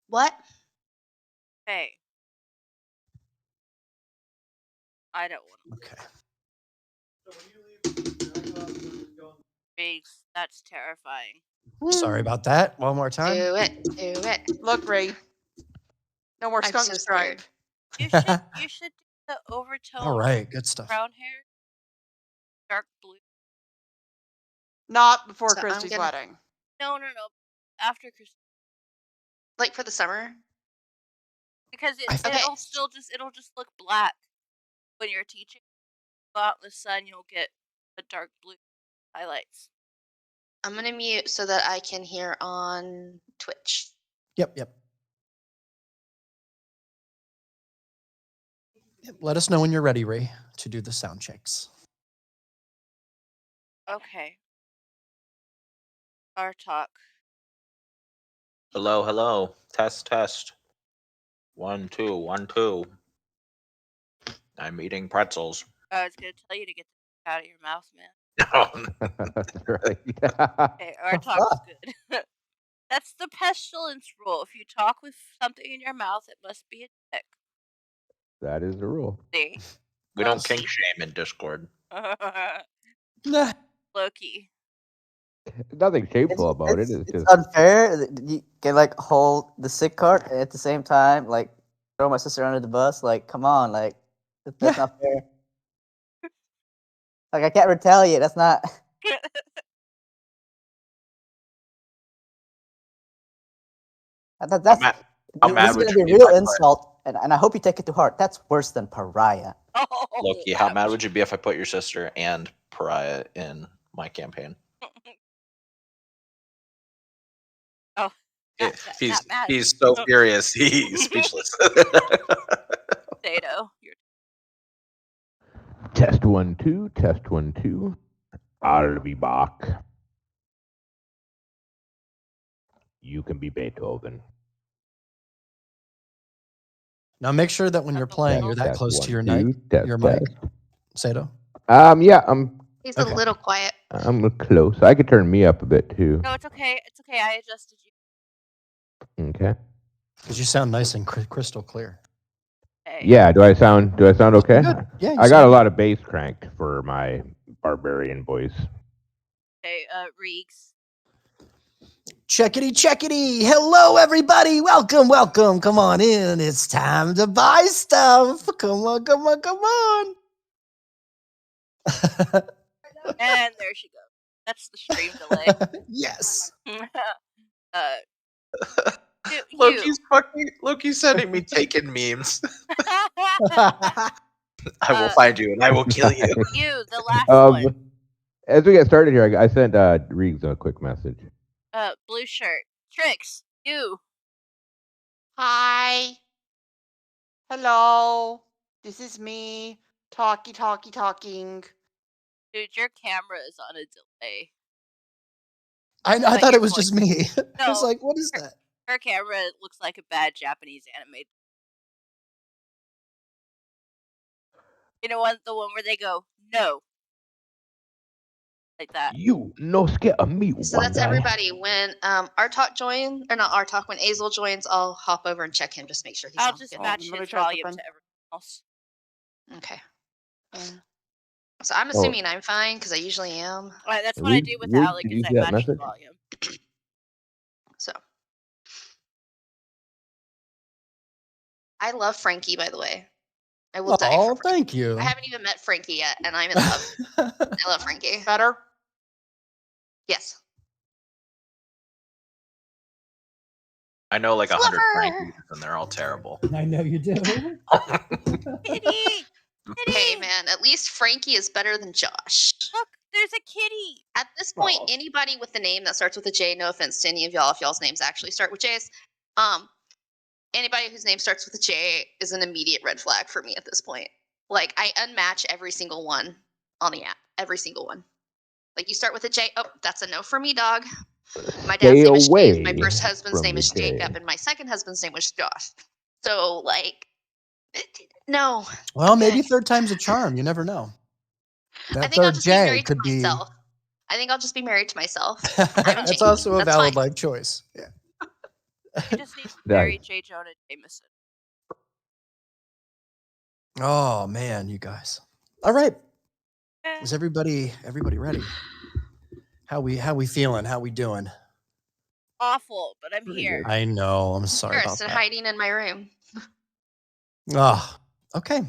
What? Hey. I don't want Okay. to. That's terrifying. Sorry about that. One more time. Do it. Do it. Look, Ray. No more I'm skunk so stripe. scared. You should do the overtone All right, good stuff. brown hair. Dark blue. Not before So I'm Christy's gonna- wedding. No. After Christmas. Like for the summer? Because Okay. it'll just look black when you're teaching. Go out in the sun, you'll get the dark blue highlights. I'm gonna mute so that I can hear on Twitch. Yep. Let us know when you're ready, Ray, to do the sound checks. Okay. Our talk. Hello. Test. 1, 2, 1, 2. I'm eating pretzels. I was gonna tell you to get the out of your mouth, man. That's right. Okay, our talk's good. That's the pestilence rule. If you talk with something in your mouth, it must be a dick. That is the rule. See? We don't kink shame in Discord. Loki. Nothing shameful about it. It's just unfair. You can like hold the sick card and at the same time like throw my sister under the bus. Like, come on, like that's not fair. Like I can't retaliate. That's not. That's How this mad is would gonna you be be a if real I insult, and I hope you take it to heart. That's worse than pariah. Loki, how mad would you be if I put your sister and Pariah in my campaign? Oh, he's so furious, he's speechless. Dato, test 1 2. Test 1 2. I'll be back. You can be Beethoven. Now make sure that when you're playing, you're that Test close 1 to your 2. your mic. Sato? Yeah, He's a little quiet. I'm close. I could turn me up a bit too. No, it's okay. I adjusted you. Okay. Because you sound nice and crystal clear. Hey. Yeah, do I sound okay? Good. Yeah, I got a lot of bass cranked for my barbarian voice. Hey, Reeks. Checkity. Hello, everybody. Welcome. Come on in. It's time to buy stuff. Come on. And there she goes. That's the stream delay. Yes. Loki's sending me taken memes. I will find you and I will kill you. You, the last one. As we get started here, I sent Reeves a quick message. Blue shirt. Tricks. You. Hi. Hello. This is me. Talking. Dude, your camera is on a delay. I thought it was just me. I was like, what is that? Her camera looks like a bad Japanese anime. You know what? The one where they go, no. Like that. You no scare of me. So that's everybody. When our talk joins, or not our talk, when Azel joins, I'll hop over and check him, just make sure he's I'll just match his volume to everyone else. Okay. So I'm assuming I'm fine because I usually am. That's what I do with Alec is I match his volume. So I love Frankie, by the way. I will die for Frankie. Thank you. I haven't even met Frankie yet, and I'm in love. I love Frankie. Better? Yes. I know like 100 Frankies, and they're all terrible. I know you do. Kitty! Hey, man, at least Frankie is better than Josh. Look, there's a kitty. At this point, anybody with a name that starts with a J, no offense to any of y'all if y'all's names actually start with J's, anybody whose name starts with a J is an immediate red flag for me at this point. Like, I unmatch every single one on the app. Every single one. Like, you start with a J, oh, that's a no for me, dog. My dad's name is James. My first husband's name is Jacob, and my second husband's name was Josh. So, like, no. Well, maybe third time's a charm. You never know. I think I'll just be married to myself. I think I'll just be married to myself. That's also a valid life choice. Yeah. You just need to Nice. marry J. Jonah Jameson. Oh man, you guys. All right. Eh, Is everybody ready? How we feeling? How we doing? awful, but I'm Pretty here. good. I know. I'm sorry Sure, about still that. hiding in my room. Ah, okay.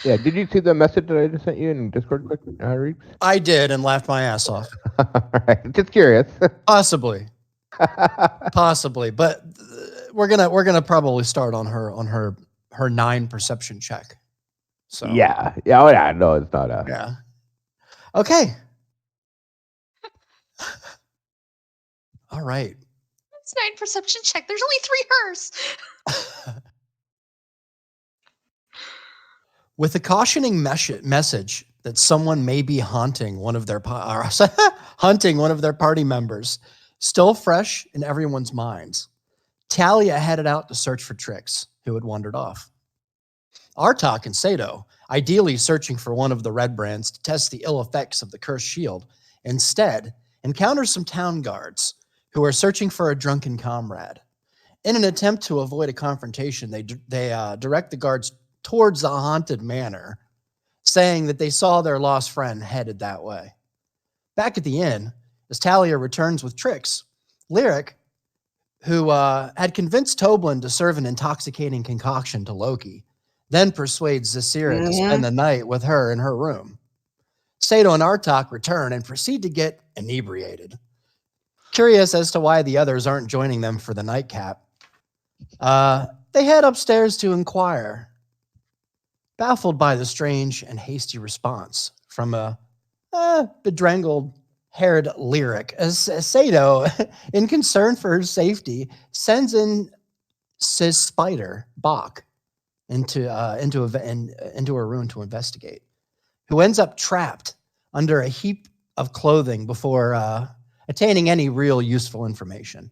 Yeah, did you see the message that I just sent you in Discord, Reeks? I did and laughed my ass off. Alright, just curious. Possibly, but we're gonna probably start on her 9 perception check. So yeah, oh yeah, no, it's not a. yeah. Okay. All right. It's 9 perception check. There's only 3 hers. With a cautioning message that someone may be hunting one of their hunting one of their party members, still fresh in everyone's minds, Talia headed out to search for Trix, who had wandered off. Artok and Sato, ideally searching for one of the red brands to test the ill effects of the cursed shield, instead encounter some town guards who are searching for a drunken comrade. In an attempt to avoid a confrontation, they direct the guards towards the haunted manor, saying that they saw their lost friend headed that way. Back at the inn, as Talia returns with Trix, Lyric, who had convinced Toblin to serve an intoxicating concoction to Loki, then persuades Zasira to spend the night with her in her room. Sato and Artok return and proceed to get inebriated. Curious as to why the others aren't joining them for the nightcap, they head upstairs to inquire, baffled by the strange and hasty response from a bedraggled-haired Lyric, as Sato, in concern for her safety, sends in his spider, Bach, into her room to investigate, who ends up trapped under a heap of clothing before attaining any real useful information.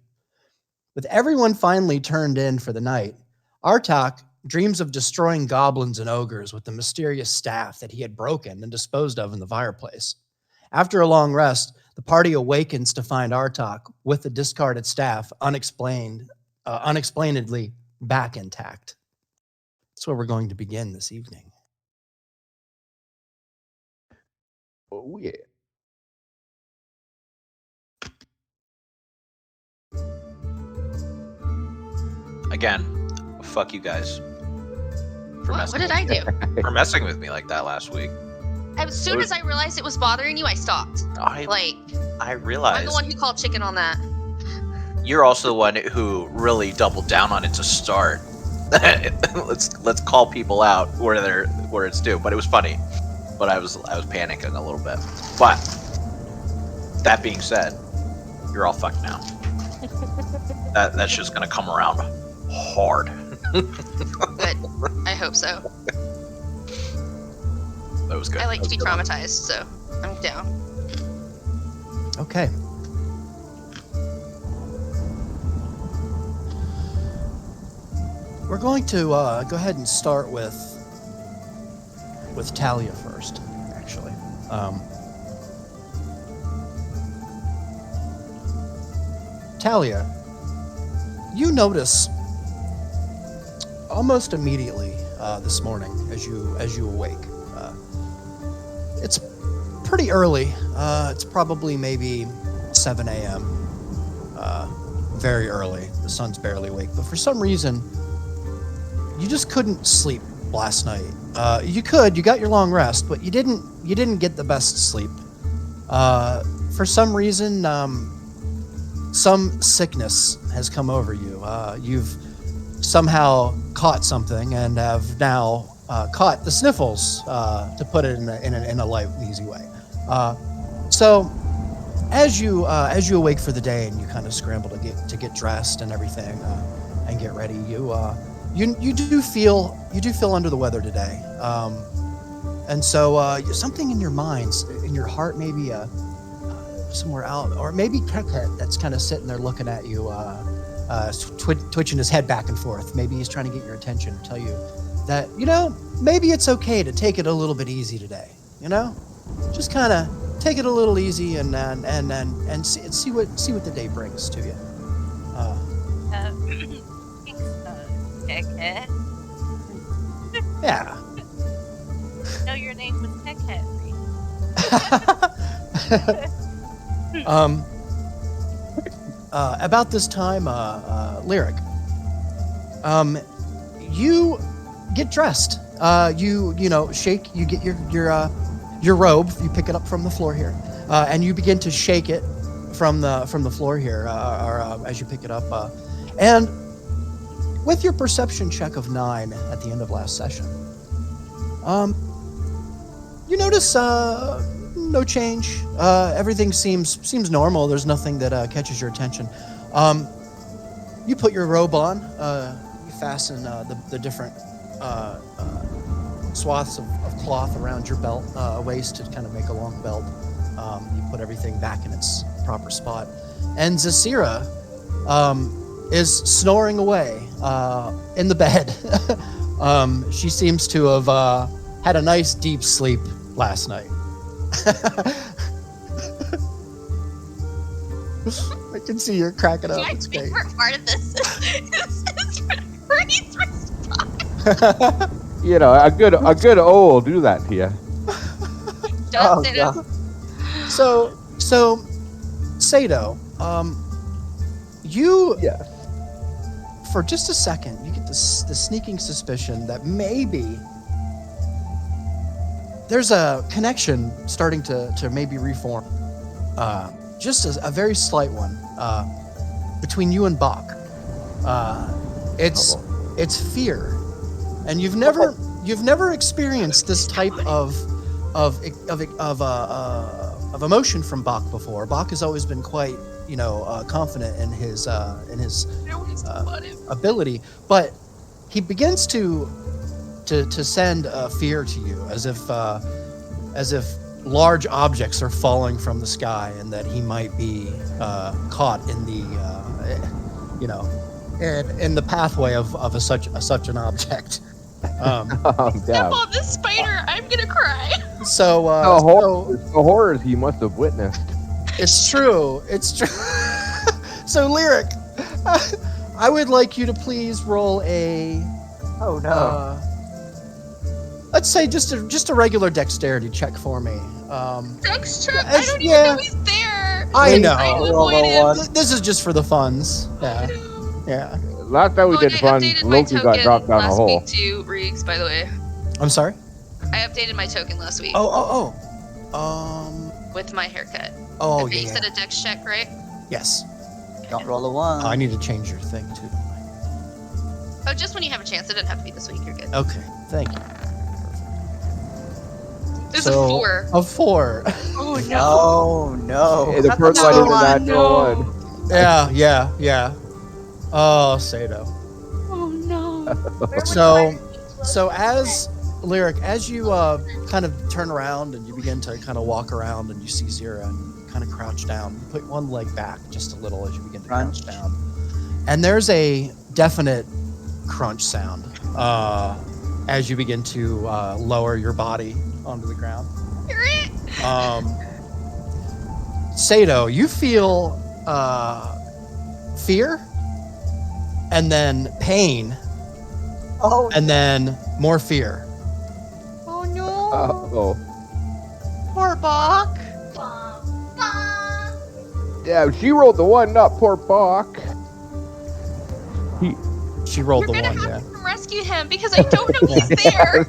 With everyone finally turned in for the night, Artok dreams of destroying goblins and ogres with the mysterious staff that he had broken and disposed of in the fireplace. After a long rest, the party awakens to find Artok with the discarded staff unexplainedly back intact. That's where we're going to begin this evening. Oh yeah. Again, fuck you guys for What messing did with I do? for messing with me like that last week. As soon as I realized it was bothering you, I stopped. I I'm realized the one who called chicken on that. you're also the one who really doubled down on it to start. let's call people out where it's due. But it was funny. But I was panicking a little bit. But that being said, you're all fucked now. That's just gonna come around hard. Good. I hope so. That was good. I like to be That was good. traumatized, so I'm down. Okay. We're going to go ahead and start with Talia first, actually. Talia, you notice almost immediately this morning as you awake. It's pretty early. It's probably maybe 7 a.m. Very early. The sun's barely awake, but for some reason, you just couldn't sleep last night. You got your long rest, but you didn't get the best sleep. For some reason, some sickness has come over you. You've somehow caught something and have now caught the sniffles, to put it in a light and easy way. So as you awake for the day and you kind of scramble to get dressed and everything, and get ready, you do feel under the weather today, and so something in your minds, in your heart, maybe somewhere out, or maybe Keket, that's kind of sitting there looking at you, twitching his head back and forth. Maybe he's trying to get your attention, tell you that maybe it's okay to take it a little bit easy today. Just kind of take it a little easy and see what the day brings to you. Ticket. Yeah. No, your name was Ticket. About this time, Lyric, you get dressed. You know, shake. You get your robe. You pick it up from the floor here, and you begin to shake it from the floor here, as you pick it up, and with your perception check of 9 at the end of last session, you notice no change. Everything seems normal. There's nothing that catches your attention. You put your robe on. You fasten the different swaths of cloth around your belt, waist to kind of make a long belt. You put everything back in its proper spot. And Zasira is snoring away in the bed. She seems to have had a nice deep sleep last night. I can see you're cracking up. My It's great. favorite part of this is Reed's response. You know, a good O will do that to you. Don't say that. God. So, Sato, you Yes. for just a second, you get the sneaking suspicion that maybe there's a connection starting to maybe reform. Just a very slight one between you and Bach. It's fear, and you've never experienced this type of emotion from Bach before. Bach has always been quite, confident in his ability, but he begins to send fear to you, as if large objects are falling from the sky, and that he might be caught in the in the pathway of such an object. Oh, Step damn. on this spider, I'm gonna cry. So The horrors he must have witnessed. it's true. So Lyric, I would like you to please roll a Oh no. let's say just a regular dexterity check for me. Dex check. I As- don't yeah. even know he's there. I Maybe know. I roll avoid him. one. This is just for the funds. Yeah. Yeah. Last time we Oh, did and I fun, updated my Loki got token dropped down a last hole. week too, Riggs, by the way. I'm sorry. I updated my token last week Oh. with my haircut. Oh Okay, yeah. you said a dex check, right? Yes. Don't roll a 1. I need to change your thing too, don't Oh, just when you have a chance. It doesn't have to be this week. You're good. I? Okay. Thank you. There's So, a 4. A 4. Oh Oh no. Hey, the That's first a one is a one. natural one. Yeah. Oh, Sato. Oh no. So as Lyric, as you kind of turn around and you begin to kind of walk around, and you see Zira, and you kind of crouch down, you put one leg back just a little as you begin to crouch Crunch. down, and there's a definite crunch sound as you begin to lower your body onto the ground. Hear it? Sato, you feel fear, and then pain, Oh, and then more fear. Oh no. Oh. Poor Bach. Yeah, she rolled the 1, not poor Bach. She rolled You're the gonna 1, have yeah. to rescue him because I don't know he's there.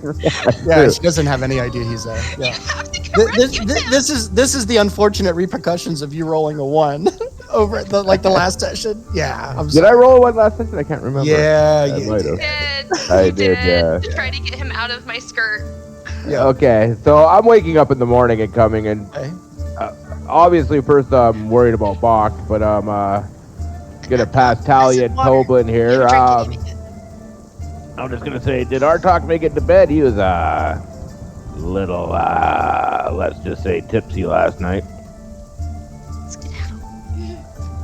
Yeah, she doesn't have any idea he's there. You Yeah. have to come rescue him. This is the unfortunate repercussions of you rolling a 1 over at the last session. Yeah. I'm Did I roll a 1 last session? I can't remember. Yeah, I you might did. have. I I did, yeah. To try to get him out of my skirt. Yeah. Okay, so I'm waking up in the morning and coming, and Okay. obviously first I'm worried about Bach, but I'm gonna pass Talia and Toblin here. I'm just gonna say, did Artok make it to bed? He was little, let's just say tipsy last night.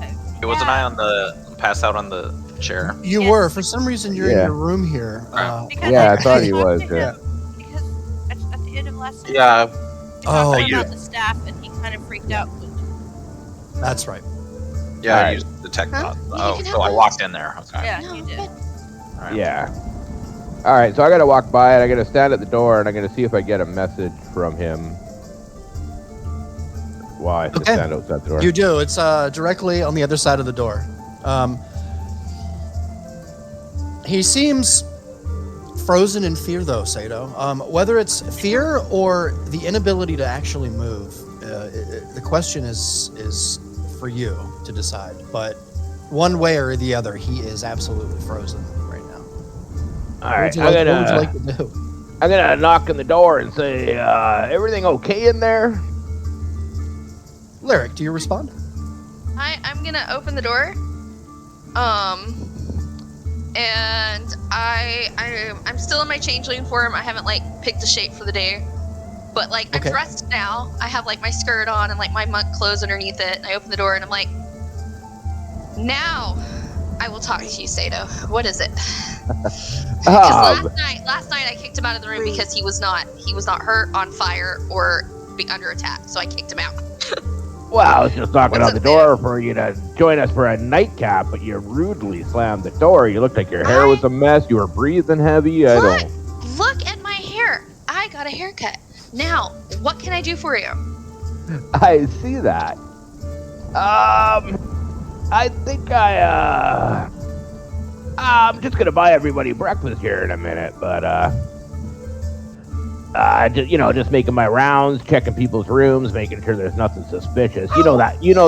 Hey, wasn't I on the pass out on the chair? You Yes. were. For some reason, you're in Yeah. your room here. Because Yeah, I talked thought he to was, him yeah. Because at the end of last session, Yeah. we Oh, talked to him you- about the staff, and he kind of freaked out. That's right. Yeah, I Alright. used the tech Huh? bot. You Oh, can so have I one. walked in there. Okay. Yeah, No, you did. but Yeah. All right, so I gotta walk by and I gotta stand at the door and I'm gonna see if I get a message from him. While I Okay. stand outside the door. You do. It's directly on the other side of the door. He seems frozen in fear, though, Sato. Whether it's fear or the inability to actually move, the question is for you to decide. But one way or the other, he is absolutely frozen right now. All right, What would you like to do? I'm gonna knock on the door and say, "Everything okay in there?" Lyric, do you respond? I'm gonna open the door. And I'm still in my changeling form. I haven't like picked a shape for the day. But like I'm Okay. dressed now. I have like my skirt on and like my monk clothes underneath it. And I open the door and I'm like, now I will talk to you, Sato. What is it? Because last night I kicked him out of the room because he was not hurt, on fire, or under attack. So I kicked him out. Well, I was just knocking What's on the up, door for you to join us for a nightcap, but you rudely slammed the door. You looked like your hair was a mess. You were breathing heavy. Look at my hair. I got a haircut. Now, what can I do for you? I see that. I think I'm just gonna buy everybody breakfast here in a minute, but just making my rounds, checking people's rooms, making sure there's nothing suspicious. You know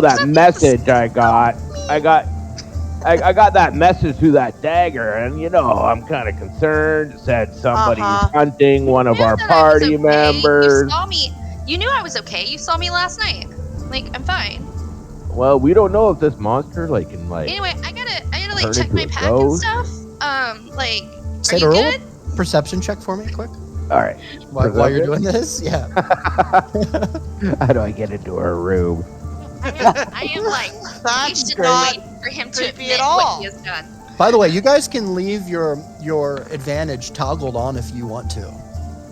that message I got. I got that message through that dagger, and I'm kind of concerned. It said somebody's hunting one of our party members. You saw me. You knew I was okay. You saw me last night. Like, I'm fine. Well, we don't know if this monster can Anyway, I gotta like turn check into my a pack ghost? and stuff. Like, are Sato, you roll good? a perception check for me, quick. All right. While you're doing this, yeah. How do I get into her room? I am like That's patiently not waiting for him to creepy admit at all. what he has done. By the way, you guys can leave your advantage toggled on if you want to,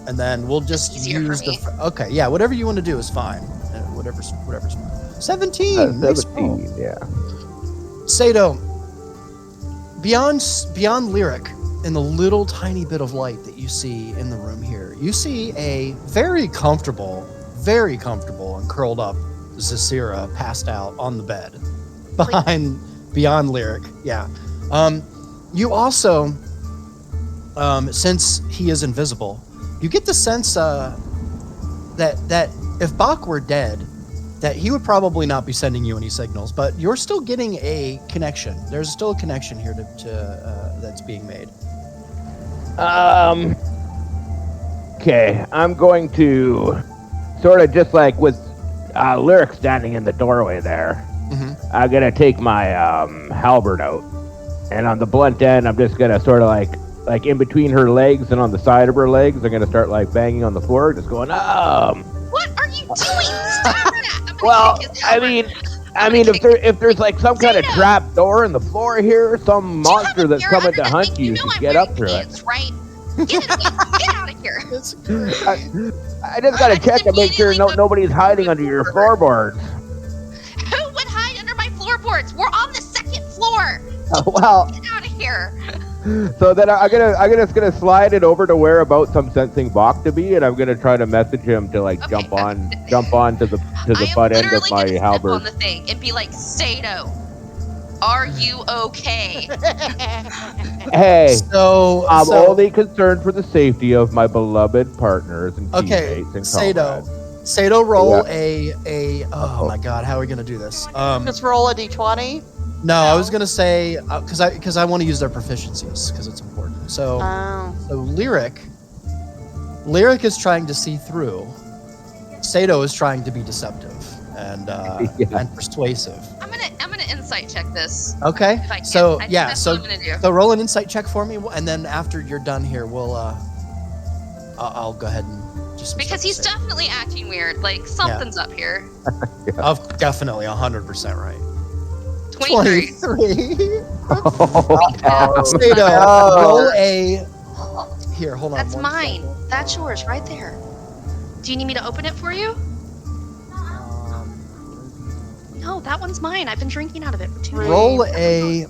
and then we'll just Easier use for me. Okay, yeah, whatever you want to do is fine. Whatever's fine. 17. Nice roll. 17, yeah. Sato, beyond Lyric, in the little tiny bit of light that you see in the room here, you see a very comfortable and curled up Zasira passed out on the bed beyond Lyric. Yeah. You also, since he is invisible, you get the sense that if Bach were dead, that he would probably not be sending you any signals, but you're still getting a connection. There's still a connection here to that's being made. Okay, I'm going to sort of just like with Lyric standing in the doorway there. Mm-hmm. I'm gonna take my halberd out, and on the blunt end, I'm just gonna sort of like in between her legs and on the side of her legs, I'm gonna start like banging on the floor, just going What are you doing? Stop that! I'm gonna Well, kick his I mean, if there's like some kind of trap door in the floor here, some monster that's coming to hunt you, to get up through it. Right? Get out of here! I just gotta check to make sure nobody's hiding under your floorboards. Who would hide under my floorboards? We're on the second floor. Well, Get out of here! so then I'm gonna slide it over to whereabouts I'm sensing Bach to be, and I'm gonna try to message him to like jump on to the butt end of my step halberd. on the thing and be like, Sato, are you okay? Hey, So I'm only concerned for the safety of my beloved partners and okay, teammates and comrades. Sato, roll a. Oh my God, how are we gonna do this? Just roll a d20. No, I was gonna say because I want to use their proficiencies because it's important. So Lyric is trying to see through. Sato is trying to be deceptive and persuasive. I'm gonna insight check this. Okay, If I can. so I think yeah, that's so what I'm gonna do. so roll an insight check for me, and then after you're done here, we'll I'll go ahead and just Because he's definitely acting weird. Like something's up here. definitely 100% right. 23. 23. Oh, Sato, no. roll a. Here, hold on. That's one mine. second. That's yours, right there. Do you need me to open it for you? No, that one's mine. I've been drinking out of it for 2 days. Roll a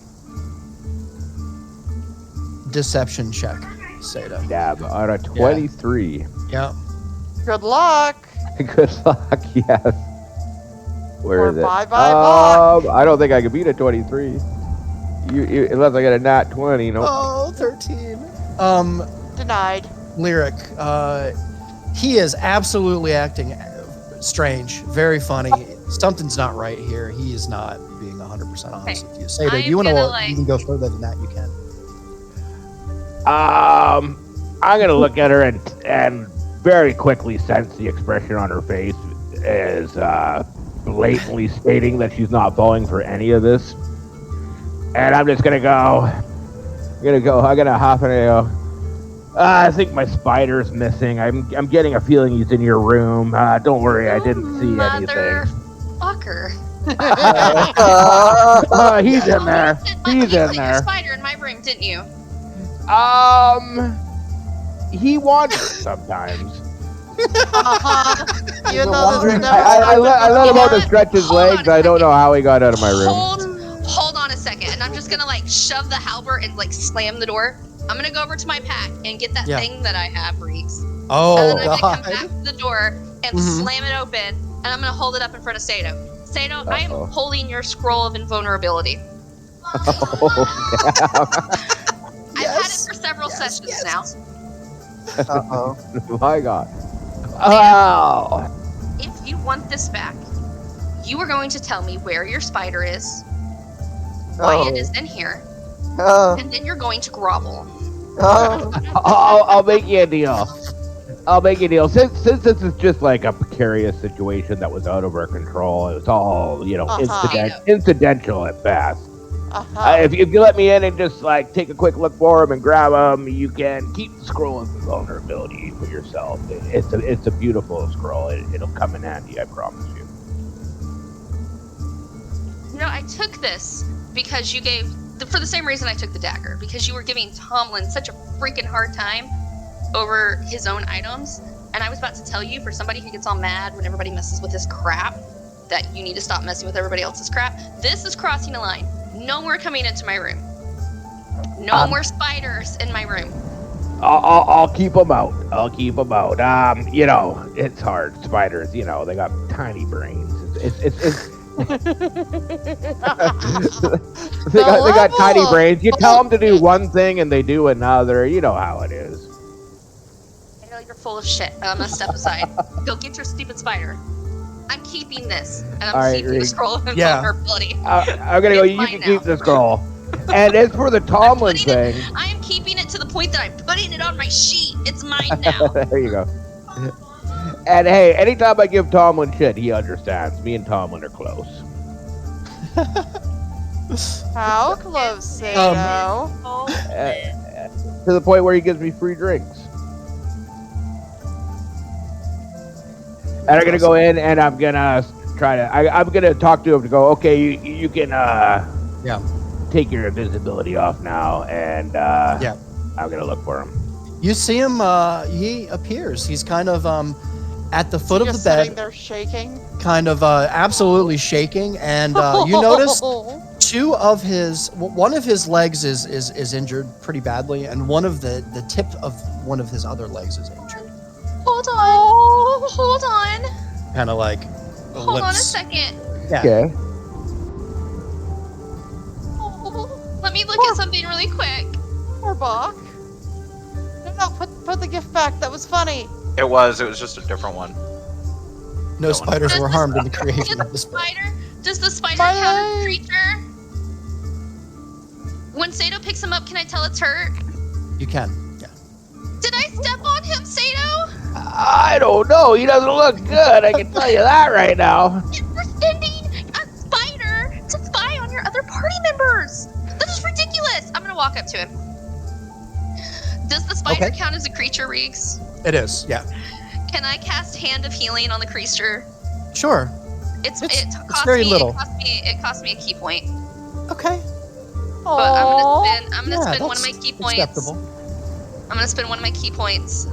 deception check, Sato. Dab on a 23. Yeah. Good luck. Good luck, yes. Where Or is it? bye bye luck. I don't think I can beat a 23. You unless I get a nat 20, no. Oh, 13. Denied. Lyric. He is absolutely acting strange, very funny. Something's not right here. He is not being 100% honest with you. Sato, do you want to you can go further than that? You can. I'm gonna look at her and very quickly sense the expression on her face is blatantly stating that she's not falling for any of this. And I'm just gonna go. I'm gonna hop in and go. I think my spider's missing. I'm getting a feeling he's in your room. Don't worry, I didn't see anything. Motherfucker. He's in there. He's in Your there. spider in my room, didn't you? He wanders sometimes. You know, there's never I let him out to stretch his Hold on legs. a I don't second. know how he got out of my room. Hold on a second, and I'm just gonna like shove the halberd and like slam the door. I'm gonna go over to my pack and get that thing that I have, Reeks. Oh, and then I'm gonna God. come back to the door and slam it open, and I'm gonna hold it up in front of Sato. Sato, I am holding your scroll of invulnerability. I've had it for several sessions now. Uh-oh. My God. Oh. If you want this back, you are going to tell me where your spider is, why it is in here, and then you're going to grovel. I'll make you a deal. I'll make you a deal. Since this is just like a precarious situation that was out of our control, it was all, incidental at best. If you let me in and just like take a quick look for him and grab him, you can keep the scroll of vulnerability for yourself. It's a beautiful scroll. It'll come in handy, I promise you. You know, I took this because you gave, for the same reason I took the dagger, because you were giving Tomlin such a freaking hard time over his own items, and I was about to tell you, for somebody who gets all mad when everybody messes with his crap, that you need to stop messing with everybody else's crap. This is crossing a line. No more coming into my room. No more spiders in my room. I'll keep them out. I'll keep them out. It's hard. Spiders, they got tiny brains. They got tiny brains. You tell them to do one thing and they do another. You know how it is. I know you're full of shit. I'm gonna step aside. Go get your stupid spider. I'm keeping this, and I'm keeping the scroll of invulnerability. I'm gonna go. You can keep the scroll. And as for the Tomlin thing, I am keeping it to the point that I'm putting it on my sheet. It's mine now. There you go. And hey, anytime I give Tomlin shit, he understands. Me and Tomlin are close. How close, Sato? To the point where he gives me free drinks. And I'm gonna go in and I'm gonna try to. I'm gonna talk to him to go. Okay, you can take your invisibility off now, and I'm gonna look for him. You see him. He appears. He's kind of at the foot of the bed, Sitting there shaking. kind of absolutely shaking, and you notice one of his legs is injured pretty badly, and one of the tip of one of his other legs is injured. Hold on. Kind of like Hold on a second. Yeah. Okay. Let me look at something really quick. Poor Bach. No, put the gift back. That was funny. It was just a different one. No spiders were harmed in the creation of this. Does the spider count as a creature? When Sato picks him up, can I tell it's hurt? You can. Yeah. Did I step on him, Sato? I don't know. He doesn't look good. I can tell you that right now. You're sending a spider to spy on your other party members. That is ridiculous. I'm gonna walk up to him. Does the spider count as a creature, Reeks? It is. Yeah. Can I cast Hand of Healing on the creature? Sure. It's very little. It cost me a key point. Okay. But I'm gonna spend one of my key points. Acceptable. I'm gonna spend one of my key points.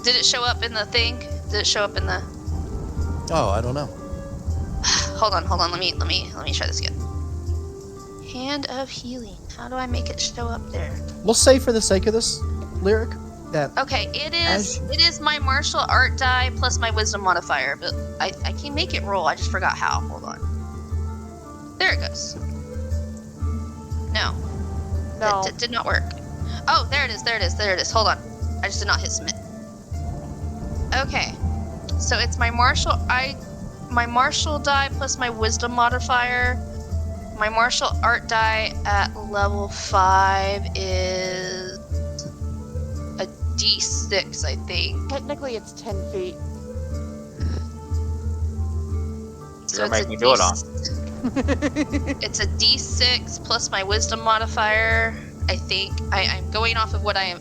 Did it show up in the thing? Did it show up in the? Oh, I don't know. Hold on. Let me try this again. Hand of Healing. How do I make it show up there? We'll say for the sake of this lyric that Okay, it As- is my martial art die plus my wisdom modifier, but I can make it roll. I just forgot how. Hold on. There it goes. No. No. It did not work. Oh, there it is. There it is. There it is. Hold on. I just did not hit submit. Okay. So it's my martial die plus my wisdom modifier. My martial art die at level 5 is a D6, I think. Technically, it's 10 feet. So You're it's a making me do it on. It's a D6 plus my wisdom modifier. I think I'm going off of what I am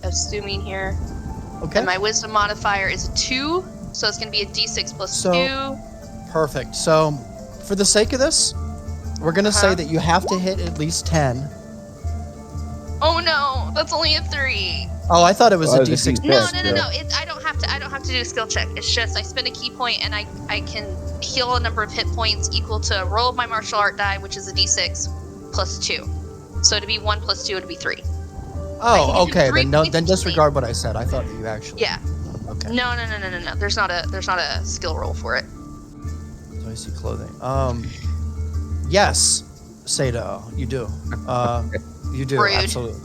assuming here. okay. And my wisdom modifier is a 2, so it's going to be a D6 plus So- 2. Perfect. So, for the sake of this, we're gonna say Uh-huh. that you have to hit at least 10. Oh no, that's only a 3. Oh, I thought it was Oh, a it's a D6. D6. No, Yes, no, no, yeah. no. I don't have to do a skill check. It's just I spend a key point and I can heal a number of hit points equal to a roll of my martial art die, which is a D6 plus 2. So to be 1 plus 2 would be 3. I Oh, can do okay. 3 Then no. points Then of disregard what I said. I thought that you actually. Yeah. Okay. No. There's not a skill roll for it. So I see clothing. Yes, Sato, you do. You do Rude. absolutely.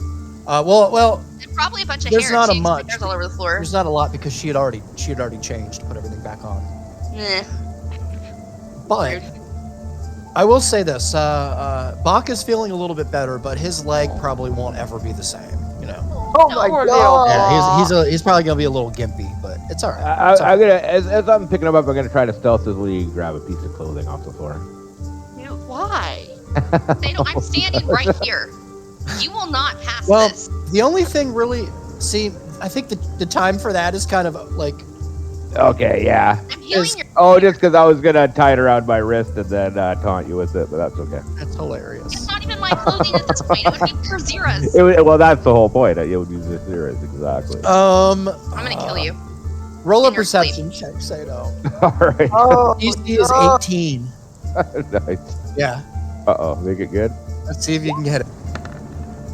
Well, And probably a bunch of There's hair not a too, 'cause my much. hair's all over the floor. there's not a lot because she had already changed, put everything back on. Nah. But Rude. I will say this: Bach is feeling a little bit better, but his leg probably won't ever be the same. You know. Oh my Poor god! Yeah, he's probably gonna be a little gimpy, but it's all right. It's all I'm gonna, as I'm picking him up, I'm gonna try to stealthily grab a piece of clothing off the floor. Why? I'm standing right here. You will not pass Well, this. The only thing really, see, I think the time for that is kind of like, Okay, yeah. I'm healing is- your. Oh, just because I was gonna tie it around my wrist and then taunt you with it, but that's okay. that's It's hilarious. not even my clothing at this point. It would be pure zeros. Well, that's the whole point. It would be the zeros, exactly. I'm I'm gonna kill you. Roll a in your sleep. perception check, Sato. All right. Oh, DC is no. 18. Nice. Yeah. Uh-oh, make it good. Let's see if you can get it.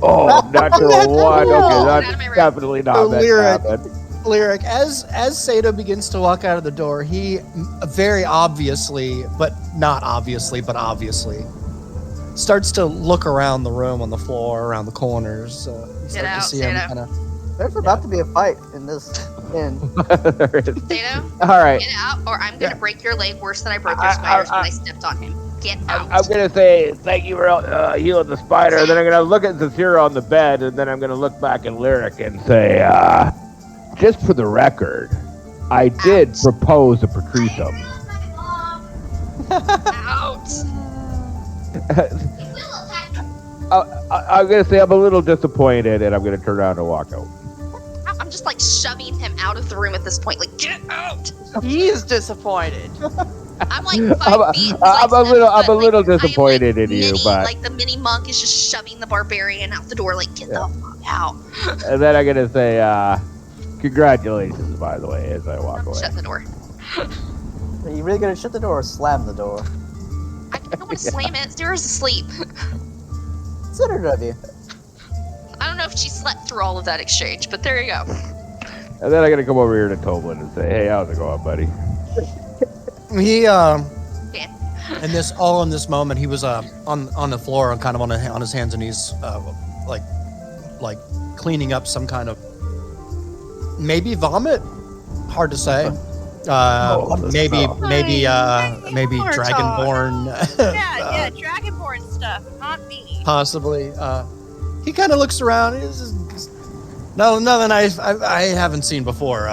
Oh, natural one. Get Okay, out of that's my room. definitely not So meant to lyric. happen. Lyric, as Sato begins to walk out of the door, he very obviously, but not obviously, but obviously, starts to look around the room, on the floor, around the corners. You start out, to see him Sato. kind of. There's about to be a fight in this inn. There it is. Sato, All right. get out, or I'm gonna Yeah. break your leg worse than I broke your spiders when I stepped on him. Get out. I'm gonna say thank you for healing the spider, and then I'm gonna look at Zafira on the bed, and then I'm gonna look back at Lyric and say, just for the record, I did Ouch. propose a Patricium. Out. I'm gonna say I'm a little disappointed, and I'm gonna turn around and walk out. I'm just like shoving him out of the room at this point. Like, get out. He is disappointed. I'm like 5 feet. he's I'm like a little, 7 I'm a foot, little like, I am, disappointed like, in you, mini, but like the mini monk is just shoving the barbarian out the door. Like, get the fuck out. and then I'm gonna say, congratulations, by the way, as I walk away. Shut the door. Are you really gonna shut the door or slam the door? I don't want to slam it. Sarah's asleep. Considerate of you. I don't know if she slept through all of that exchange, but there you go. And then I'm gonna come over here to Toblin and say, hey, how's it going, buddy? He Yeah. in this moment, he was on the floor and kind of on his hands and knees, like cleaning up some kind of maybe vomit. Hard to say. Maybe More dragonborn. Yeah, dragonborn stuff, not me. Possibly. He kind of looks around. He's just, no, nothing I haven't seen before.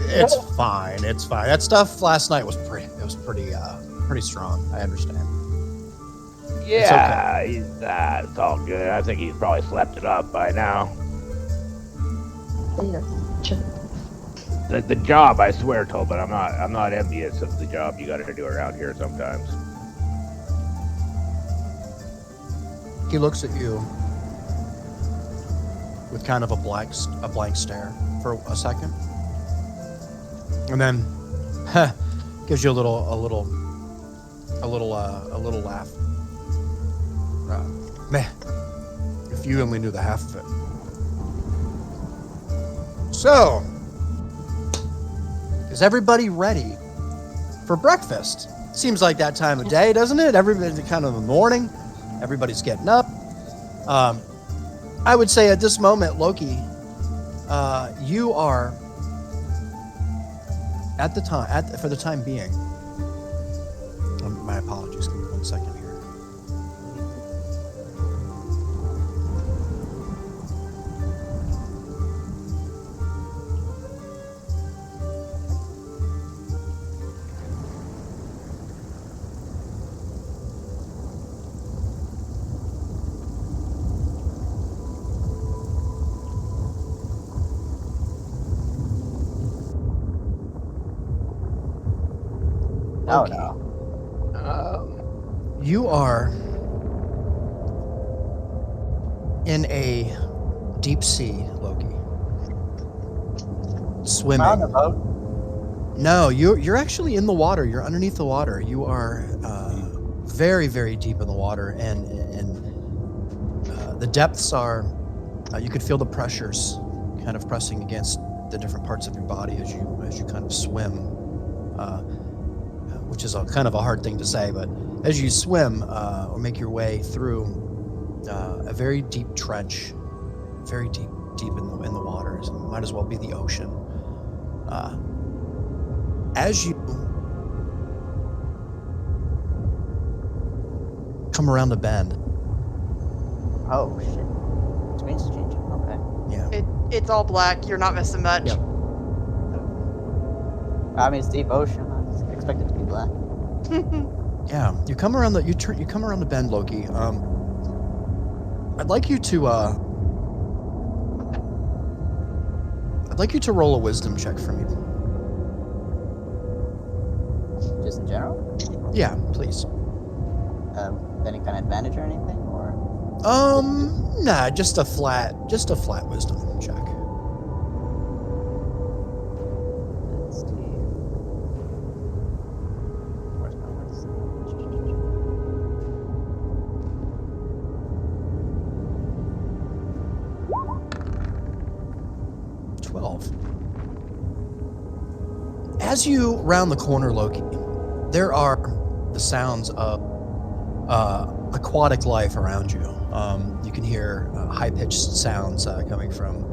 It's fine. It's fine. That stuff last night was pretty strong. I understand. Yeah, it's all good. I think he's probably slept it up by now. The job, I swear, Tobin, I'm not envious of the job you got to do around here sometimes. He looks at you with kind of a blank stare for a second, and then gives you a little laugh. You only knew the half of it. So, is everybody ready for breakfast? Seems like that time of day, doesn't it? Everybody's kind of in the morning. Everybody's getting up. I would say at this moment, Loki, you are for the time being. My apologies. Give me 1 second here. Oh Loki, no. you are in a deep sea, Loki. Swimming. On the boat. No, you're actually in the water. You're underneath the water. You are very, very deep in the water, and the depths are. You could feel the pressures kind of pressing against the different parts of your body as you kind of swim, which is kind of a hard thing to say, but as you swim or make your way through a very deep trench, very deep in the waters, and might as well be the ocean. As you come around a bend, Oh shit. Screen's changing. Okay. yeah, It's all black. You're not missing much. Yep. I mean, it's deep ocean. I just expect it to be black. yeah, you come around the bend, Loki. I'd like you to roll a wisdom check for me. Just in general. Yeah, please. Any kind of advantage or anything, or Nah, just a flat wisdom check. let's see. Where's my wisdom? 12. As you round the corner, Loki, there are the sounds of aquatic life around you. You can hear high-pitched sounds coming from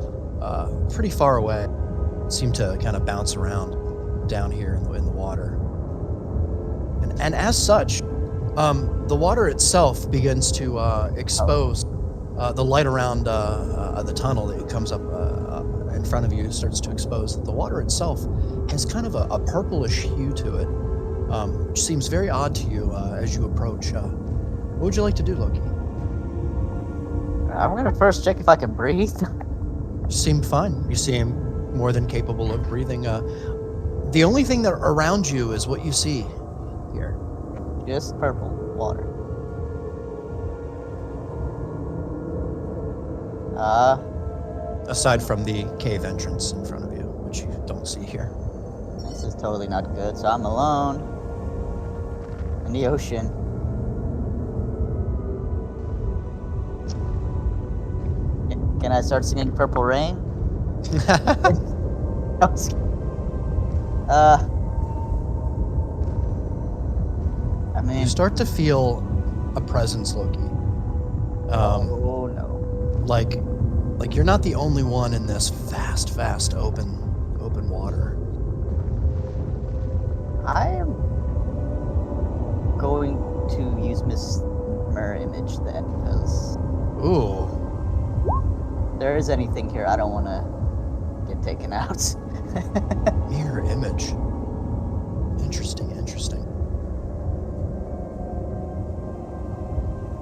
pretty far away. Seem to kind of bounce around down here in the water. And as such, the water itself begins to expose the light around the tunnel that comes up in front of you starts to expose that the water itself has kind of a purplish hue to it, which seems very odd to you as you approach. What would you like to do, Loki? I'm gonna first check if I can breathe. You seem fine. You seem more than capable of breathing. The only thing that around you is what you see here. Just purple water. Aside from the cave entrance in front of you, which you don't see here. This is totally not good. So I'm alone in the ocean. Can I start singing Purple Rain? I mean, You start to feel a presence, Loki. oh no. Like you're not the only one in this vast open water. I am going to use Miss Mirror Image then, because Ooh. if there is anything here, I don't want to get taken out. Mirror image. Interesting.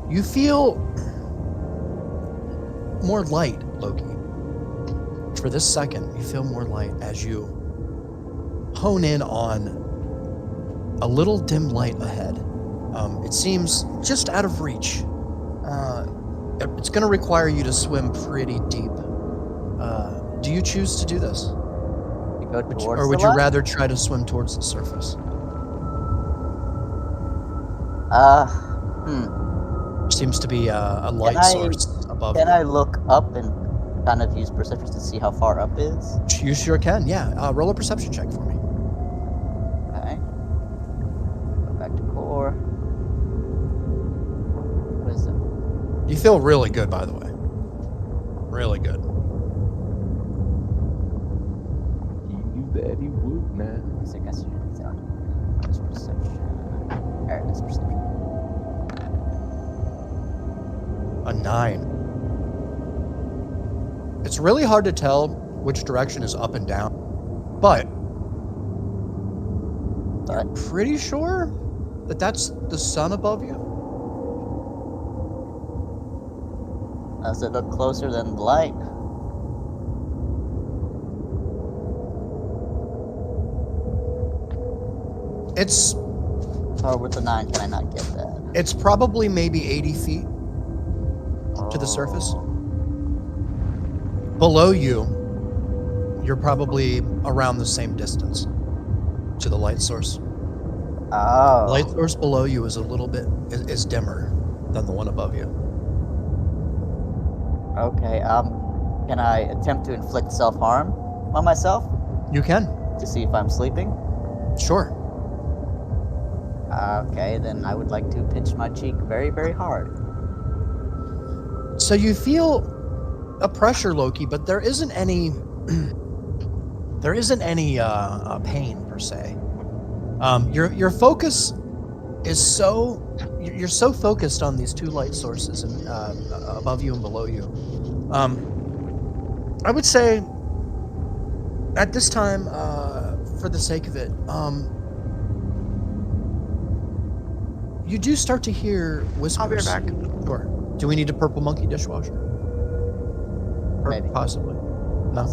You feel more light, Loki. For this second, you feel more light as you hone in on a little dim light ahead. It seems just out of reach. It's going to require you to swim pretty deep. Do you choose to do this? You go towards Or would the you light? rather try to swim towards the surface? Hmm. Seems to be a light I- source up above Can you. I look up and kind of use perception to see how far up is? You sure can, yeah. Roll a perception check for me. Okay. Go back to core. Wisdom. You feel really good, by the way. Really good. He knew that he would now. So I guess it's out. It's perception. Alright, it's perception. A 9. It's really hard to tell which direction is up and down, but I'm pretty sure that that's the sun above you. Does it look closer than the light? It's Or with the 9, can I not get that? it's probably maybe 80 feet to the surface. Below you, you're probably around the same distance to the light source. Oh. The light source below you is a little bit is dimmer than the one above you. Okay, can I attempt to inflict self-harm on myself You can. to see if I'm sleeping? Sure. Okay, then I would like to pinch my cheek very, very hard. So you feel a pressure, Loki, but there isn't any pain per se. Your focus is you're so focused on these two light sources and above you and below you. I would say at this time, for the sake of it, you do start to hear whispers. I'll be right back. Sure. Do we need a purple monkey dishwasher? Or Maybe. possibly. No.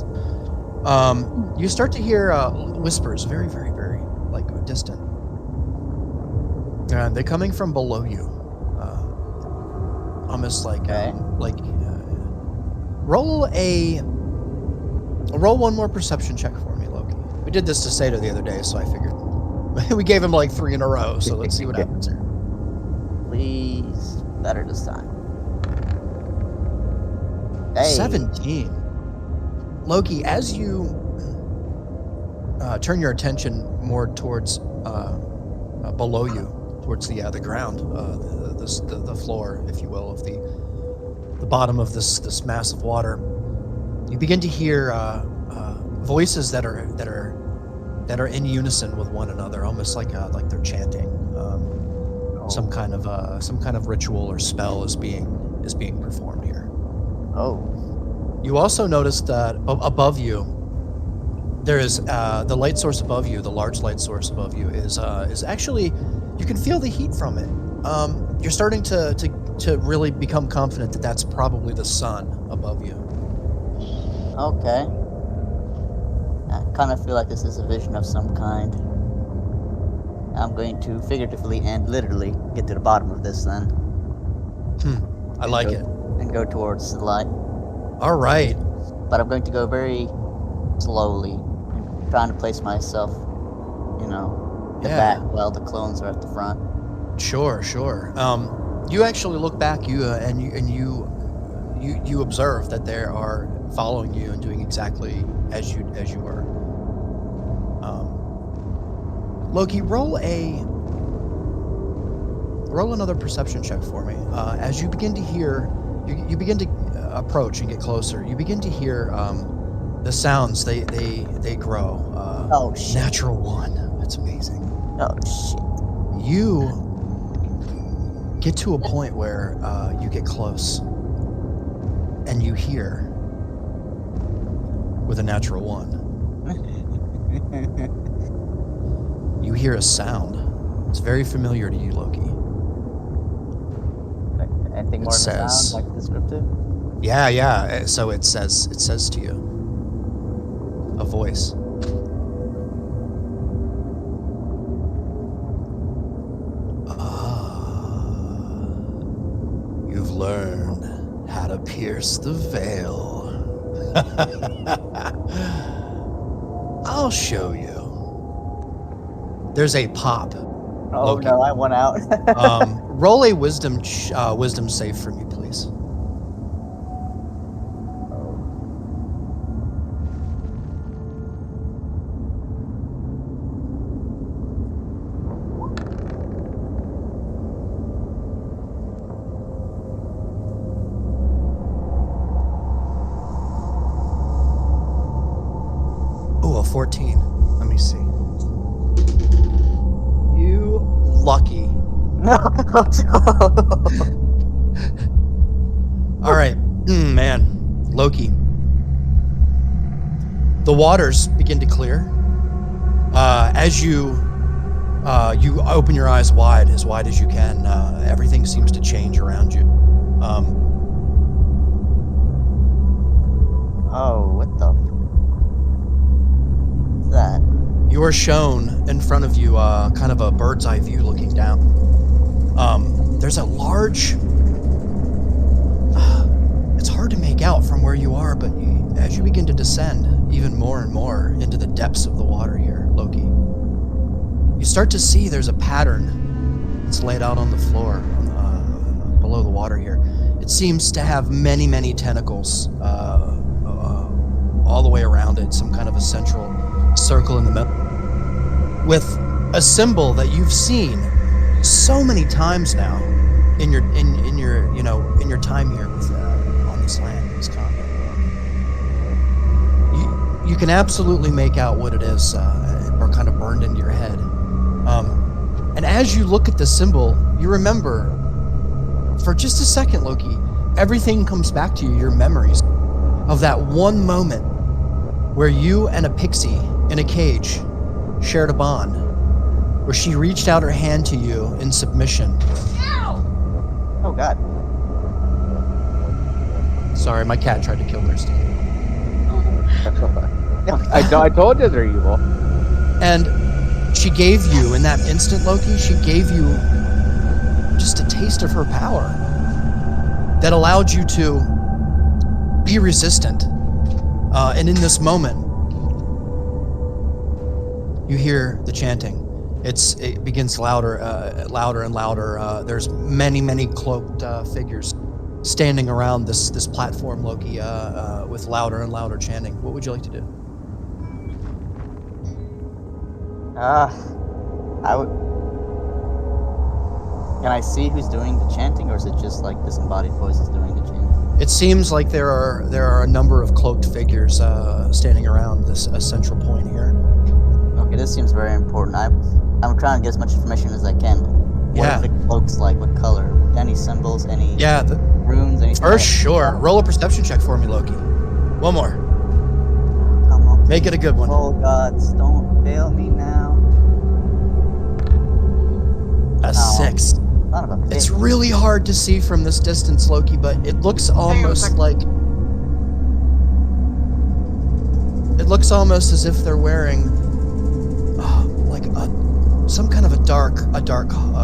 You start to hear whispers, very, very, very distant. They're coming from below you, almost like Okay. roll one more perception check for me, Loki. We did this to Sata the other day, so I figured we gave him like 3 in a row. So let's see what happens here. Please, better this time. Hey. 17. Loki, as you turn your attention more towards below you, towards the ground, the floor, if you will, of the bottom of this mass of water, you begin to hear voices that are in unison with one another, almost like they're chanting. Some kind of ritual or spell is being performed here. Oh. You also notice that above you, there is the light source above you. The large light source above you is actually, you can feel the heat from it. You're starting to really become confident that that's probably the sun above you. Okay. I kind of feel like this is a vision of some kind. I'm going to figuratively and literally get to the bottom of this then. I like it. And go towards the light. All right. But I'm going to go very slowly, and trying to place myself, the back while the clones are at the front. Sure. You actually look back, you observe that they are following you and doing exactly as you were. Loki, roll another perception check for me. As you begin to hear, you begin to approach and get closer. You begin to hear the sounds. They grow. Oh shit! Natural 1. That's amazing. Oh shit! You get to a point where you get close, and you hear with a natural 1. You hear a sound. It's very familiar to you, Loki. Anything more than the sound, like descriptive? Yeah. So it says to you, a voice. You've learned how to pierce the veil. I'll show you. There's a pop. Oh Loki. no, I went out. Roll a wisdom save for me, please. 14. Let me see. You lucky. No. All right, man, Loki. The waters begin to clear as you open your eyes wide as you can. Everything seems to change around you. Oh, what the? What's that? You are shown in front of you, kind of a bird's eye view looking down. There's a large. It's hard to make out from where you are, but as you begin to descend even more and more into the depths of the water here, Loki, you start to see there's a pattern that's laid out on the floor below the water here. It seems to have many, many tentacles all the way around it, some kind of a central circle in the middle, with a symbol that you've seen so many times now in your time here with, on this land, this continent. You can absolutely make out what it is, or kind of burned into your head. And as you look at the symbol, you remember, for just a second, Loki, everything comes back to you, your memories of that one moment where you and a pixie in a cage shared a bond, where she reached out her hand to you in submission. Oh God. Sorry, my cat tried to kill Christy. I told you they're evil. And she gave you, in that instant, Loki, she gave you just a taste of her power that allowed you to be resistant. And in this moment, you hear the chanting. It begins louder and louder. There's many cloaked figures standing around this platform, Loki, with louder and louder chanting. What would you like to do? I would. Can I see who's doing the chanting, or is it just like disembodied voices doing the chanting? It seems like there are a number of cloaked figures standing around this central point here. Okay, this seems very important. I'm trying to get as much information as I can. What Yeah. are the cloaks like? What color? Any symbols? Any runes? Anything? For sure. Roll a perception check for me, Loki. One more. Come on. Make it a good one. Oh gods, don't fail me now. A 6. Son of a bitch. It's really hard to see from this distance, Loki, but it looks almost like as if they're wearing like some kind of a dark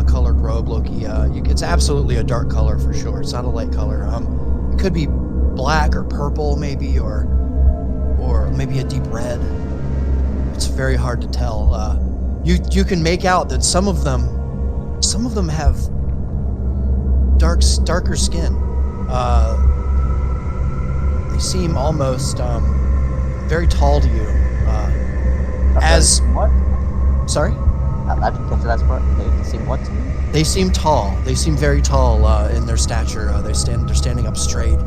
colored robe, Loki. It's absolutely a dark color for sure. It's not a light color. It could be black or purple, maybe, or maybe a deep red. It's very hard to tell. You can make out that some of them have darker skin. They seem almost very tall to you. As what? Sorry? I didn't catch the last part. They seem what to me? They seem tall. They seem very tall in their stature. They're standing up straight,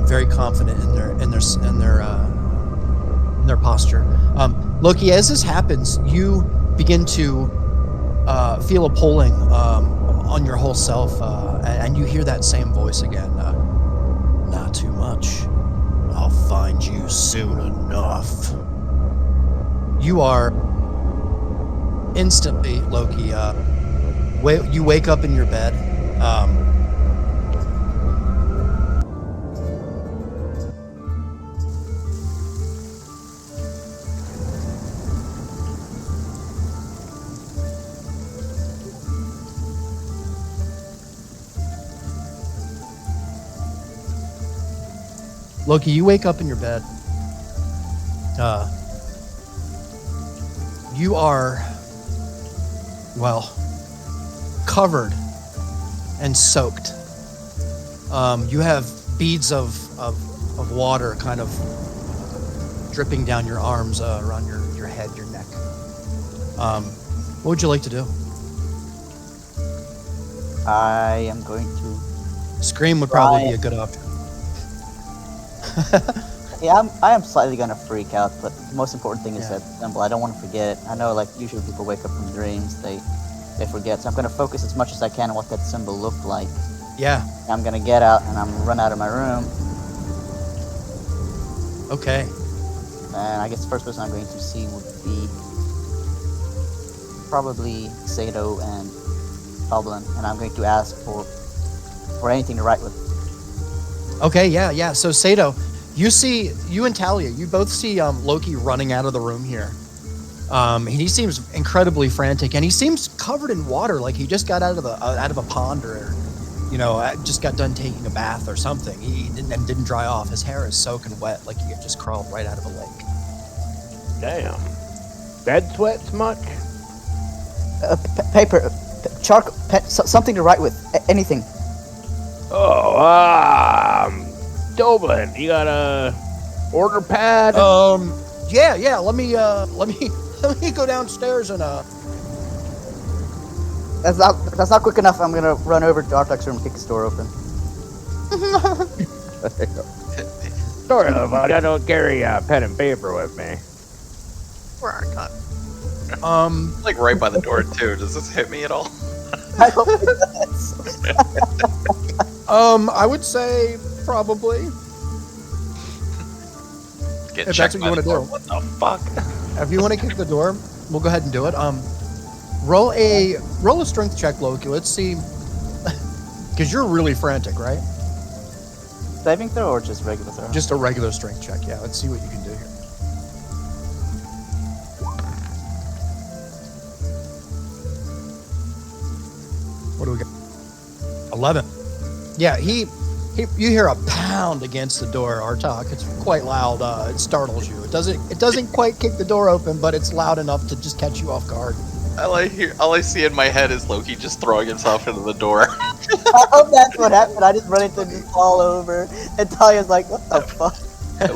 very confident in their posture. Loki, as this happens, you begin to feel a pulling on your whole self, and you hear that same voice again. Not too much. I'll find you soon enough. You are instantly, Loki, you wake up in your bed. Loki, you wake up in your bed. You are, well, covered and soaked. You have beads of water kind of dripping down your arms, around your head, your neck. What would you like to do? I am going to. Scream would probably be a good option. Yeah, I am slightly gonna freak out, but the most important thing is Yeah. that symbol. I don't want to forget it. I know, like, usually people wake up from dreams, they forget. So I'm gonna focus as much as I can on what that symbol looked like. Yeah. I'm gonna get out and I'm gonna run out of my room. Okay. And I guess the first person I'm going to see would be probably Sato and Goblin, and I'm going to ask for anything to write with. Okay, yeah. So Sato, you and Talia, you both see Loki running out of the room here. He seems incredibly frantic, and he seems covered in water, like he just got out of a pond, or just got done taking a bath or something. He didn't dry off. His hair is soaking wet, like he had just crawled right out of a lake. Damn. Bed sweats much? Paper, charcoal, something to write with. Anything. Oh, Doblin, you got a order pad? Yeah. Let me go downstairs and That's not quick enough. I'm gonna run over to Artuk's room and kick his door open. Sorry, but I don't carry pen and paper with me. Where are God? Like right by the door too. Does this hit me at all? I hope it does. I would say probably. Get If checked that's what by you wanna the door. do. What the fuck? If you want to kick the door, we'll go ahead and do it. Roll a strength check, Loki. Let's see, because you're really frantic, right? Saving throw or just regular throw? Just a regular strength check. Yeah. Let's see what you can do here. What do we got? 11. Yeah, you hear a pound against the door, Artok. It's quite loud. It startles you. It doesn't quite kick the door open, but it's loud enough to just catch you off guard. All I see in my head is Loki just throwing himself into the door. I hope that's what happened. I just run into him and fall over. And Talia's like, what the fuck? I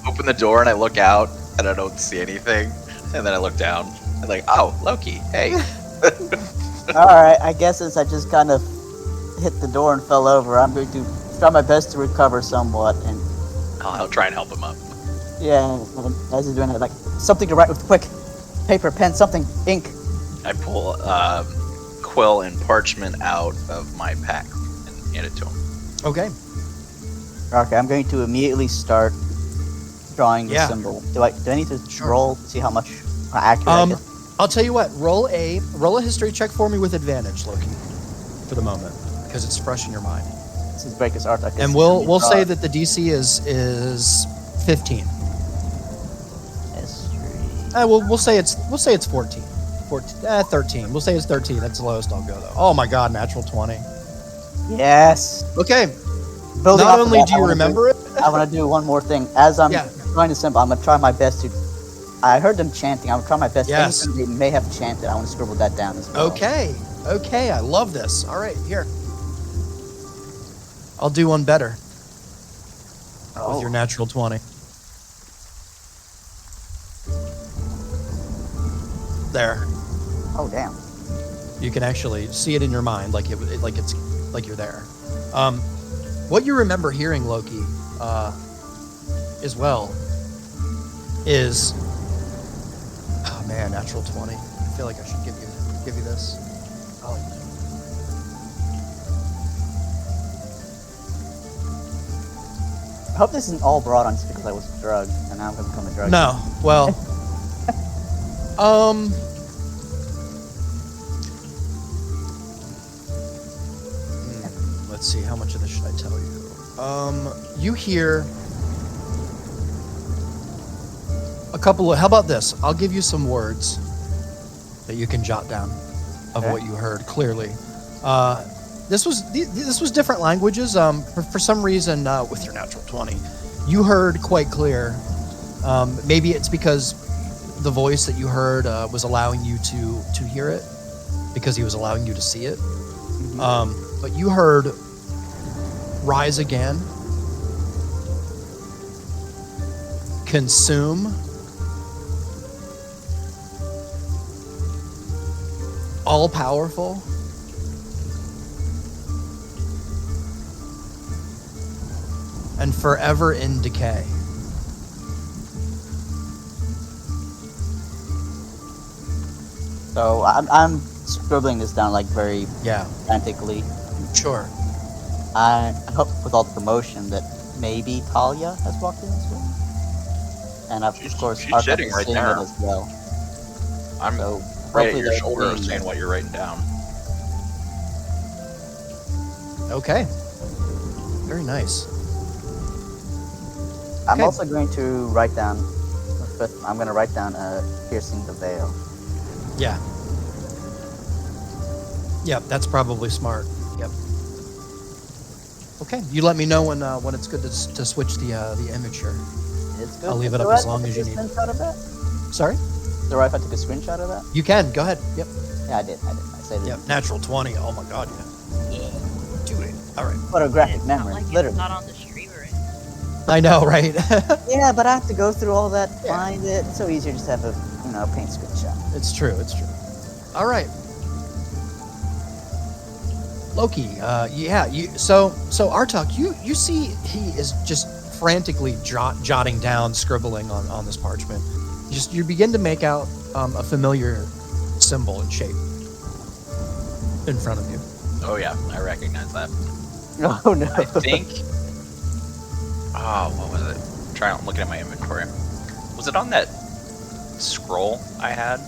open the door and I look out and I don't see anything. And then I look down and like, oh, Loki, hey. Alright, I guess since I just kind of hit the door and fell over, I'm going to try my best to recover somewhat. And I'll try and help him up. yeah, as he's doing it, like, something to write with, quick. Paper, pen, something, ink. I pull quill and parchment out of my pack and hand it to him. Okay. Okay, I'm going to immediately start drawing the Yeah. symbol. Do I need to Sure. roll to see how accurate I get? I'll tell you what. Roll a history check for me with advantage, Loki, for the moment, because it's fresh in your mind. This is Breaker's art. And we'll say that the DC is 15. We'll say it's 14. 13. We'll say it's 13. That's the lowest I'll go though. Oh my God, natural 20. Yes. Okay. Building Not off of only that, do you remember it, I want to do one more thing. As I'm Yeah. drawing the symbol, I'm going to try my best to. I heard them chanting. I'm going to try my best. Yes. Anything they may have chanted, I want to scribble that down as well. Okay. I love this. All right, here. I'll do one better with your natural 20. There. Oh, damn. You can actually see it in your mind, like you're there. What you remember hearing, Loki, as well, is oh man, natural 20. I feel like I should give you this. Oh. I hope this isn't all brought on just because I was drugged and now I'm going to become a drug. No, well, let's see, how much of this should I tell you? You hear a couple of, how about this? I'll give you some words that you can jot down of what you heard clearly. This was different languages. For some reason, with your natural 20, you heard quite clear. Maybe it's because the voice that you heard was allowing you to hear it, because he was allowing you to see it. Mm-hmm. But you heard rise again, consume, all powerful, and forever in decay. So I'm scribbling this down like very Yeah, frantically. sure. I hope with all the commotion that maybe Talia has walked in as well. And of course, she's Arthur sitting is right seeing there. it as well. I'm So right at hopefully your they're shoulder seeing saying it. what you're writing down. Okay. Very nice. I'm Okay. also going to write down. I'm going to write down piercing the veil. Yeah. Yep, that's probably smart. Yep. Okay, you let me know when it's good to switch the image here. It's good. I'll leave Is it it up right as if I long took as you a need. Screenshot of that? Sorry? Is it right if I took a screenshot of that? You can. Go ahead. Yep. Yeah, I did. I saved it. Yep. Natural 20. Oh my god, yeah. Do it. All right. Photographic It's not memory, like literally. it's not on the stream or anything. I know, right? Yeah, but I have to go through all that, Yeah. find it. It's so easier just to have a paint screenshot. It's true. It's true. All right. Loki, yeah, so Artok, you see he is just frantically jotting down, scribbling on this parchment. You begin to make out a familiar symbol and shape in front of you. Oh yeah, I recognize that. Oh no. I think. Oh, what was it? I'm looking at my inventory. Was it on that scroll I had?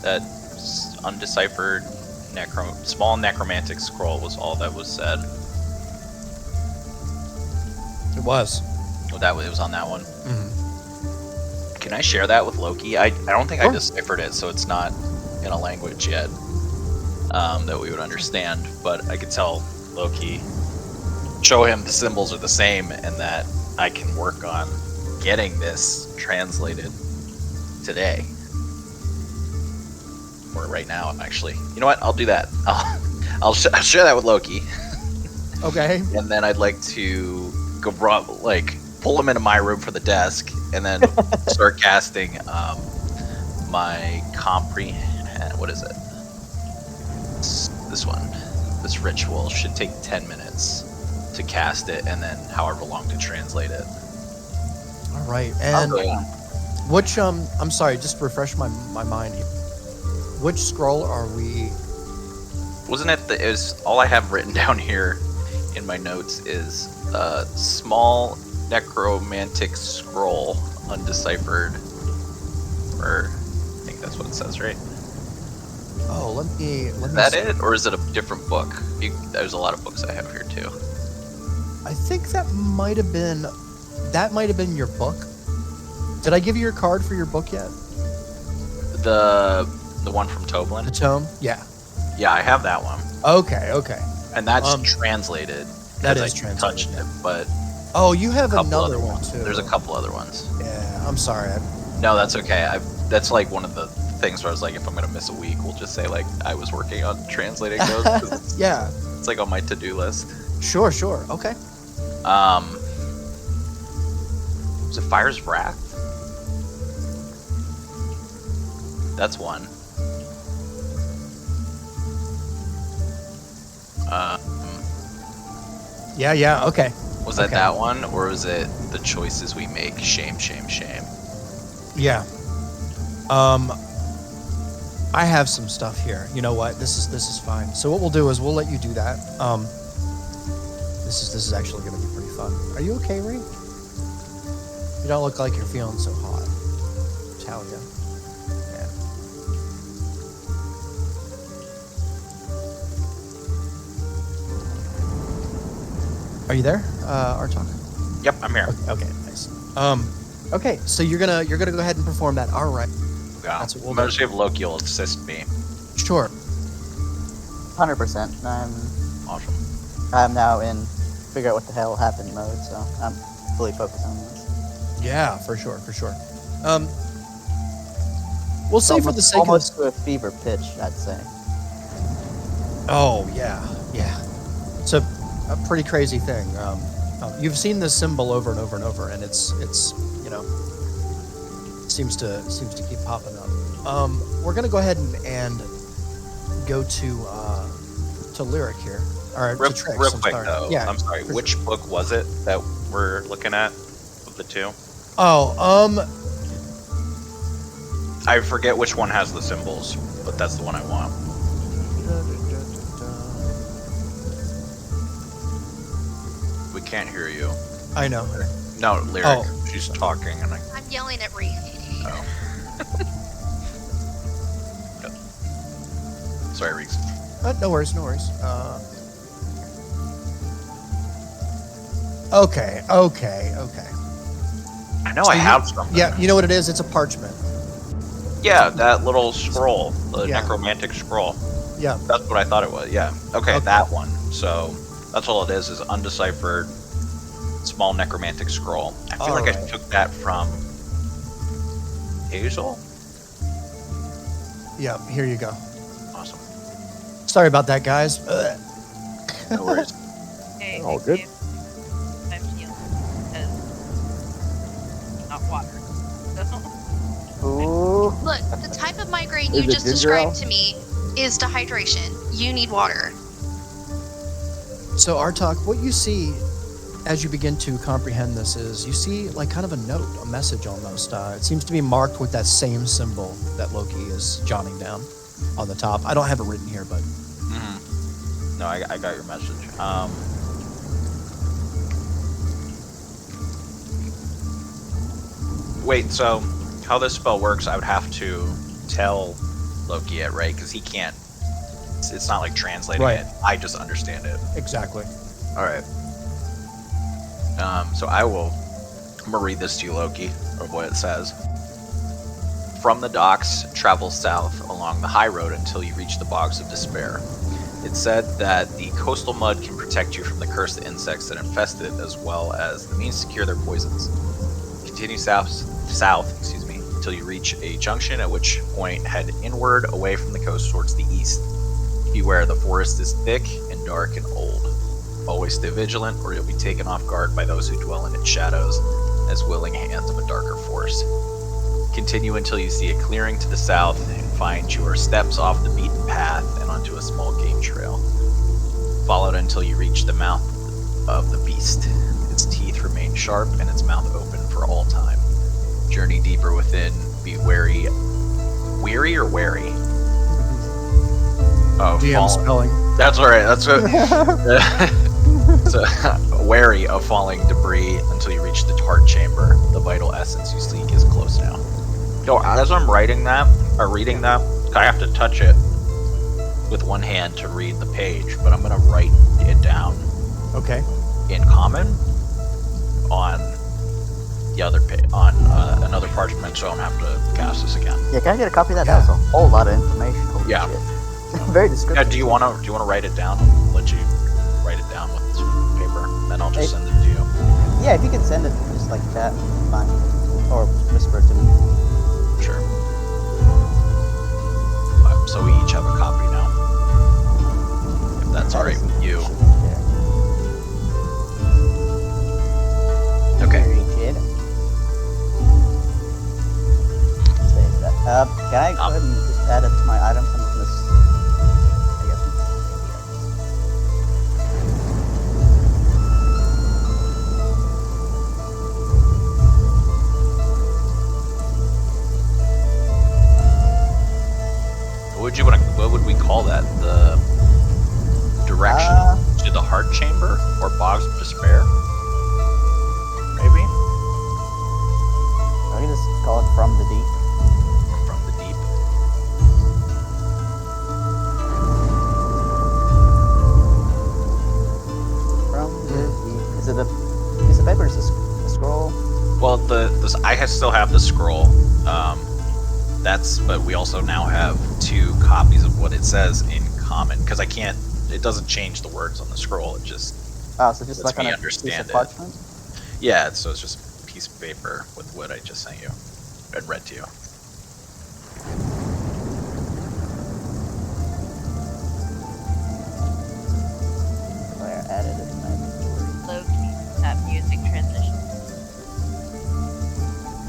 That undeciphered small necromantic scroll was all that was said. It was. Oh, it was on that one. Mm-hmm. Can I share that with Loki? I don't think Sure. I deciphered it, so it's not in a language yet that we would understand. But I could tell Loki, show him the symbols are the same, and that I can work on getting this translated today. Or right now, actually. You know what? I'll do that. I'll share that with Loki, Okay. and then I'd like to go pull him into my room for the desk, and then start casting my comprehend. What is it? This one. This ritual should take 10 minutes to cast it, and then however long to translate it. All right. I'll And go ahead. which I'm sorry, just refresh my mind here. Which scroll are we? Wasn't it? It was all I have written down here in my notes is a small necromantic scroll, undeciphered. Or I think that's what it says, right? Oh, let me. Is that it, or is it a different book? There's a lot of books I have here too. I think that might have been your book. Did I give you your card for your book yet? The one from The Toblin? tome? Yeah. Yeah, I have that one. Okay. And that's Um, translated. that 'cause is I translated, touched yeah. it, but Oh, you have couple another other one ones. too. There's a couple other ones. Yeah, I'm sorry. No, that's okay. That's like one of the things where I was like, if I'm gonna miss a week, we'll just say like I was working on translating those. 'Cause Yeah, it's like on my to-do list. sure. Okay. Was it Fire's Wrath? That's one. Yeah. Okay. Was that Okay. that one, or was it the choices we make? Shame, shame, shame. Yeah. I have some stuff here. You know what? This is fine. So what we'll do is we'll let you do that. This is actually going to be pretty fun. Are you okay, Ray? You don't look like you're feeling so hot. Talia. Yeah. Are you there, Artok? Yep, I'm here. Okay, nice. Okay, so you're gonna go ahead and perform that. All right. Yeah. That's what we'll I'm gonna do. see if Loki will assist me. Sure. 100%. Awesome. I'm now in figure out what the hell happened mode, so I'm fully focused on this. Yeah, for sure. We'll say for the sake of almost to a fever pitch, I'd say. Oh yeah. It's a pretty crazy thing. You've seen this symbol over and over and over, and it's seems to keep popping up. We're gonna go ahead and go to Lyric here. or Real, to tricks. real I'm quick sorry. though, Yeah. I'm sorry. for Which book was it that we're looking at of the two? Oh, I forget which one has the symbols, but that's the one I want. We can't hear you. I know. No, Lyric. Oh. She's talking, and I'm yelling at Reese. sorry, Reeks. No worries. Okay. I know So I you- have something. Yeah, you know what it is? It's a parchment. Yeah, that little scroll, the Yeah. necromantic scroll. Yeah. That's what I thought it was. Yeah. Okay, Okay. that one. So that's all it is undeciphered small necromantic scroll. I feel like I Alright. took that from Hazel. Yeah, here you go. Awesome. Sorry about that, guys. No worries. Okay, All good. I'm healing because not water. Ooh. Look, the type of migraine Is you it just ginger described ale? to me is dehydration. You need water. So, Artok, what you see as you begin to comprehend this is you see like kind of a note, a message almost. It seems to be marked with that same symbol that Loki is jotting down on the top. I don't have it written here, but No, I got your message. Wait, so how this spell works, I would have to tell Loki it, right? Because he can't. It's not like translating Right. it. I just understand it. exactly. All right. So I'm gonna read this to you, Loki, of what it says. From the docks, travel south along the high road until you reach the bogs of despair. It's said that the coastal mud can protect you from the cursed insects that infest it, as well as the means to cure their poisons. Continue south, until you reach a junction, at which point head inward away from the coast towards the east. Beware, the forest is thick and dark and old. Always stay vigilant, or you'll be taken off guard by those who dwell in its shadows, as willing hands of a darker force. Continue until you see a clearing to the south and find your steps off the beaten path and onto a small game trail. Follow it until you reach the mouth of the beast. Its teeth remain sharp and its mouth open for all time. Journey deeper within. Be wary. Weary or wary? Oh, DM spelling. That's all right. That's what. So, wary of falling debris until you reach the tart chamber. The vital essence you seek is close now. Yo, as I'm writing that or reading that, I have to touch it with one hand to read the page, but I'm gonna write it down Okay. in common on the other page on another parchment, so I don't have to cast this again. Yeah, can I get a copy of that? Yeah. That was a whole lot of information. Holy Yeah. shit. Very Yeah, descriptive. do you wanna write it down? I'll let you write it down with some paper, then I'll just send it to you. Yeah, if you could send it just like that, fine. Or whisper it to me. Sure. So we each have a copy now. If that's That alright is with you. shit right there. Okay. Very good. Save that. Can I go ahead and just add it to my items? I'm just gonna I guess. What would we call that? The direction to the heart chamber or bogs of despair? Maybe I can just call it from the deep. from the deep. From the deep. Is it a piece of paper? Is it a scroll? Well, I still have the scroll. But we also now have 2 copies of what it says in common because I can't. It doesn't change the words on the scroll. It just Oh, so just lets like on me a understand piece of it. parchment? So it's just a piece of paper with what I just sent you and read to you. Where I added it in my inventory. Low-key, that music transition.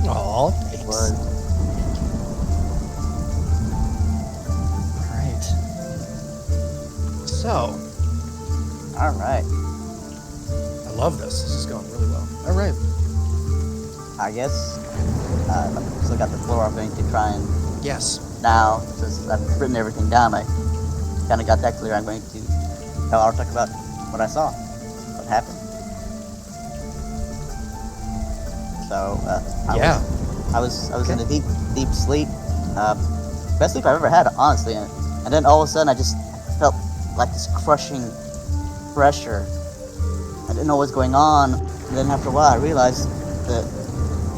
Aw, It thanks. was. Right. So, love this. This is going really well. All right. I guess I've still got the floor. I'm going to try and Yes. now, since I've written everything down, I kind of got that clear. I'm going to tell Artak about what I saw, what happened. So I was in a deep sleep, best sleep I've ever had, honestly. And then all of a sudden, I just felt like this crushing pressure. I didn't know what was going on, and then after a while, I realized that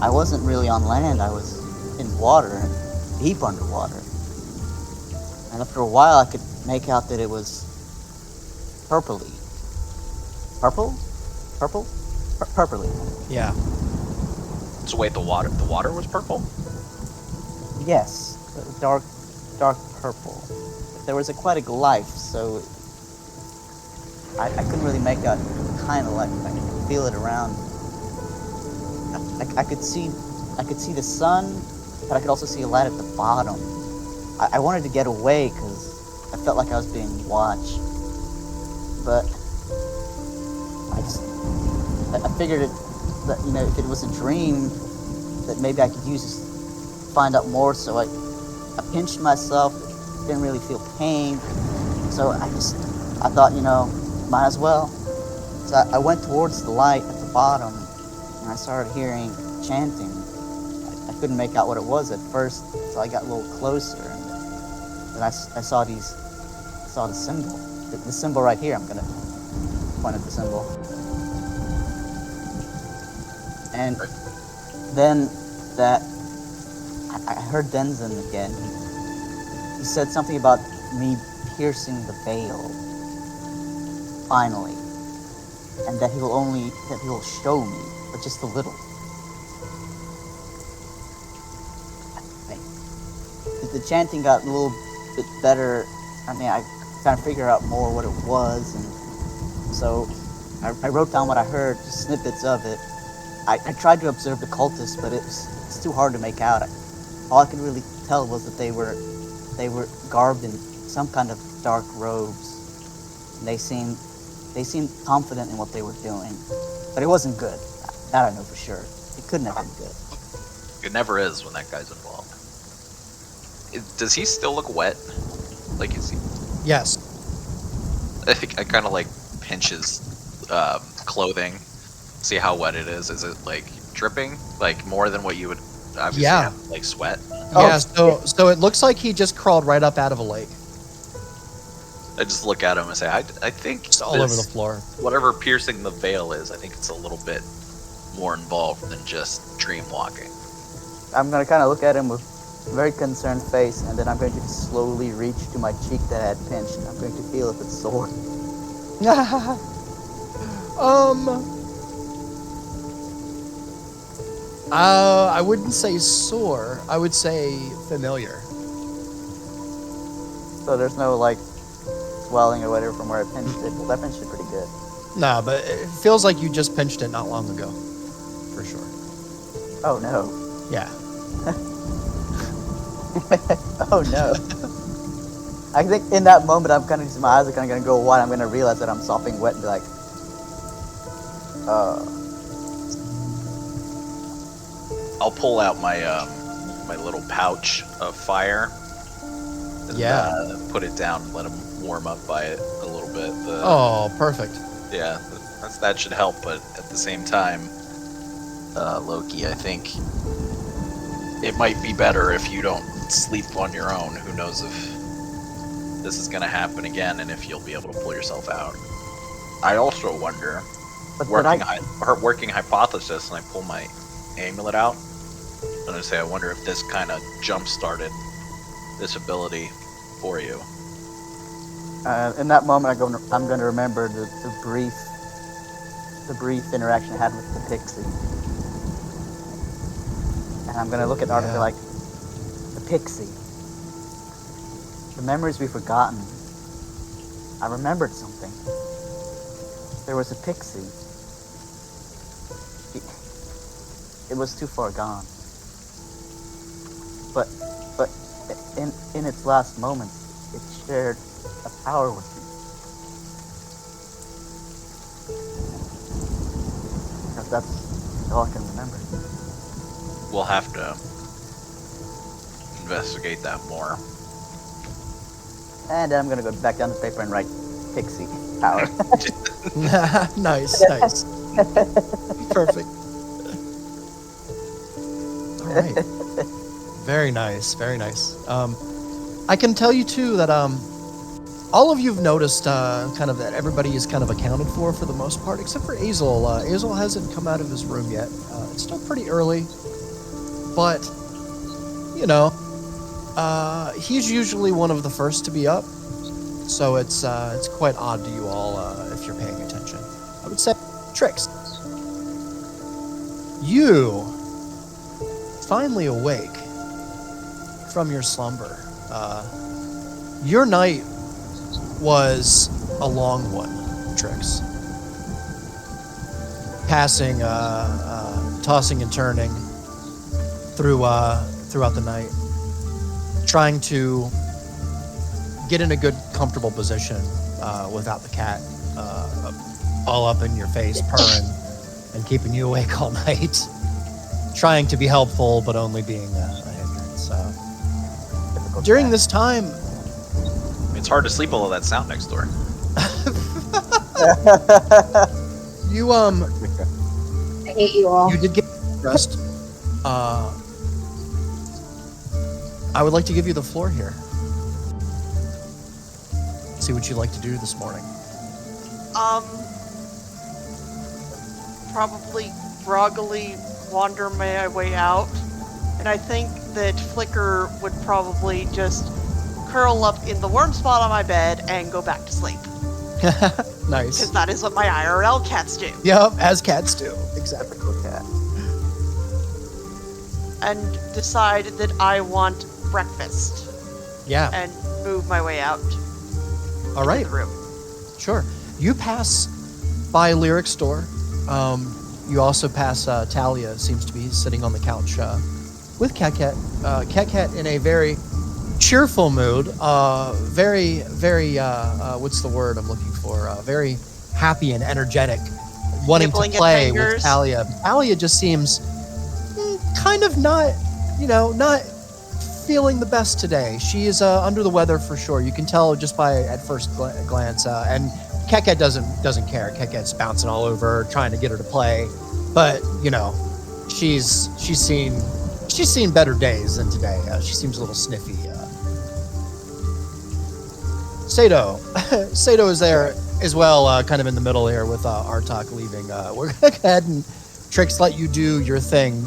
I wasn't really on land. I was in water, deep underwater. And after a while, I could make out that it was purpley. Purple? Purpley. Yeah. So wait, the water was purple? Yes, dark purple. There was quite a life, so I couldn't really make out kind of like I could feel it around. I could see the sun, but I could also see a light at the bottom. I wanted to get away because I felt like I was being watched, but I figured that if it was a dream, that maybe I could use this to find out more. So I pinched myself, didn't really feel pain, so I thought might as well. So I went towards the light at the bottom, and I started hearing chanting. I couldn't make out what it was at first, so I got a little closer, and I saw the symbol, the symbol right here. I'm gonna point at the symbol, and then I heard Denzin again. He said something about me piercing the veil, finally, and that he will show me, but just a little. The chanting got a little bit better. I mean, I kind of figured out more what it was, and so I wrote down what I heard, just snippets of it. I tried to observe the cultists, but it's too hard to make out. All I could really tell was that they were garbed in some kind of dark robes. And they seemed confident in what they were doing, but it wasn't good. That I know for sure. It couldn't have been good. It never is when that guy's involved. Does he still look wet? Like, is he? Yes. I think I kind of like pinch his clothing, see how wet it is. Is it like dripping, like more than what you would obviously have, like sweat? Yeah. So it looks like he just crawled right up out of a lake. I just look at him and say, I think Just all over the floor. Whatever piercing the veil is, I think it's a little bit more involved than just dream walking. I'm gonna kind of look at him with a very concerned face, and then I'm going to slowly reach to my cheek that I had pinched, and I'm going to feel if it's sore. I wouldn't say sore. I would say familiar. So there's no like swelling or whatever from where I pinched it. Well, that pinched it pretty good. Nah, but it feels like you just pinched it not long ago, for sure. Oh no. Yeah. Oh no. I think in that moment my eyes are kind of gonna go wide. I'm gonna realize that I'm sopping wet and be like, I'll pull out my my little pouch of fire and put it down and let him warm up by it a little bit. Oh, perfect. Yeah, that should help, but at the same time, Loki, I think it might be better if you don't sleep on your own. Who knows if this is going to happen again and if you'll be able to pull yourself out. I also wonder, working hypothesis, and I pull my amulet out, and I say, I wonder if this kind of jump-started this ability for you. In that moment, I'm going to remember the brief interaction I had with the pixie. And I'm going to look at Arthur like, the pixie. The memories we've forgotten. I remembered something. There was a pixie. It was too far gone. But in its last moments, it shared a power with me. that's all I can remember. We'll have to investigate that more. And then I'm gonna go back down the paper and write Pixie Power. Nice. Perfect. All right. Very nice. I can tell you too that all of you've noticed kind of that everybody is kind of accounted for the most part, except for Azel. Azel hasn't come out of his room yet. It's still pretty early, but you know, he's usually one of the first to be up, so it's quite odd to you all if you're paying attention. I would say, Trix, you finally awake from your slumber. Your night was a long one, Trix. Passing, tossing and turning throughout the night, trying to get in a good, comfortable position without the cat all up in your face, purring and keeping you awake all night. Trying to be helpful, but only being a hindrance. During this time, It's hard to sleep with all that sound next door. you I hate you all. you did get rest. I would like to give you the floor here. See what you'd like to do this morning. Probably groggily wander my way out, and I think that Flicker would probably just curl up in the warm spot on my bed and go back to sleep, Nice. because that is what my IRL cats do. Yep, as cats do. Exactly. Typical cat. And decide that I want breakfast Yeah. and move my way out All right. to the room. Sure. You pass by Lyric's store. You also pass Talia, seems to be sitting on the couch with Cat Cat. Cat Cat in a very cheerful mood. Very, what's the word I'm looking for? Very happy and energetic, wanting Nibbling to at play with fingers. Talia. Talia just seems kind of not feeling the best today. She is under the weather for sure. You can tell just by at first glance. And Cat Cat doesn't care. Cat Cat's bouncing all over, trying to get her to play. But she's seen better days than today. She seems a little sniffy. Sato is there as well, kind of in the middle here with Artak leaving. We're gonna go ahead and Trix let you do your thing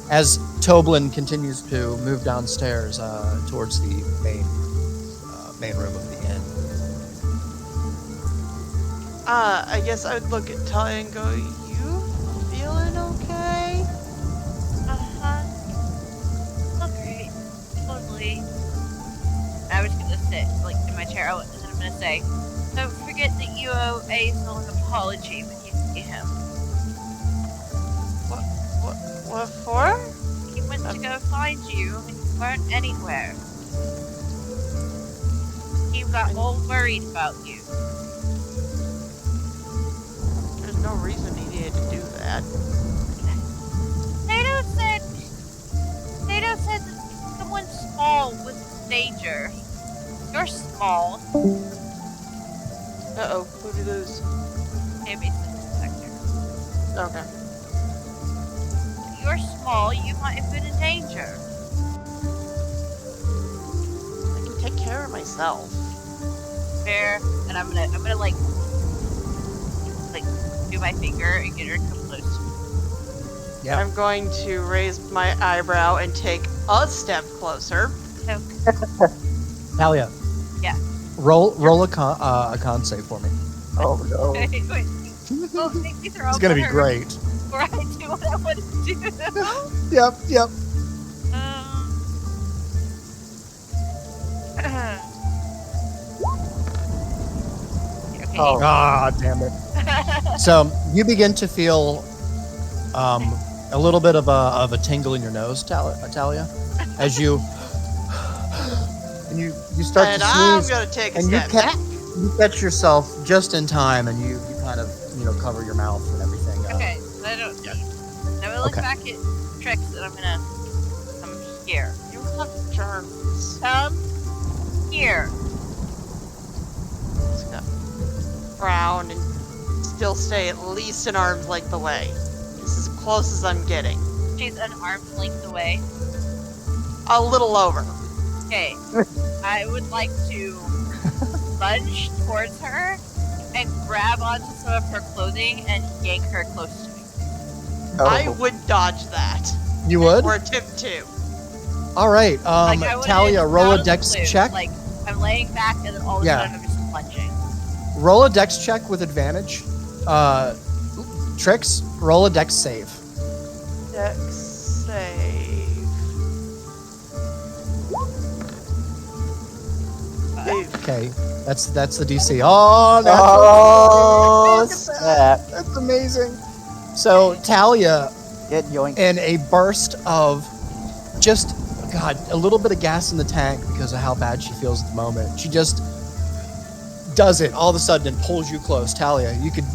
as Toblin continues to move downstairs towards the main room of the inn. I guess I would look at Talia and go, "You feeling okay?" Oh, great. Totally. I was gonna sit, like, in my chair, and then I'm gonna say, don't forget that you owe Azel an apology when you see him. What for? He went to go find you, and you weren't anywhere. He got all worried about you. There's no reason he needed to do that. Sato said that someone small was in danger. You're small. Uh-oh, who did we lose? Maybe sector. Okay. You're small, you might have been in danger. I can take care of myself. Fair, and I'm gonna like do my finger and get her to come close to me. Yeah. I'm going to raise my eyebrow and take a step closer. So, Talia. Yeah. Roll a con save for me. Oh no. wait. Oh, these are all It's gonna be better great. Before I do what I want to do. Yep. Okay. Oh. Ah, damn it. So you begin to feel a little bit of a tingle in your nose, Talia, as you and you start And to I'm sneeze, going to take a and you step back. catch yourself just in time, and you kind of cover your mouth and everything. Okay, I don't Yeah. need. I'm gonna look Okay. back at Trix and I'm here. You have germs. Come here. Just gonna frown and still stay at least an arm's length away. This is as close as I'm getting. She's an arm's length away. A little over. Okay. I would like to lunge towards her and grab onto some of her clothing and yank her close to me. I would dodge that. You would? Or attempt to. All right. Like, I wouldn't Talia, roll out a of the dex blue. check. Like, I'm laying back and then all of a Yeah. sudden I'm just lunging. Roll a dex check with advantage. Trix, roll a dex save. Dex save. Okay, that's the DC. Oh, natural Oh, 20. Look at snap. that. That's amazing. So Talia, Get yoinked. in a burst of just a little bit of gas in the tank because of how bad she feels at the moment, she just does it all of a sudden and pulls you close. Talia, you could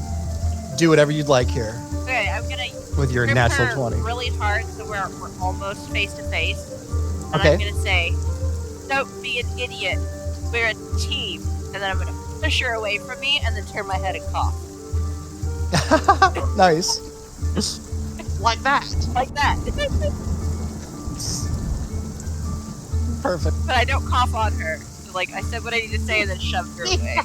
do whatever you'd like here Okay, I'm gonna with your grip natural her 20. really hard so we're almost face to face. And Okay. I'm gonna say, don't be an idiot. We're a team. And then I'm gonna push her away from me and then turn my head and cough. Nice. Like that. Like that. Perfect. But I don't cough on her. So, like, I said what I need to say and then shoved her away.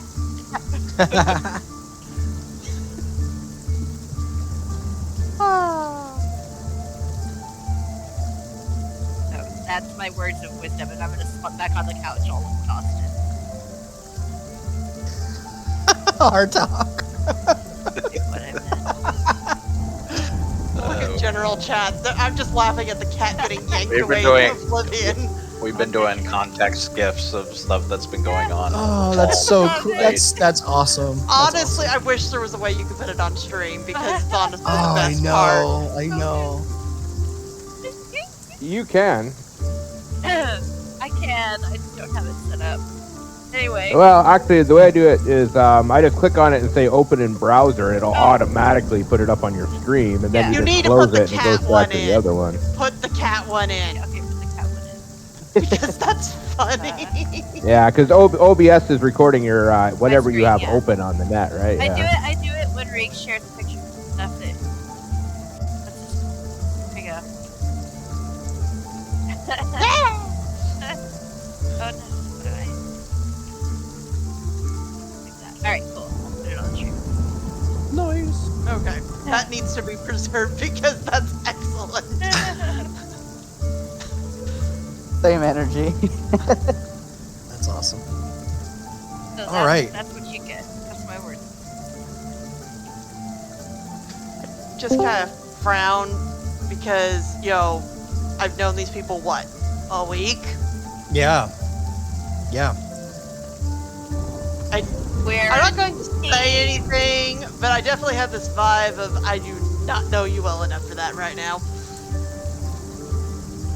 So that's my words of wisdom, and I'm gonna slump back on the couch all exhausted. Hard talk. What I meant. Look at general chat. I'm just laughing at the cat getting yanked We've away been into oblivion. We've been doing context gifs of stuff that's been going on. Oh, that's so Love cool. it. That's awesome. That's Honestly, awesome. I wish there was a way you could put it on stream because it's honestly the Oh, I best part. know. I know. You can. I can. I just don't have it set up. Anyway. Well, actually, the way I do it is I just click on it and say open in browser, and it'll automatically put it up on your screen, and then Yeah. you You need just to close put the it and it goes cat one back to the in. other one. Put the cat one in Okay, put the cat one in. because that's funny. Yeah, because OBS is recording your whatever you screen, have yeah. open on the net, right? I Yeah. do it when Rig shares pictures and stuff. There we go. Oh no, what do I? Like that. Alright, cool. I'll put it on the stream. Nice. Okay, that needs to be preserved because that's excellent. Same energy. That's awesome. So All right. That's what you get. That's my word. Just kind of frown because, I've known these people, what, a week? Yeah. Yeah. Where I'm not going to say anything, but I definitely have this vibe of I do not know you well enough for that right now.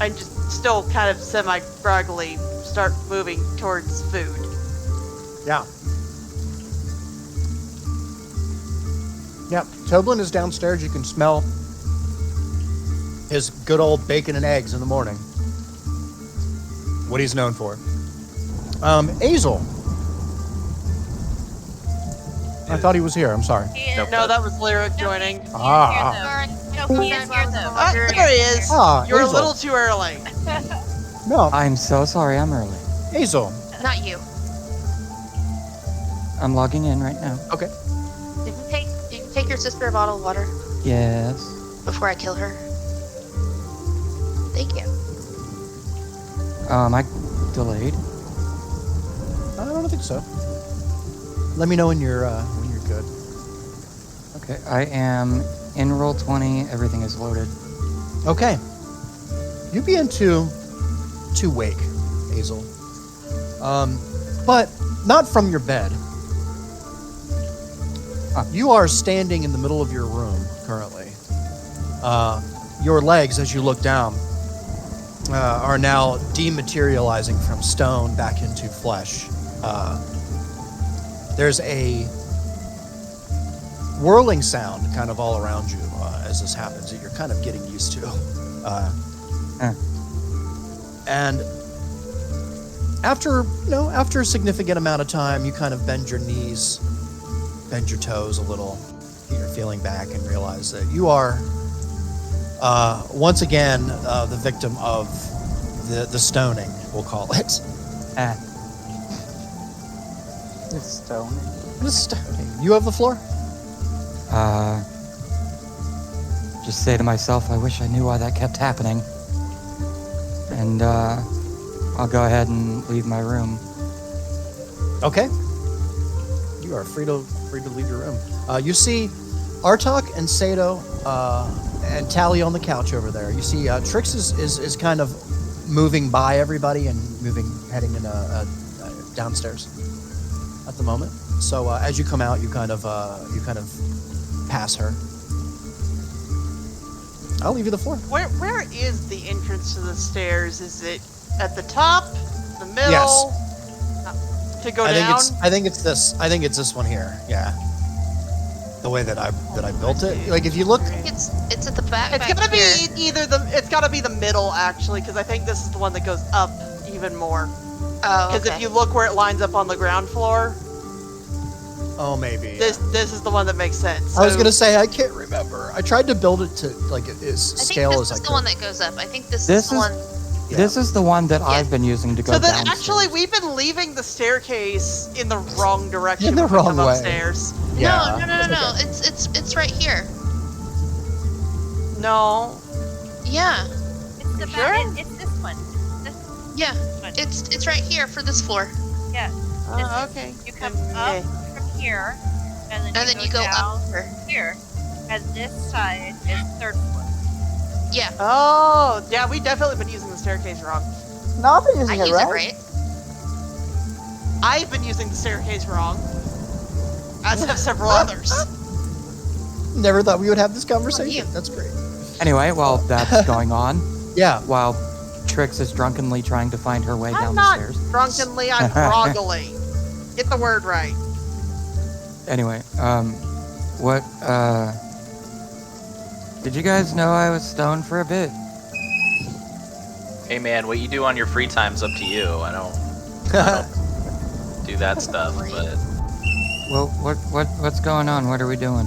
I'm just still kind of semi-groggily start moving towards food. Yeah. Yep. Toblin is downstairs. You can smell his good old bacon and eggs in the morning. What he's known for. Azel. I thought he was here. I'm sorry. he is, Nope. No, that was Lyric joining. Ah. No, he is here though. Ah, there he is. Ah, You're a Azel. little too early. No, I'm so sorry I'm early. Azel. Not you. I'm logging in right now. Okay. Did you take your sister a bottle of water Yes. before I kill her? Thank you. I delayed. I don't think so. Let me know when you're good. Okay, I am in roll 20. Everything is loaded. Okay. You begin to wake, Azel. But not from your bed. You are standing in the middle of your room currently. Your legs, as you look down, are now dematerializing from stone back into flesh. There's a whirling sound kind of all around you as this happens that you're kind of getting used to. And after a significant amount of time, you kind of bend your knees, bend your toes a little, get your feeling back, and realize that you are once again the victim of the stoning, we'll call it. The stoning. The stoning. You have the floor? Just say to myself, I wish I knew why that kept happening. And I'll go ahead and leave my room. Okay. You are free to leave your room. You see Artok and Sato and Tally on the couch over there. You see Trix is kind of moving by everybody and heading in downstairs at the moment. So as you come out, you kind of pass her. I'll leave you the floor. Where is the entrance to the stairs? Is it at the top, the middle? Yes. To go down? I think it's this one here. Yeah. The way that I built it. Like if you look, It's at the back. It's back gotta here. be it's gotta be the middle actually, because I think this is the one that goes up even more. Oh, Because okay. if you look where it lines up on the ground floor, maybe. this is the one that makes sense. I was So- gonna say I can't remember. I tried to build it to like as I think scale this as I is could. the one that goes up. I think this This is the is- one. Yeah. This is the one that I've been using to go So then downstairs. actually we've been leaving the staircase in the wrong direction. In the when we wrong come way. upstairs. Yeah. No. Okay. It's right here. No. Yeah. It's the You back. sure? It's this one. This Yeah. one. It's right here for this floor. Yeah. Okay. You come Then, up eh. from here, and then You go down up here. here, and this side is third floor. Yeah. Oh, yeah, we definitely been using the staircase wrong. No, I've been I using use it right. it right. I've been using the staircase wrong. As have several others. Never thought we would have this conversation. you. That's great. Anyway, while that's going on, Yeah. while Trix is drunkenly trying to find her way I'm down not the stairs. drunkenly, I'm groggily. Get the word right. Anyway, what, did you guys know I was stoned for a bit? Hey man, what you do on your free time's up to you. I don't do that stuff, but Well, what's going on? What are we doing?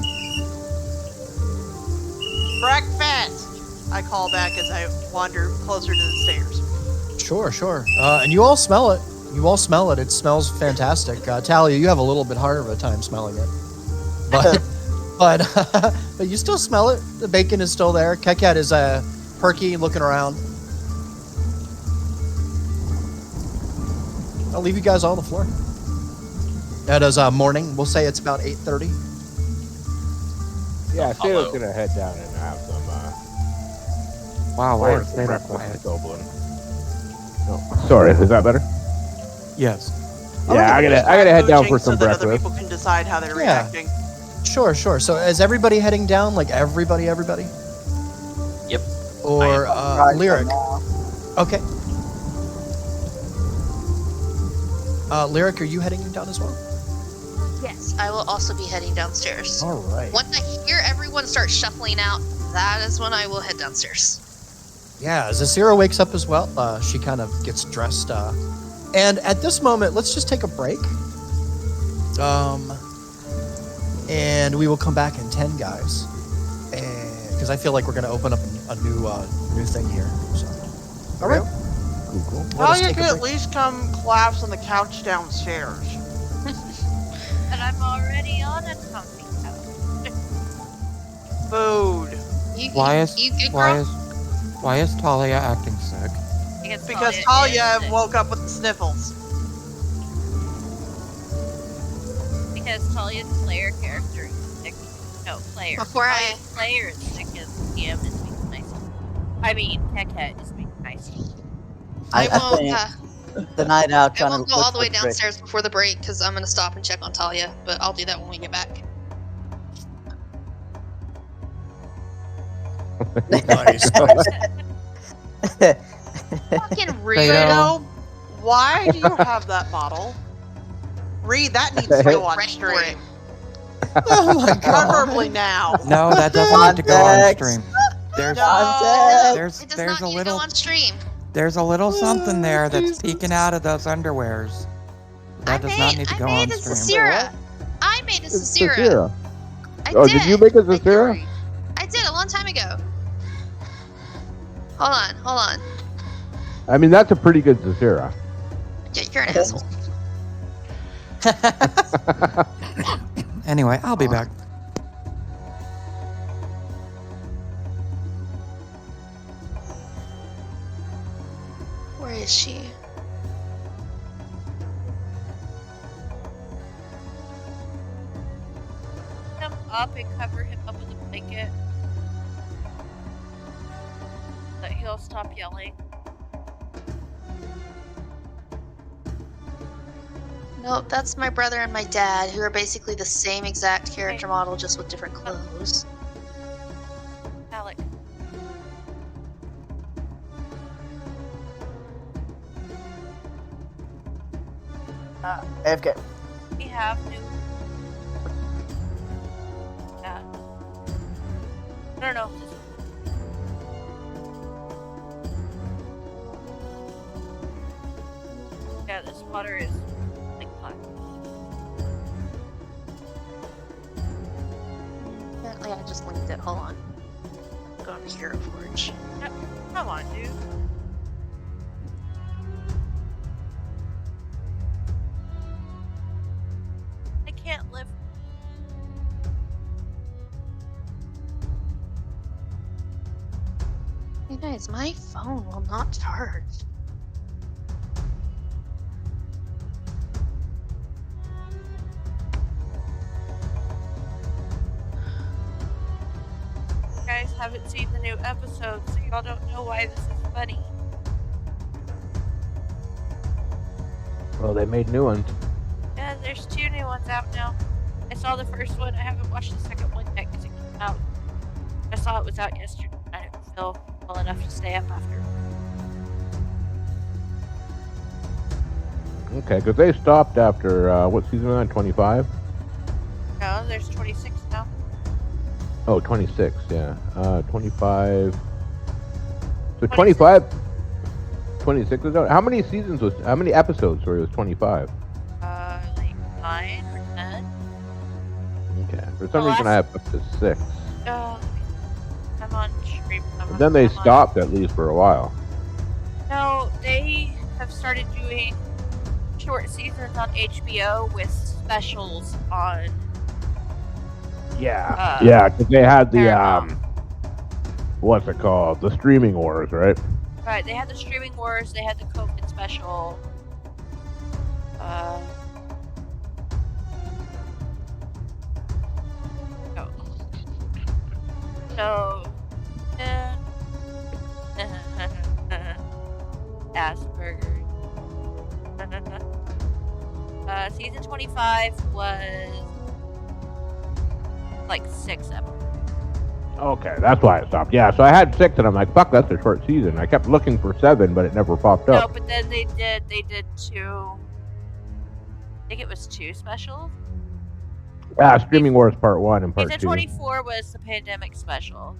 Breakfast! I call back as I wander closer to the stairs. Sure. And you all smell it. It smells fantastic. Talia, you have a little bit harder of a time smelling it, but but you still smell it. The bacon is still there. Kekat is perky, looking around. I'll leave you guys all on the floor. That is morning. We'll say it's about 8:30. Yeah, Hello. Sato's gonna head down and have some Wow, why or is they breakfast quiet? with Goblin. No, sorry, is that better? Yes. Yeah, I gotta head down for some so that other breakfast. people can decide how they're Yeah. reacting. Sure. So is everybody heading down? Like everybody? Yep. Or Right, Lyric? now. Okay. Lyric, are you heading down as well? Yes. I will also be heading downstairs. All right. Once I hear everyone start shuffling out, that is when I will head downstairs. Yeah, Zasira wakes up as well. She kind of gets dressed. And at this moment, let's just take a break. And we will come back in 10, guys. Because I feel like we're going to open up a new thing here. So, all right. Cool. Let Well, us you take a could at break. least come collapse on the couch downstairs. And I'm already on a comfy couch. Food. You good, girl? Why is Talia acting sick? Because is Talia sick. woke up with the sniffles. Because Talia's player character is sick. No, player. Before I- Talia's player is sick as TM is being nice. I mean, Kekat is being nice. I I won't. think the night out I trying won't to go look all the for way Trick. downstairs before the break because I'm gonna stop and check on Talia. But I'll do that when we get back. Nice. Fucking rude. They don't- Fredo, why do you have that bottle? Reed, that needs to go on Ready for stream. Oh my god. Preferably now. No, that doesn't need to go on Context. stream. There's No. there's It does there's not a need to go little on stream. there's a little something there that's Jesus. peeking out of those underwears. That does not need to I go made on the stream. Sasira. I made the It's Sasira. Sasira. I Oh, did. did you make a Like, Sasira? I did a long time ago. Hold on. I mean, that's a pretty good Sasira. Yeah, you're an asshole. Anyway, I'll be back. Where is she? Him up and cover him up with a blanket. That he'll stop yelling. Nope, that's my brother and my dad, who are basically the same exact character model, just with different clothes. Alec. AFK. We have new. Yeah. No. Yeah, this water is like black. Apparently, I just linked it. Hold on. Go to Hero Forge. Yep. Come on, dude. I can't live. Hey guys, my phone will not charge. You guys haven't seen the new episode, so y'all don't know why this is funny. Well, they made new ones. Yeah, there's 2 new ones out now. I saw the first one. I haven't watched the second one yet because it came out. I saw it was out yesterday. I didn't feel well enough to stay up after. Okay, because they stopped after, what season are they on? 25? No, there's 26 now. Oh, 26, yeah. 25. So 25. 26 is out. How many episodes were it was 25? Like 9 or 10. Okay. For some The reason I last- have up to 6. I'm on stream. But then they I'm on- stopped at least for a while. No, they have started doing short seasons on HBO with specials on. Yeah. Yeah, because they had the, Paramount. what's it called? The streaming wars, right? Right, they had the streaming wars. They had the COVID special. Oh. So, Asperger's. Season 25 was like 6 episodes. Okay, that's why it stopped. Yeah, so I had 6, and I'm like, fuck, that's a short season. I kept looking for 7, but it never popped No, up. but then they did 2. I think it was 2 specials. Yeah, Streaming Wars Part 1 and Part Season 2. 24 was the pandemic special.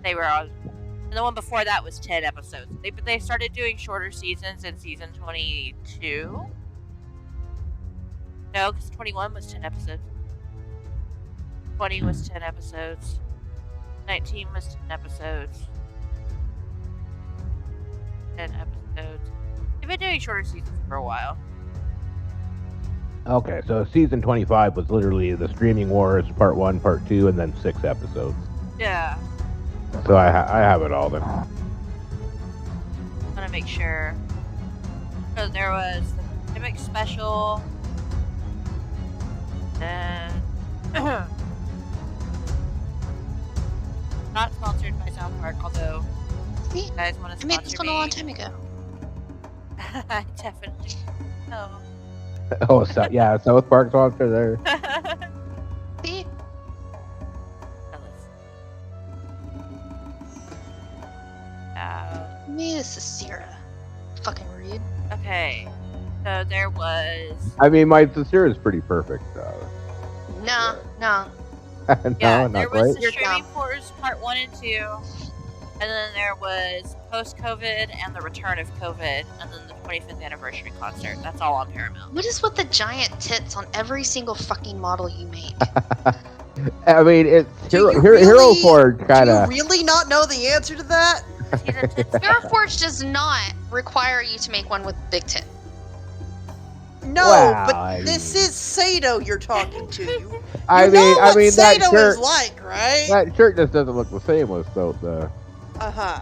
They were on, and the one before that was 10 episodes. But they started doing shorter seasons in season 22. No, because 21 was 10 episodes. 20 was 10 episodes. 19 was 10 episodes. 10 episodes. They've been doing shorter seasons for a while. Okay, so season 25 was literally the Streaming Wars Part 1, Part 2, and then 6 episodes. Yeah. So I have it all then. I want to make sure. So there was the pandemic special. And not sponsored by South Park, although See? you guys want I to made this sponsor one a me. long time ago. I definitely know. Oh, so, yeah, South Park sponsor there. See? Me is Sasira. Fucking rude. Okay, so there was. I mean, my Sasira is pretty perfect. Nah, No. No, Yeah, not there was quite. the You're Streaming dumb. Wars Part 1 and 2, and then there was post-COVID and the return of COVID, and then the 25th anniversary concert. That's all on Paramount. What is with the giant tits on every single fucking model you make? I mean, it's Do you Hero really- Forge kind Do you of. really not know the answer to that? He's a tits Hero man. Forge does not require you to make one with big tit. No, Well, but I this is Sato you're talking to. You I know mean, what that Sato shirt, is like, right? that shirt just doesn't look the same without the, Uh-huh.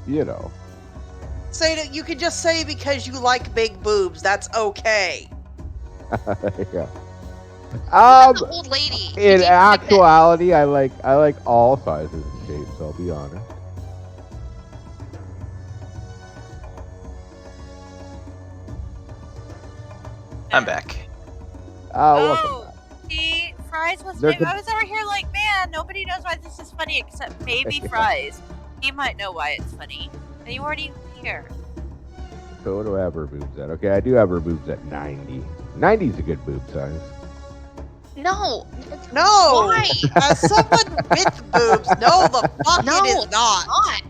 you know. Sato, you can just say because you like big boobs, that's okay. There you go. The old lady. who In dates like actuality, I like all sizes and shapes. I'll be honest. I'm back. Welcome Oh, see, Fries was. There I could- was over here like, man, nobody knows why this is funny except maybe Fries. He might know why it's funny, and you weren't even here. So what do I have her boobs at? Okay, I do have her boobs at 90. 90 is a good boob size. No. No! Why? As someone with boobs, no, the fuck No, it is not. Not.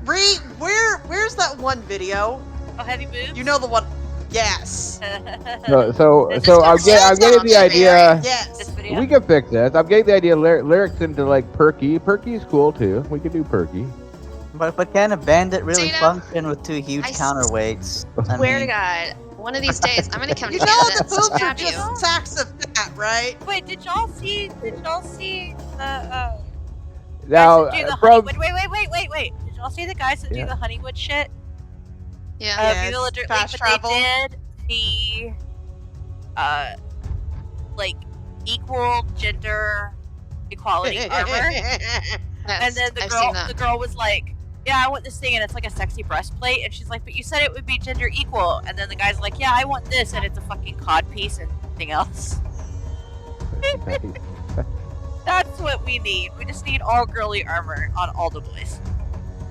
Where's that one video? Oh, heavy boobs. You know the one. Yes. So This I'm is getting the idea. Yes. This video. We can fix this. I'm getting the idea. Lyrics into like Perky. Perky's cool too. We can do Perky. But can a bandit really Sato, function with two huge I counterweights? I Swear to mean, God, one of these days I'm gonna come to You know Canada the and boobs are stab you. just sacks of fat, right? Wait, did y'all see the Now, guys that do the from Honeywood? Wait. Did y'all see the guys that do Yeah. the Honeywood shit? Yeah. Yes, Viva La Dirt fast League, travel. but they did the like equal gender equality armor, Yes, and then I've seen the that. girl was like, "Yeah, I want this thing, and it's like a sexy breastplate." And she's like, "But you said it would be gender equal." And then the guy's like, "Yeah, I want this, and it's a fucking cod piece and nothing else." That's what we need. We just need all girly armor on all the boys.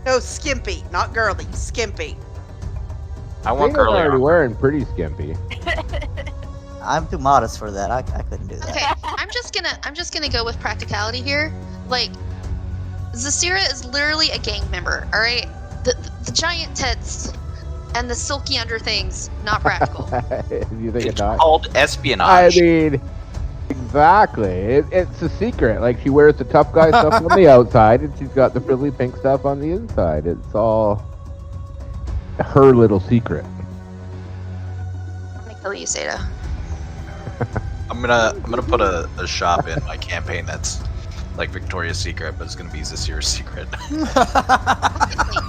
No, skimpy, not girly, skimpy. I want Dana's girly already armor. wearing pretty skimpy. I'm too modest for that. I couldn't do that. Okay, I'm just gonna go with practicality here. Like, Zasira is literally a gang member. All right, the giant tits and the silky under things, not practical. You think It's it's not? called I espionage. mean, exactly. It's a secret. Like she wears the tough guy stuff on the outside, and she's got the frilly pink stuff on the inside. It's all her little secret. I'm gonna kill you, Sato. I'm gonna put a shop in my campaign that's like Victoria's Secret, but it's gonna be Zasira's Secret.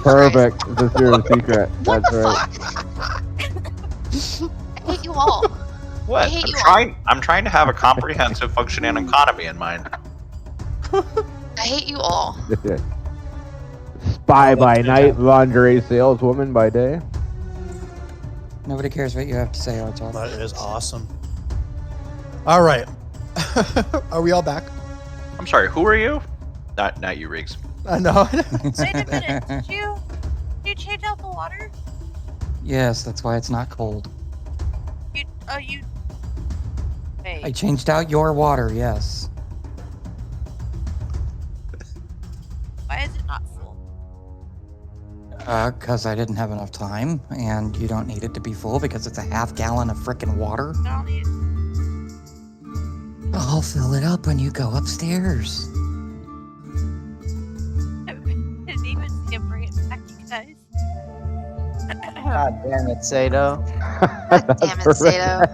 Perfect. It's a serious secret. What That's the right. fuck? I hate you all. What? I hate I'm you all. trying to have a comprehensive functioning economy in mind. I hate you all. Spy by night, lingerie saleswoman by day. Nobody cares what you have to say, Artel. That is awesome. All right. Are we all back? I'm sorry, who are you? Not you, Riggs. I know. Wait a minute, did you change out the water? Yes, that's why it's not cold. You. Wait. I changed out your water, yes. Why is it not full? Because I didn't have enough time, and you don't need it to be full because it's a half gallon of frickin' water. I don't need. I'll fill it up when you go upstairs. I didn't even see him bring it back, you guys. God damn it, Sato. Damn it, Sato.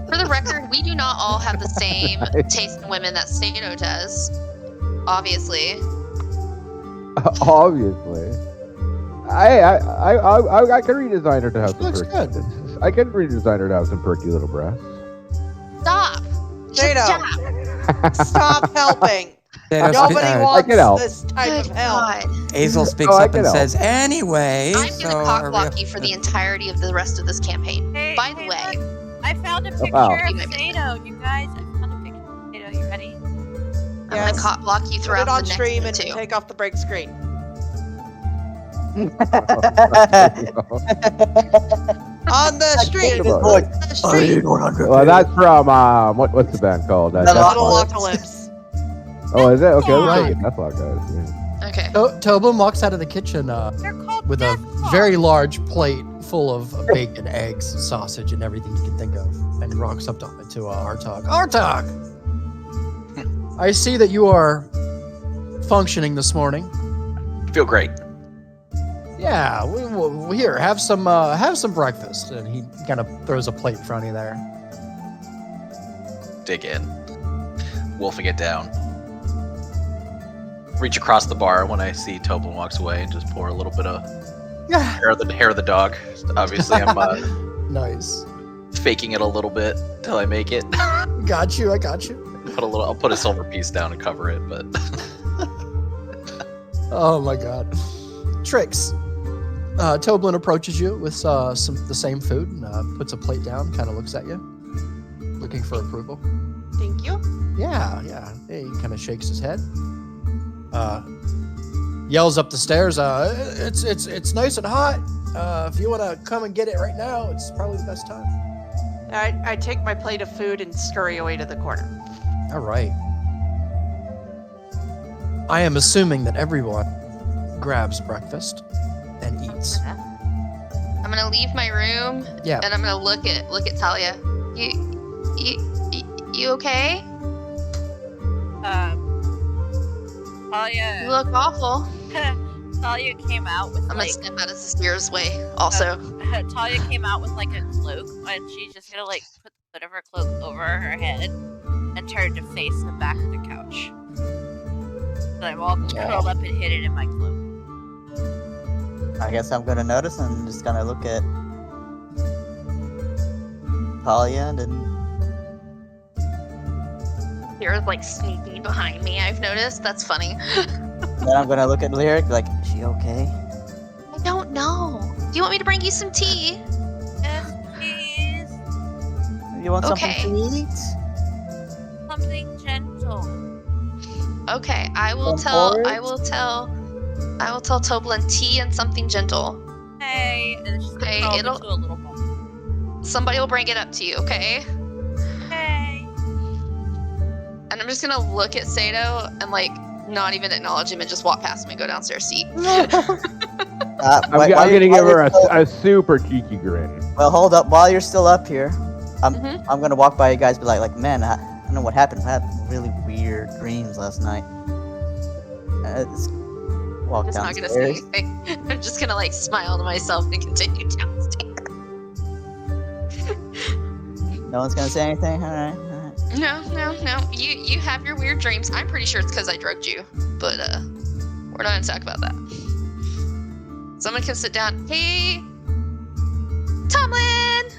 For the record, we do not all have the same taste in women that Sato does. Obviously. Obviously. I can redesign her to have She some looks perky. good. I can redesign her to have some perky little breasts. Stop! Just Sato. stop. Stop helping. I Nobody I wants can help. this type Good of help. God. Hazel speaks I up can and help. says, anyway, I'm so gonna are we- cockblock you for the entirety of the rest of this campaign. Hey, By the hey, way, look, I found a picture wow. of Sato, you guys. I found a picture of Sato. You ready? I'm gonna cockblock you Put throughout it on the next stream one and too. take off the break screen. On the street. Good On boy. the street. Well, that's from what's the band called? Metalocalypse. Oh, is it? Okay, Right. that's what guys. Yeah. Okay. Tobin walks out of the kitchen They're called with a death claws. very large plate full of bacon, eggs, sausage, and everything you can think of, and walks up to Artog. Artog! I see that you are functioning this morning. Feel great. Yeah, we here, have some breakfast. And he kind of throws a plate in front of you there. Dig in. Wolfing it down. Reach across the bar when I see Tobin walks away and just pour a little bit of hair of the dog. Obviously, I'm Nice. faking it a little bit till I make it. I got you. I'll put a silver piece down to cover it, but Oh my god. Tricks. Toblin approaches you with the same food and puts a plate down, kind of looks at you, looking for approval. Thank you. Yeah. He kind of shakes his head. Yells up the stairs. It's nice and hot. If you want to come and get it right now, it's probably the best time. I take my plate of food and scurry away to the corner. All right. I am assuming that everyone grabs breakfast and eats. I'm gonna leave my room. Yeah. And I'm gonna look at Talia. You okay? Talia. You look awful. Talia came out with I'm gonna step out of Sasira's way. Also. Talia came out with like a cloak, and she's just gonna like put the foot of her cloak over her head and turn to face the back of the couch. So I'm all curled up and hidden in my cloak. I guess I'm gonna notice and just gonna look at Talia and You're like sneaking behind me, I've noticed. That's funny. then I'm gonna look at Lyric like, is she okay? I don't know. Do you want me to bring you some tea? Yes, please. You want Okay. something to eat? Something gentle. Okay, I will Some tell Toblin tea and something gentle. Hey, and she's gonna Hey, curl up it'll- into a little ball. Somebody will bring it up to you, okay? Hey. And I'm just gonna look at Sato and like not even acknowledge him and just walk past him and go downstairs see. I'm gonna give her a super cheeky grin. Well, hold up. While you're still up here, I'm Mhm. gonna walk by you guys, and be like, man, I don't know what happened. I had really weird dreams last night. Just walk I'm just not gonna say downstairs. anything. I'm just gonna like smile to myself and continue downstairs. No one's gonna say anything. All right. No. You have your weird dreams. I'm pretty sure it's because I drugged you, but we're not gonna talk about that. Someone can sit down. Hey, Tomlin.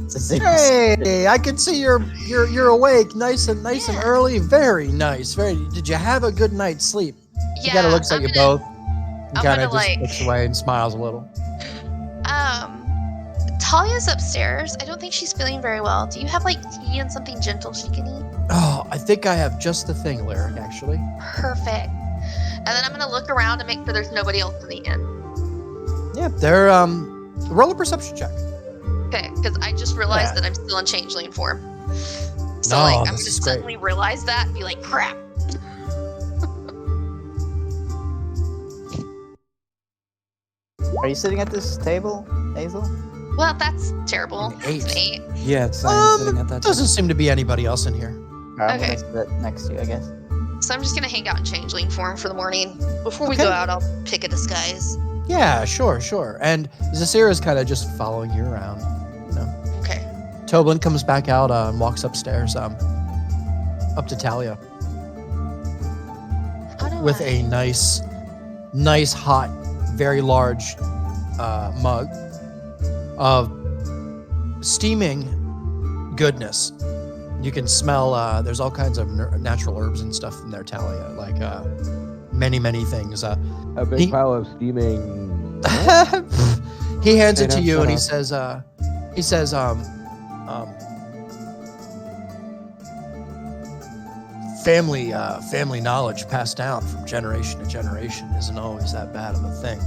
It's a secret. Hey, I can see you're awake, nice and early. Very nice. Did you have a good night's sleep? He kind of looks at you both. He I'm kind of gonna, just looks away and smiles a little. Talia's upstairs. I don't think she's feeling very well. Do you have like tea and something gentle she can eat? Oh, I think I have just the thing, Lyric, actually. Perfect. And then I'm gonna look around and make sure there's nobody else in the inn. Yeah, they're roll a perception check. Okay, because I just realized Yeah. that I'm still in changeling form. So No, like I'm gonna this is great. suddenly realize that and be like, crap. Are you sitting at this table, Hazel? Well, that's terrible. An 8. It's an 8. Yes, I'm sitting at that Doesn't seem to be anybody else in here. Alright, I'm Okay. gonna sit next to you, I guess. So I'm just gonna hang out in changeling form for the morning. Before we Okay. go out, I'll pick a disguise. Yeah, sure. And Zasira's kind of just following you around. You know. Okay. Toblin comes back out and walks upstairs, up to Talia How do with a nice, hot, very large mug of steaming goodness. You can smell. There's all kinds of natural herbs and stuff in there, Talia. Like many things. A big He- pile of steaming. He hands it Hey, to you don't and shut he says, family knowledge passed down from generation to generation isn't always that bad of a thing.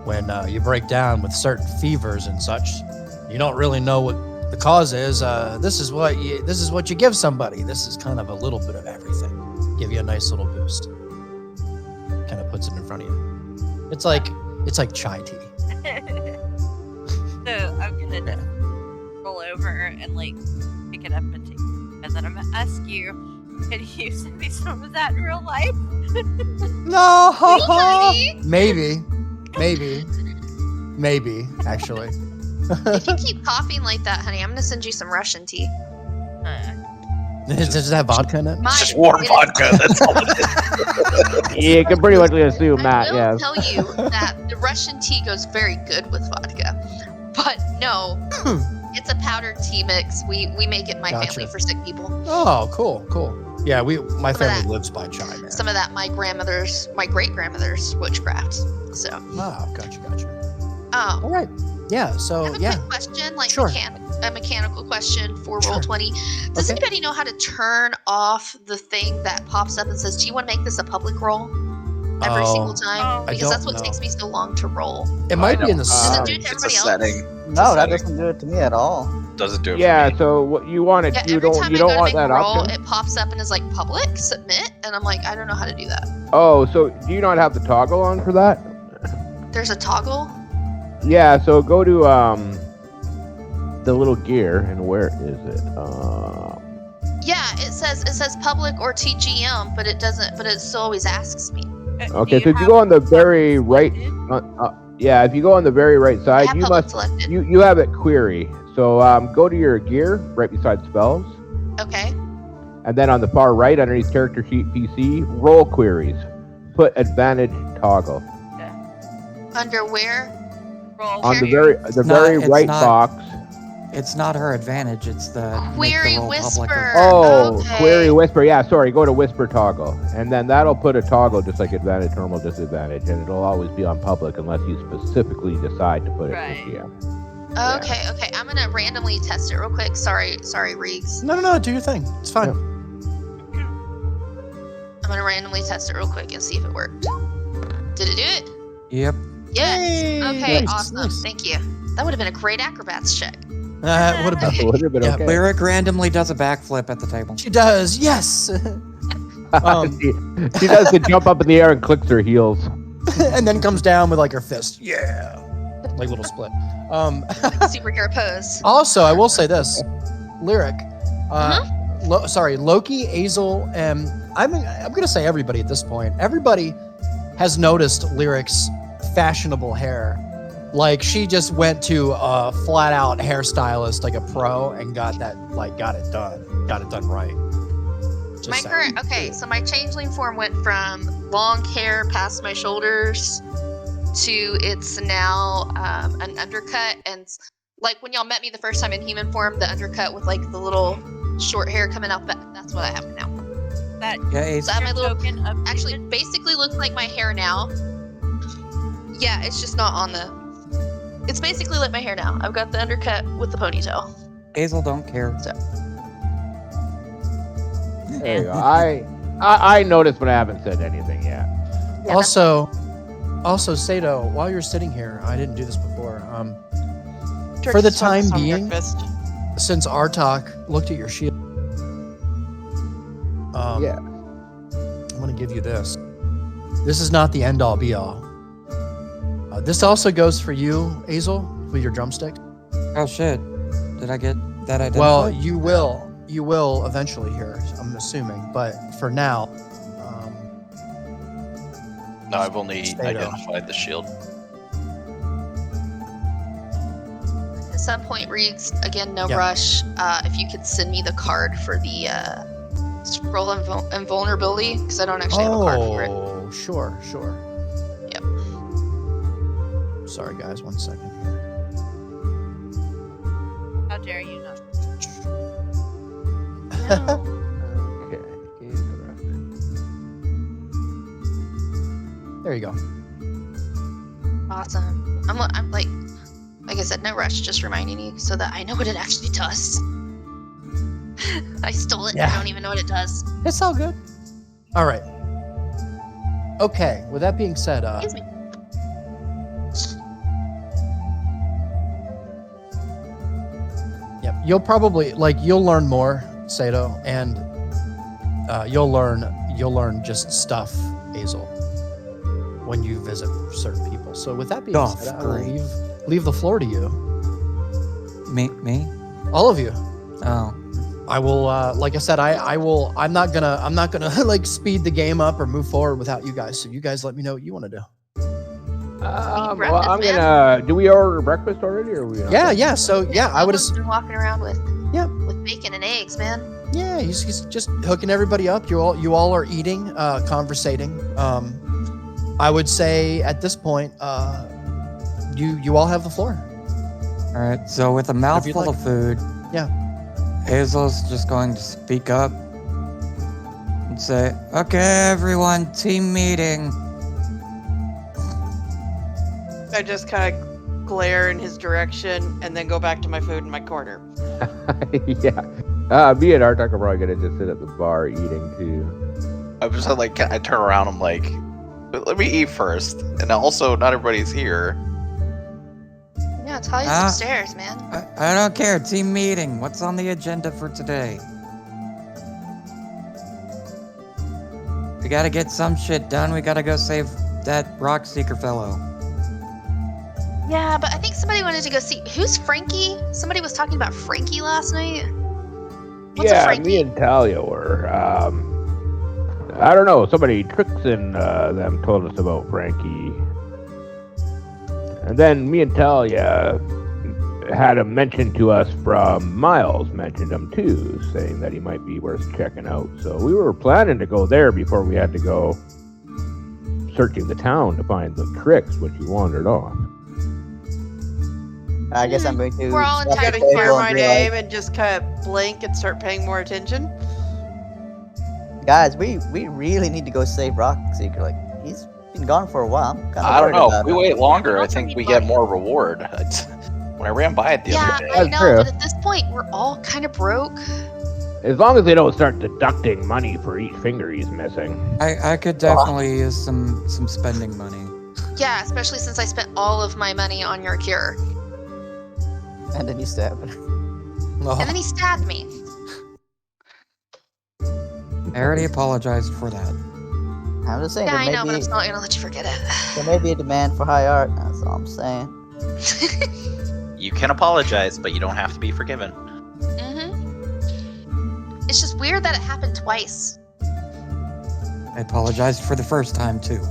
When you break down with certain fevers and such, you don't really know what the cause is. This is what you give somebody. This is kind of a little bit of everything. Give you a nice little boost. Kind of puts it in front of you. It's like chai tea. So I'm gonna just roll over and like pick it up and take it. And then I'm gonna ask you, can you send me some of that in real life? No, Really? maybe actually. If you keep coughing like that, honey, I'm gonna send you some Russian tea. Does it have vodka in it? It's just warm vodka. That's all it is. Yeah, you can pretty much assume I that. will Yeah. tell you that the Russian tea goes very good with vodka, but no, it's a powdered tea mix. We make it in my Gotcha. family for sick people. Oh, cool. Yeah, my of family that. lives by chai, man. Some of that my great grandmother's witchcraft. So, Wow, gotcha. um, All right. Yeah. I So have a yeah. quick question, like Sure. a mechanical question for Sure. Roll20. Does Okay. anybody know how to turn off the thing that pops up and says, "Do you want to make this a public roll?" Every Oh, single time, I because don't that's what know. takes me so long to roll. It might be in the Does it Uh, do it to It's a everybody else? setting. No, that setting. doesn't do it to me at all. Doesn't do it Yeah. for me. So what you want it? Yeah, You every don't. time You I don't go to want make that a roll, option. it pops up and is like public submit, and I'm like, I don't know how to do that. Oh, so do you not have the toggle on for that? There's a toggle. Yeah. So go to the little gear, and where is it? Yeah, it says public or TGM, but it doesn't. But it still always asks me. Okay, so if you go on the very right, yeah, if you go on the very right I side, have you public must selected. you have it query. So go to your gear right beside spells, Okay. and then on the far right underneath character sheet PC, roll queries. Put advantage toggle Under where? Roll. on the Character- very it's right not- box. It's not her advantage. It's the make the Query roll public or- whisper. Oh, Okay. query whisper. Yeah, sorry. Go to whisper toggle, and then that'll put a toggle just like advantage, normal, disadvantage, and it'll always be on public unless you specifically decide to put it Right. in GM. Okay. I'm gonna randomly test it real quick. Sorry, Reegs. No. Do your thing. It's fine. I'm gonna randomly test it real quick and see if it worked. Did it do it? Yep. Yes. Yay, Okay. nice, Awesome. nice. Thank you. That would have been a great acrobats check. Would have been. That would have been Yeah, okay. Lyric randomly does a backflip at the table. She does. Yes. she does the jump up in the air and clicks her heels. And then comes down with like her fist. Yeah. Like little split. Superhero pose. Also, I will say this, Lyric. Uh-huh. Loki, Azel, and I'm gonna say everybody at this point. Everybody has noticed Lyric's fashionable hair. Like she just went to a flat out hairstylist, like a pro, and got it done right. Just My saying. current so my changeling form went from long hair past my shoulders to it's now an undercut, and like when y'all met me the first time in human form, the undercut with like the little short hair coming out. That's what I have now. That Yeah, Ace. So I have my little token updated? actually basically looks like my hair now. Yeah, it's just not on the. It's basically like my hair now. I've got the undercut with the ponytail. Hazel don't care. There you go. I noticed, but I haven't said anything yet. Yeah, Also, Sato, while you're sitting here, I didn't do this before. For the Trixie time focus on your being, fist. since Artok looked at your shield, Yeah. I'm gonna give you this. This is not the end all be all. This also goes for you, Azel, with your drumstick. Oh shit! Did I get that identified? Well, you will eventually here, I'm assuming, but for now, No, I've only Stato. identified the shield. At some point, Reegs, again, no Yeah. rush. If you could send me the card for the scroll invulnerability, because I don't actually have a card for it. Oh, sure. Yep. Sorry, guys, 1 second here. How dare you not? Okay. Gaze the reference. There you go. Awesome. I'm like I said, no rush. Just reminding you so that I know what it actually does. I stole it. Yeah. I don't even know what it does. It's all good. All right. Okay. With that being said, Excuse me. yeah, you'll probably you'll learn more, Sato, and you'll learn just stuff, Hazel, when you visit certain people. So with that being said, I will leave the floor to you. Me? All of you. Oh. I will, like I said, I will. I'm not gonna like speed the game up or move forward without you guys. So you guys let me know what you want to do. Well, I'm gonna. Do we order breakfast already, or are we? Yeah. So yeah, I would have been walking around with with bacon and eggs, man. Yeah, he's just hooking everybody up. You all are eating, conversating. I would say at this point, you all have the floor. All right. So with a mouthful of food, yeah, Hazel's just going to speak up and say, "Okay, everyone, team meeting." I just kind of glare in his direction and then go back to my food in my corner. Yeah. Me and Artak are probably gonna just sit at the bar eating too. I was like, I turn around. I'm like, let me eat first, and also not everybody's here. Yeah, Talia's upstairs, man. I don't care. Team meeting. What's on the agenda for today? We gotta get some shit done. We gotta go save that rock seeker fellow. Yeah, but I think somebody wanted to go see who's Frankie. Somebody was talking about Frankie last night. What's a Yeah, Frankie? me and Talia were. I don't know. Somebody Trix and them told us about Frankie, and then me and Talia had him mentioned to us from Miles. Mentioned him too, saying that he might be worth checking out. So we were planning to go there before we had to go searching the town to find the Trix, which he wandered off. I guess I'm going to. We're all I'm entitled gonna to hear our my and be name and just kind of blink and start paying more attention. Guys, we really need to go save Rockseeker. Like, he's been gone for a while. I'm kinda I don't worried know. about If we him. wait longer, I Also think need we get money. more reward. When I ran by it the Yeah, other day. I That's know, true. but at this point, we're all kind of broke. As long as they don't start deducting money for each finger he's missing. I could definitely use some spending money. Yeah, especially since I spent all of my money on your cure. And then you stab him. Oh, And then he stabbed me. I already apologized for that. I'm just saying, Yeah, I there, know, may but I'm be, still not gonna let you forget there may be a demand for high art. That's all I'm saying. it. You can apologize, but you don't have to be forgiven. It's just weird that it happened twice. I apologized for the first time too.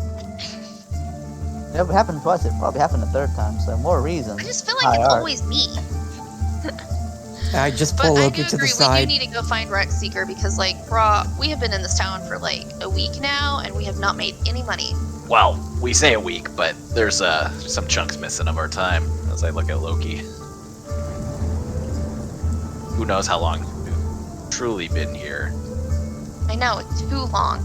If it happened twice, it probably happened a third time, so more reason. I just feel like high it's art. always me. I just But pull I Loki do to the agree, we do side. need to go find Rex Seeker because, like, raw, we have been in this town for like a week now, and we have not made any money. Well, we say a week, but there's some chunks missing of our time as I look at Loki. Who knows how long we've truly been here. I know, it's too long.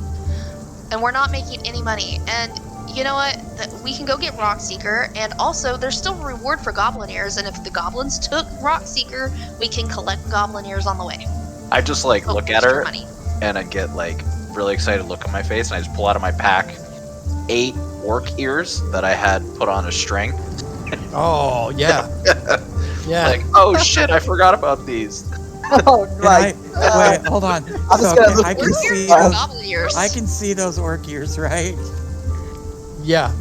And we're not making any money. And you know what? We can go get Rock Seeker, and also there's still a reward for Goblin Ears, and if the goblins took Rock Seeker, we can collect Goblin Ears on the way. I just like Oh, look at extra her money. and I get like really excited look on my face, and I just pull out of my pack 8 orc ears that I had put on a string. oh yeah, yeah. Like, oh shit, I forgot about these. Oh, Can wait, hold on. I'm just So, gonna okay, look I can We're see here for those. Goblin Ears. I can see those orc ears, right? Yeah.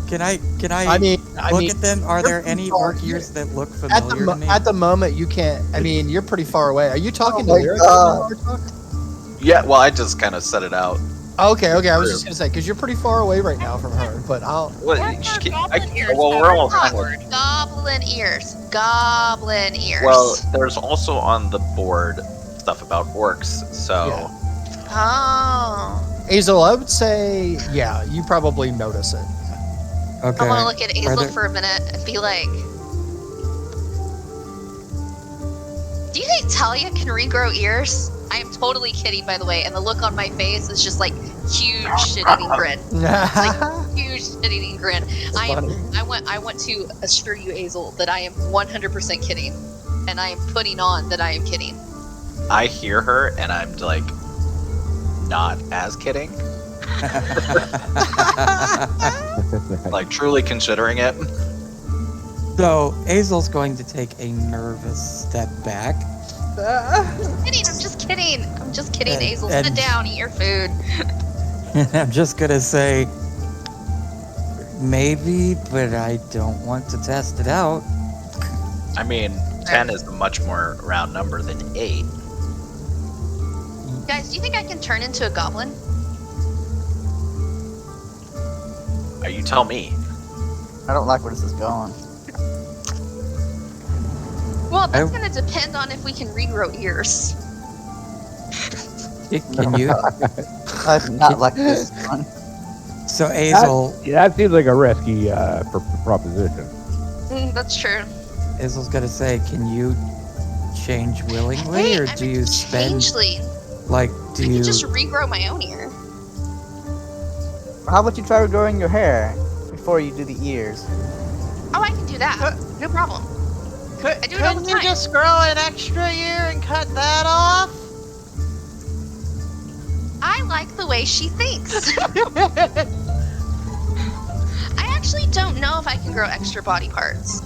Can I I mean, look at them? Are there you're any far orc here. ears that look at familiar to me? the moment you can't. I mean, you're pretty far away. Are you talking Oh to my Lyric? God. Yeah, well, I just kind of set it out. Okay. I was just gonna say because you're pretty far away right now from her, but I'll. Well, What are goblin ears well, that we're are almost done awkward? with. Goblin Ears. Goblin Ears. Well, there's also on the board stuff about orcs, so Yeah. Oh. Hazel, I would say, yeah, you probably notice it. Okay. I want to look at Are Hazel there- for a minute and be like, do you think Talia can regrow ears? I am totally kidding, by the way, and the look on my face is just like huge shit-eating grin. Huge shit-eating grin. I want to assure you, Hazel, that I am 100% kidding, and I am putting on that I am kidding. I hear her and I'm like, not as kidding. Like truly considering it. So Azel's going to take a nervous step back. I'm just kidding. I'm just kidding, Azel. Sit down, eat your food. I'm just gonna say maybe, but I don't want to test it out. I mean, 10 is a much more round number than 8. Guys, do you think I can turn into a goblin? You tell me. I don't like where this is going. Well, that's going to depend on if we can regrow ears. Can you? I do not like this one. So Azel, That seems like a risky proposition. That's true. Azel's gonna say, can you change willingly, Hey, or I'm do a you spend changeling. like I do can you? just regrow my own ear. How about you try growing your hair before you do the ears? Oh, I can do that. No problem. I do it all the Couldn't you time. just grow an extra ear and cut that off? I like the way she thinks. I actually don't know if I can grow extra body parts.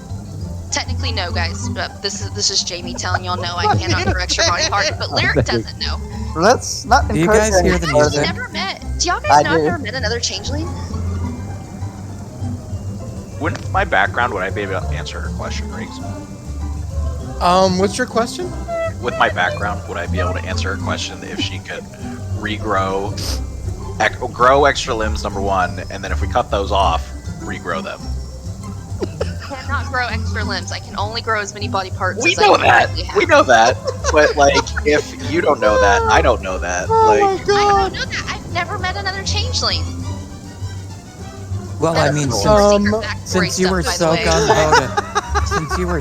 Technically, no, guys. This is Jamie telling y'all no, I cannot grow extra body parts. But Lyric doesn't know. Let's not Do you encourage guys any hear the further. music? Never met. Do y'all guys I know I've do. never met another changeling? Wouldn't my background, would I be able to answer her question, Riggs? What's your question? With my background, would I be able to answer her question if she could regrow, grow extra limbs, number one, and then if we cut those off, regrow them? I cannot grow extra limbs. I can only grow as many body parts We as know I that. currently have. We know that. But like, if you don't know that, I don't know that. Like, I don't know that. I've never met another changeling. Well, I mean, Some secret backstory since you stuff, were by the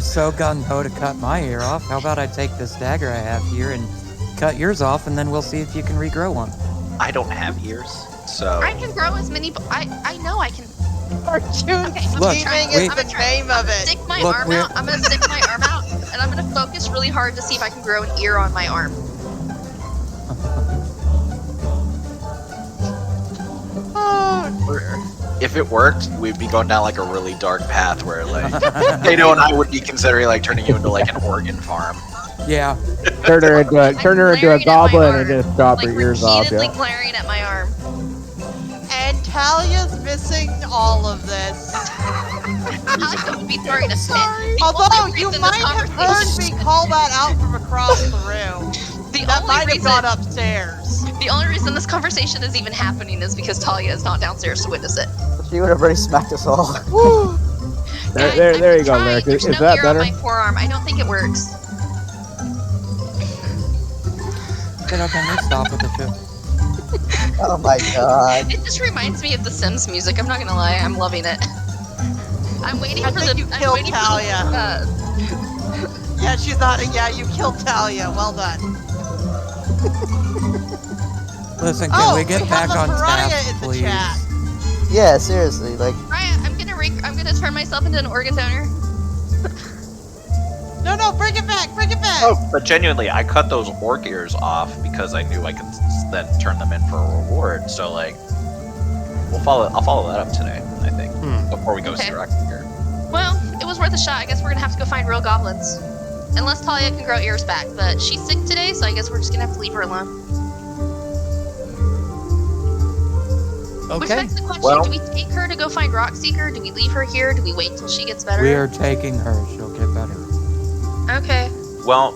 so way. gung ho to cut my ear off, how about I take this dagger I have here and cut yours off, and then we'll see if you can regrow one. I don't have ears, so I can grow as many. I know I can. Cartoon Look, scheming we- is the name of it. Stick my Look, arm we're- out. I'm gonna stick my arm out, and I'm gonna focus really hard to see if I can grow an ear on my arm. if it worked, we'd be going down like a really dark path where like Kato and I would be considering like turning you into like an organ farm. Yeah. Turn her into a glaring at my goblin and arm, just chop Like her ears off. repeatedly Yeah. glaring at my arm. And Talia's missing all of this. I would be throwing a fit. The Although only you reason might this have heard me call that out from across the room. The That only might have reason- gone upstairs. The only reason this conversation is even happening is because Talia is not downstairs to witness it. She would have already smacked us all. There, Guys, there, I've there been you go, trying. Lyric. There's Is no that ear better? on my forearm. I don't think it works. Kato, can we stop with the shit? Oh my god. It just reminds me of the Sims music. I'm not gonna lie. I'm loving it. I'm waiting I for think the. you I'm killed waiting Talia. For the, Yeah, she's not. Yeah, you killed Talia. Well done. Listen, can we get have back a on pariah task, in the please? chat. Yeah, seriously, like, Ryan, I'm gonna turn myself into an organ donor. No, bring it back. Bring it back. Oh, but genuinely, I cut those orc ears off because I knew I could then turn them in for a reward. So like, I'll follow that up today. I think before we go Okay. see Rocky here. Well, it was worth a shot. I guess we're gonna have to go find real goblins. Unless Talia can grow ears back, but she's sick today, so I guess we're just gonna have to leave her alone. Which Okay. begs the question, Well- do we take her to go find Rockseeker? Do we leave her here? Do we wait till she gets better? We are taking her. She'll get better. Okay. Well,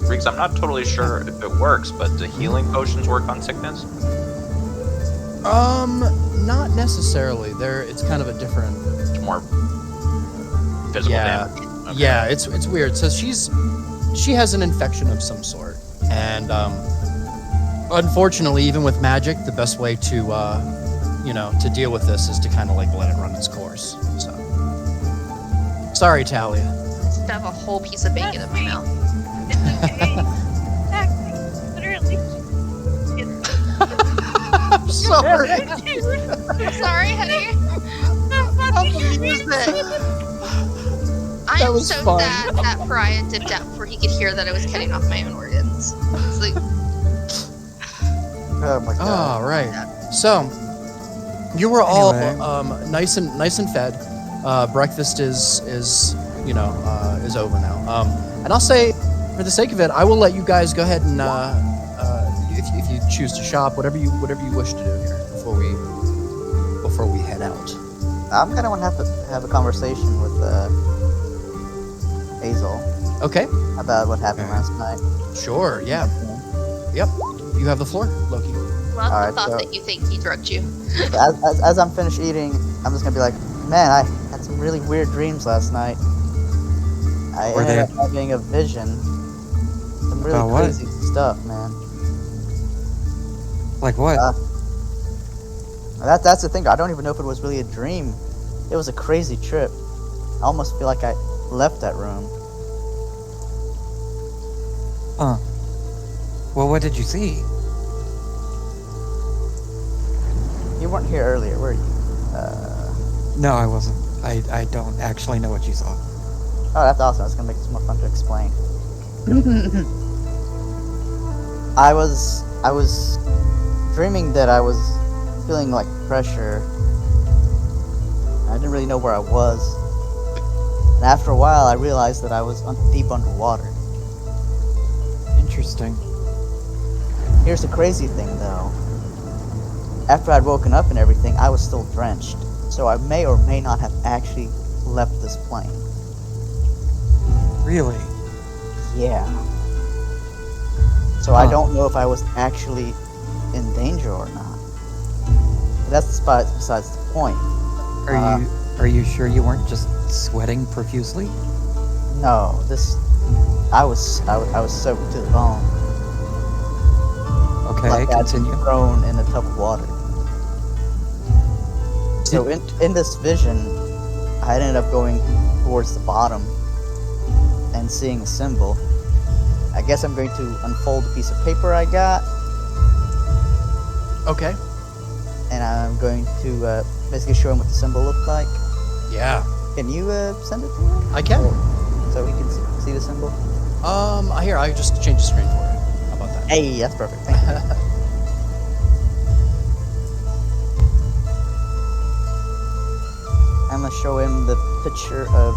Riggs, I'm not totally sure if it works, but do healing potions work on sickness? Not necessarily. It's kind of a different. It's more physical Yeah. damage. Okay. Yeah, it's weird. So she has an infection of some sort, and unfortunately, even with magic, the best way to to deal with this is to kind of like let it run its course. So sorry, Talia. I just have a whole piece of bacon in my mouth. It's okay. Exactly. Literally. I'm sorry. I'm sorry, honey. Love the music. I That am was so fun. sad that Brian dipped out before he could hear that I was cutting off my own organs. It's like, Oh my god. All right. So you were all Anyway. nice and fed. Breakfast is is over now. And I'll say, for the sake of it, I will let you guys go ahead and if you choose to shop, whatever you wish to do here before we head out. I'm kind of want to have a conversation with Hazel Okay. about what happened last night. Sure. Yeah. Yep. You have the floor, Loki. love the Alright, thought so- that you think he drugged you. As I'm finished eating, I'm just gonna be like, man, I had some really weird dreams last night. I Were ended they- up having a vision. Some really About what? crazy stuff, man. Like what? That's the thing. I don't even know if it was really a dream. It was a crazy trip. I almost feel like I left that room. Well, what did you see? You weren't here earlier, were you? No, I wasn't. I don't actually know what you saw. Oh, that's awesome. That's gonna make this more fun to explain. I was dreaming that I was feeling like pressure. I didn't really know where I was. And after a while, I realized that I was deep underwater. Interesting. Here's the crazy thing, though. After I'd woken up and everything, I was still drenched. So I may or may not have actually left this plane. Really? Yeah. So I Huh. don't know if I was actually in danger or not. But that's besides the point. Are you sure you weren't just sweating profusely? No, I was soaked to the bone. Okay, Like I'd been continue. thrown in a tub of water. So in this vision, I ended up going towards the bottom and seeing a symbol. I guess I'm going to unfold a piece of paper I got, Okay. and I'm going to basically show him what the symbol looked like. Yeah. Can you send it to him? I can. So he can see the symbol? Here, I just change the screen for you. How about that? Hey, that's perfect. Thank you. I'm gonna show him the picture of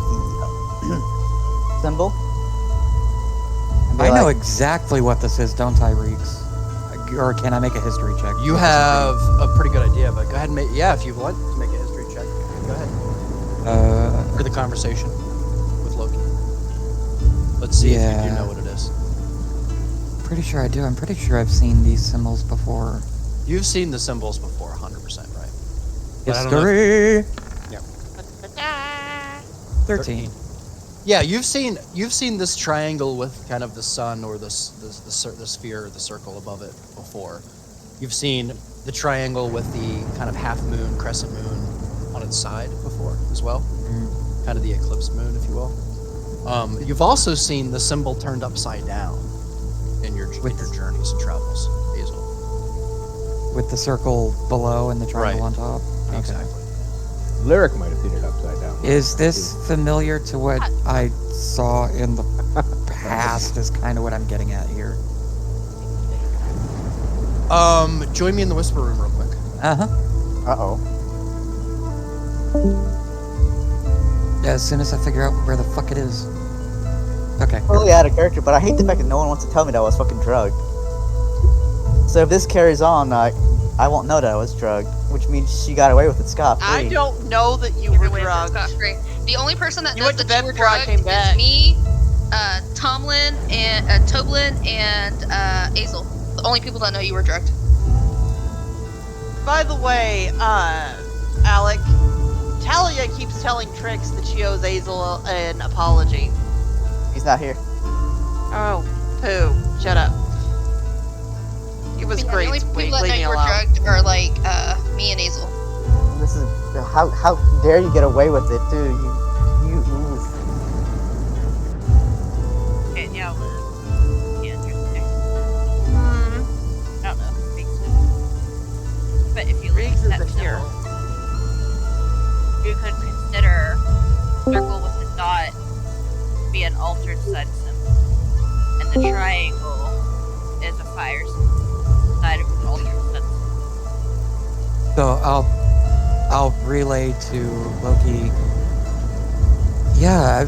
the symbol. And be I know like, exactly what this is, don't I, Reeks? Or can I make a history check? You have a pretty good idea, but go ahead and make, if you want to make a history check, go ahead. For the conversation with Loki. Let's see if you do Yeah. know what it is. Pretty sure I do. I'm pretty sure I've seen these symbols before. You've seen the symbols before, 100%, right? But I don't know History. Yeah. 13. Yeah, you've seen this triangle with kind of the sun or the sphere or the circle above it before. You've seen the triangle with the kind of half moon, crescent moon on its side before as well. Kind of the eclipse moon, if you will. You've also seen the symbol turned upside down in your journeys and travels, Hazel. With the circle below and the triangle Right. on top. Okay. Exactly. Lyric might have seen it upside down. Is this familiar to what I saw in the past? Is kind of what I'm getting at here. Join me in the whisper room real quick. Uh-huh. uh-oh. Yeah, as soon as I figure out where the fuck it is. Okay. Totally out of character, but I hate the fact that no one wants to tell me that I was fucking drugged. So if this carries on, I won't know that I was drugged, which means she got away with it scot-free. I don't know that you Get were away with it drugged. scot-free. The only person that You knows went to that bed you were before I drugged came is back. me, Tomlin, and Toblin, and Azel. The only people that know you were drugged. By the way, Alec, Talia keeps telling Trix that she owes Azel an apology. He's not here. Oh, poo. Shut up. It was Yeah, great. the only Wait, people that leave know me you were alone. drugged are like me and Azel. This is how dare you get away with it, too? You oof. Okay, yeah, Liz. Yeah, interesting. I don't know. Makes sense. But if you look Riggs at that isn't here. symbol, you could consider circle with a dot an altered sun symbol, and the triangle is a fire symbol side of an altered sun symbol. So I'll relay to Loki. Yeah,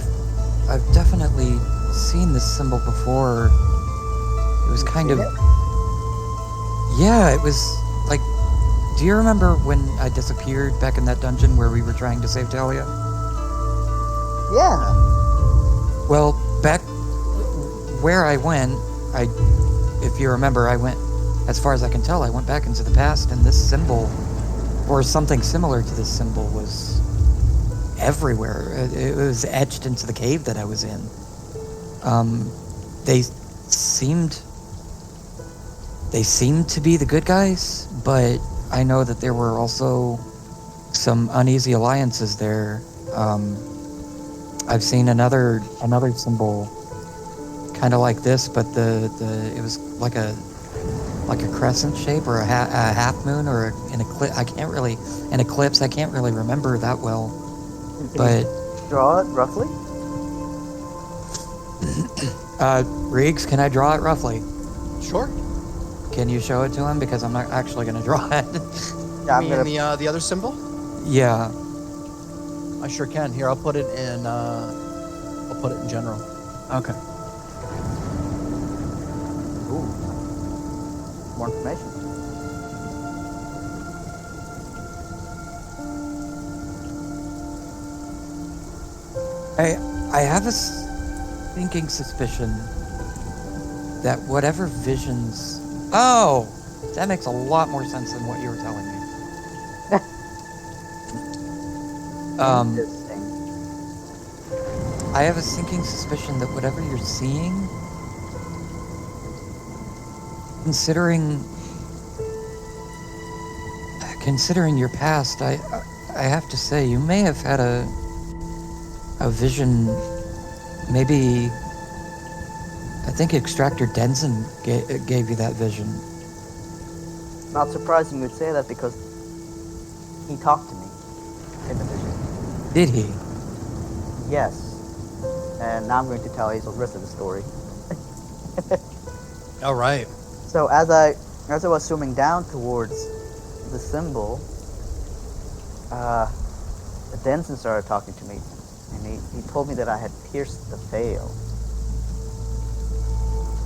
I've definitely seen this symbol before. It was kind of. Yeah, it was like. Do you remember when I disappeared back in that dungeon where we were trying to save Talia? Yeah. Well, back where I went, if you remember, I went, as far as I can tell, I went back into the past, and this symbol, or something similar to this symbol, was everywhere. It was etched into the cave that I was in. They seemed to be the good guys, but I know that there were also some uneasy alliances there. I've seen another symbol, kind of like this, but it was like a crescent shape or a half moon or an eclipse. An eclipse. I can't really remember that well. But draw it roughly. Riggs, can I draw it roughly? Sure. Can you show it to him, because I'm not actually going to draw it? Yeah, You mean the other symbol? Yeah. I sure can. Here, I'll put it in general. Okay. Ooh. More information. I have a thinking suspicion that whatever visions... Oh! That makes a lot more sense than what you were telling me. Interesting. I have a sinking suspicion that whatever you're seeing, considering your past, I have to say, you may have had a vision. Maybe, I think Extractor Denson gave you that vision. Not surprising you would say that, because he talked to me in the vision. Did he? Yes. And now I'm going to tell Hazel the rest of the story. All right. So as I was swimming down towards the symbol, Denson started talking to me, and he told me that I had pierced the veil,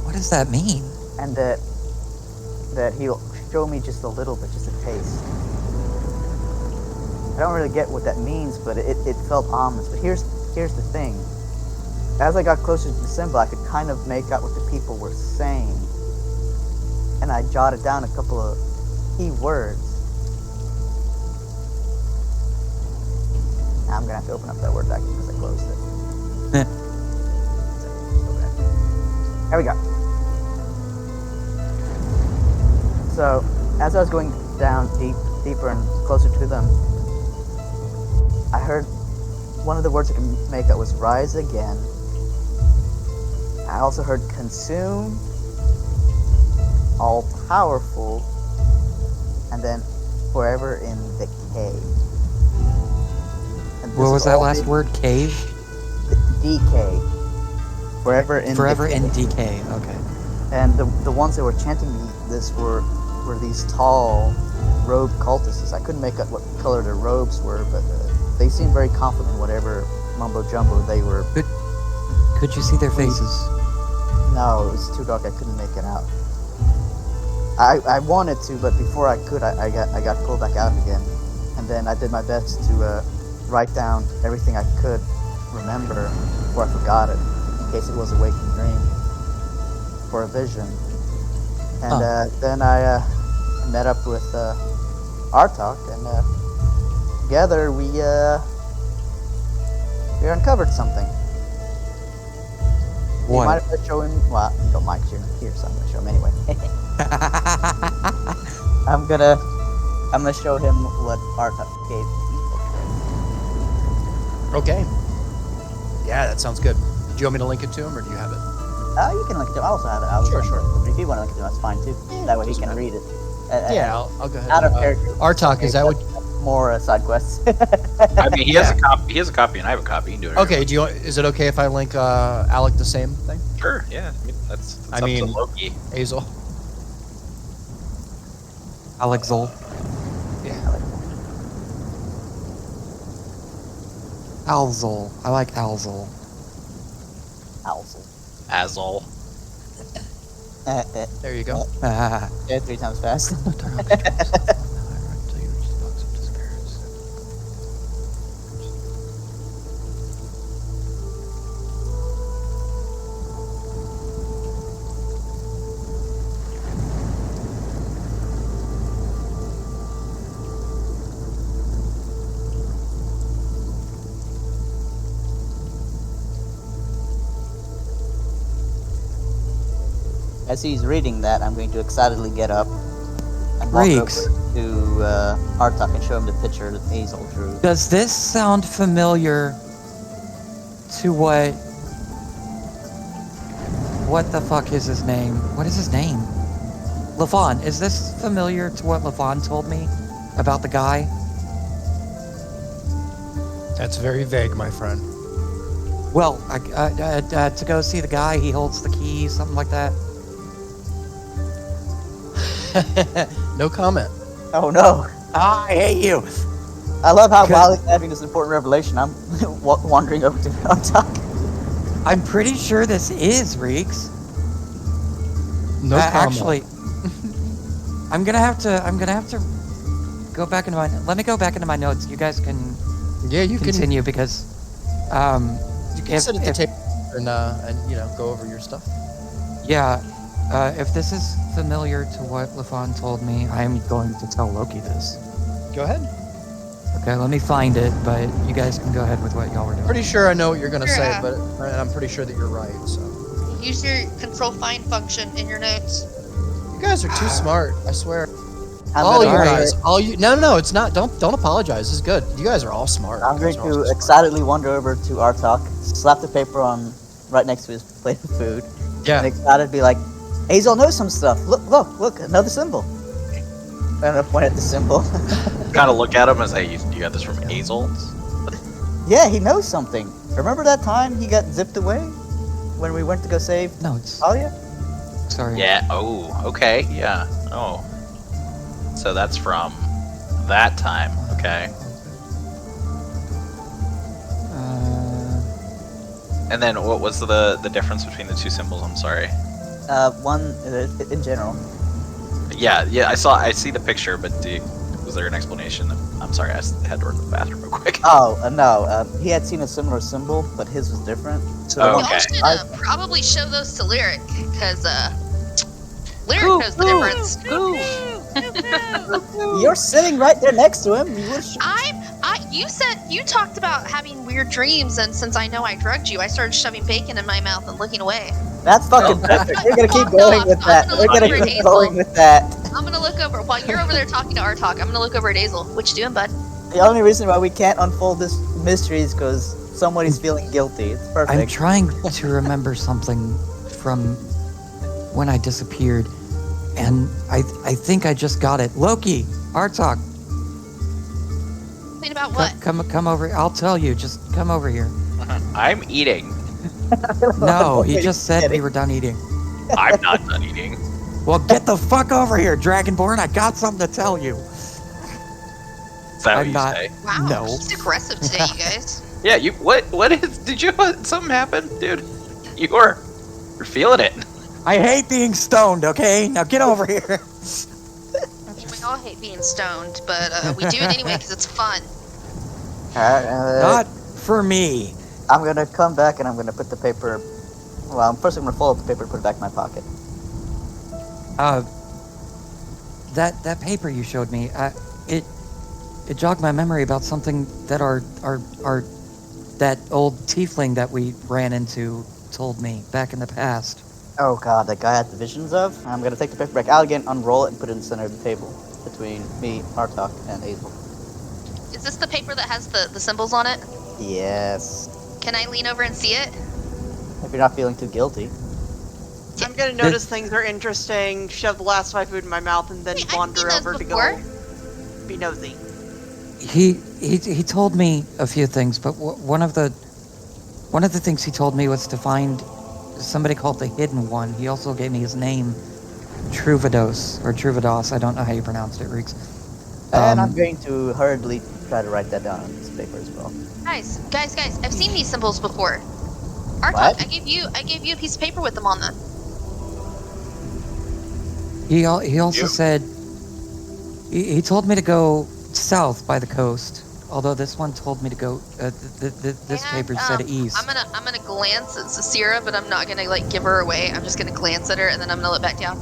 What does that mean? and that he'll show me just a little bit, just a taste. I don't really get what that means, but it felt ominous. But here's the thing. As I got closer to the symbol, I could kind of make out what the people were saying, and I jotted down a couple of key words. Now I'm gonna have to open up that word document because I closed it. Okay. Here we go. So, as I was going down deeper and closer to them, I heard one of the words I could make out was rise again. I also heard consume, all powerful, and then forever in decay. And What was that last word? Cave? Decay. Forever in decay. Okay. And the ones that were chanting this were these tall robed cultists. I couldn't make out what color their robes were, but they seemed very confident in whatever mumbo jumbo they were. Could you see their faces? No, it was too dark. I couldn't make it out. I wanted to, but before I could, I got pulled back out again. And then I did my best to write down everything I could remember before I forgot it, in case it was a waking dream or a vision. And then I met up with Artok, and together we uncovered something. What? You might have to show him. Well, you don't mind because you're here, so I'm gonna show him anyway. I'm gonna show him what Artok gave me. Okay. Yeah, that sounds good. Do you want me to link it to him, or do you have it? You can link it to him. I also have it. Sure. But if you want to link it to him, that's fine too. That way he can read it. Yeah, I'll go ahead. Out of character. Artok, is that more side quests. I mean, he has a copy. He has a copy, and I have a copy. You can do it. Okay, is it okay if I link Alec the same thing? Sure. Yeah. I mean, that's up to Loki. Hazel. Alexol. Yeah. Alzol. I like Alzol. Azol. There you go. Ah. Yeah, 3 times fast. As he's reading that, I'm going to excitedly get up and walk Reeks. over to Artok and show him the picture that Hazel drew. Does this sound familiar to what the fuck is his name? What is his name? Levon. Is this familiar to what Levon told me about the guy? That's very vague, my friend. Well, to go see the guy, he holds the key, something like that. No comment. Oh no. I hate you. I love how while he's having this important revelation, I'm wandering over to Artok. I'm pretty sure this is Reeks. No comment. Actually, I'm gonna have to go back into my. Let me go back into my notes. You guys can you continue because you can sit at the table and go over your stuff. Yeah, if this is familiar to what Lafon told me, I'm going to tell Loki this. Go ahead. Okay, let me find it, but you guys can go ahead with what y'all were doing. Pretty sure I know what you're gonna say, Yeah. but I'm pretty sure that you're right. So Use your control find function in your notes. you guys are too smart. I swear. I'm All you gonna- guys, all you. No, it's not. Don't apologize. This is good. You guys are all smart. I'm You going guys are all to smart. excitedly wander over to Artok, slap the paper on right next to his plate of food, and Yeah. excited be like, Hazel knows some stuff. Look, another symbol. And I point at the symbol. Kind of look at him and say, "You got this from Hazel?" Yeah, he knows something. Remember that time he got zipped away when we went to go save No, it's Talia? sorry. Yeah. Oh. Okay. Yeah. Oh. So that's from that time. Okay. And then what was the difference between the two symbols? I'm sorry. One in general. Yeah. I see the picture, but was there an explanation? I'm sorry. I had to run to the bathroom real quick. Oh, no. He had seen a similar symbol, but his was different. So the Oh, one- okay. Y'all should probably show those to Lyric, because Lyric knows the difference. You're sitting right there next to him. You would You talked about having weird dreams, and since I know I drugged you, I started shoving bacon in my mouth and looking away. That's fucking perfect. We're gonna keep going with that. We're gonna keep going with that. I'm gonna look over while you're over there talking to Artok. I'm gonna look over at Hazel. What you doing, bud? The only reason why we can't unfold this mystery is because somebody's feeling guilty. It's perfect. I'm trying to remember something from when I disappeared, and I think I just got it. Loki, Artok, Think about what? come over. I'll tell you. Just come over here. I'm eating. No, he just said we were done eating. I'm not done eating. Well, get the fuck over here, Dragonborn. I got something to tell you. Is that what I'm you not- say? Wow, No. he's aggressive today, you guys. Yeah. You. What is? Did you? Something happened, dude? You're feeling it. I hate being stoned. Okay, now get over here. I mean, we all hate being stoned, but we do it anyway because it's fun. Not for me. I'm gonna come back and I'm gonna put the paper. Well, first I'm gonna fold up the paper and put it back in my pocket. That paper you showed me, it jogged my memory about something that our that old tiefling that we ran into told me back in the past. Oh god, that guy had the visions of? I'm gonna take the paper back out again, unroll it, and put it in the center of the table between me, Artok, and Hazel. Is this the paper that has the symbols on it? Yes. Can I lean over and see it? If you're not feeling too guilty. I'm gonna notice things are interesting, shove the last of my food in my mouth, and then Wait, I've wander seen those over to before. go be nosy. He told me a few things, but one of the things he told me was to find somebody called the Hidden One. He also gave me his name, Truvados. I don't know how you pronounced it, Reeks. And I'm going to hurriedly try to write that down on this paper as well. Guys, I've seen these symbols before. What? Artok, I gave you a piece of paper with them on them. He also said he told me to go south by the coast. Although this one told me to go. This paper said east. I'm gonna glance at Zasira, but I'm not gonna like give her away. I'm just gonna glance at her and then I'm gonna look back down.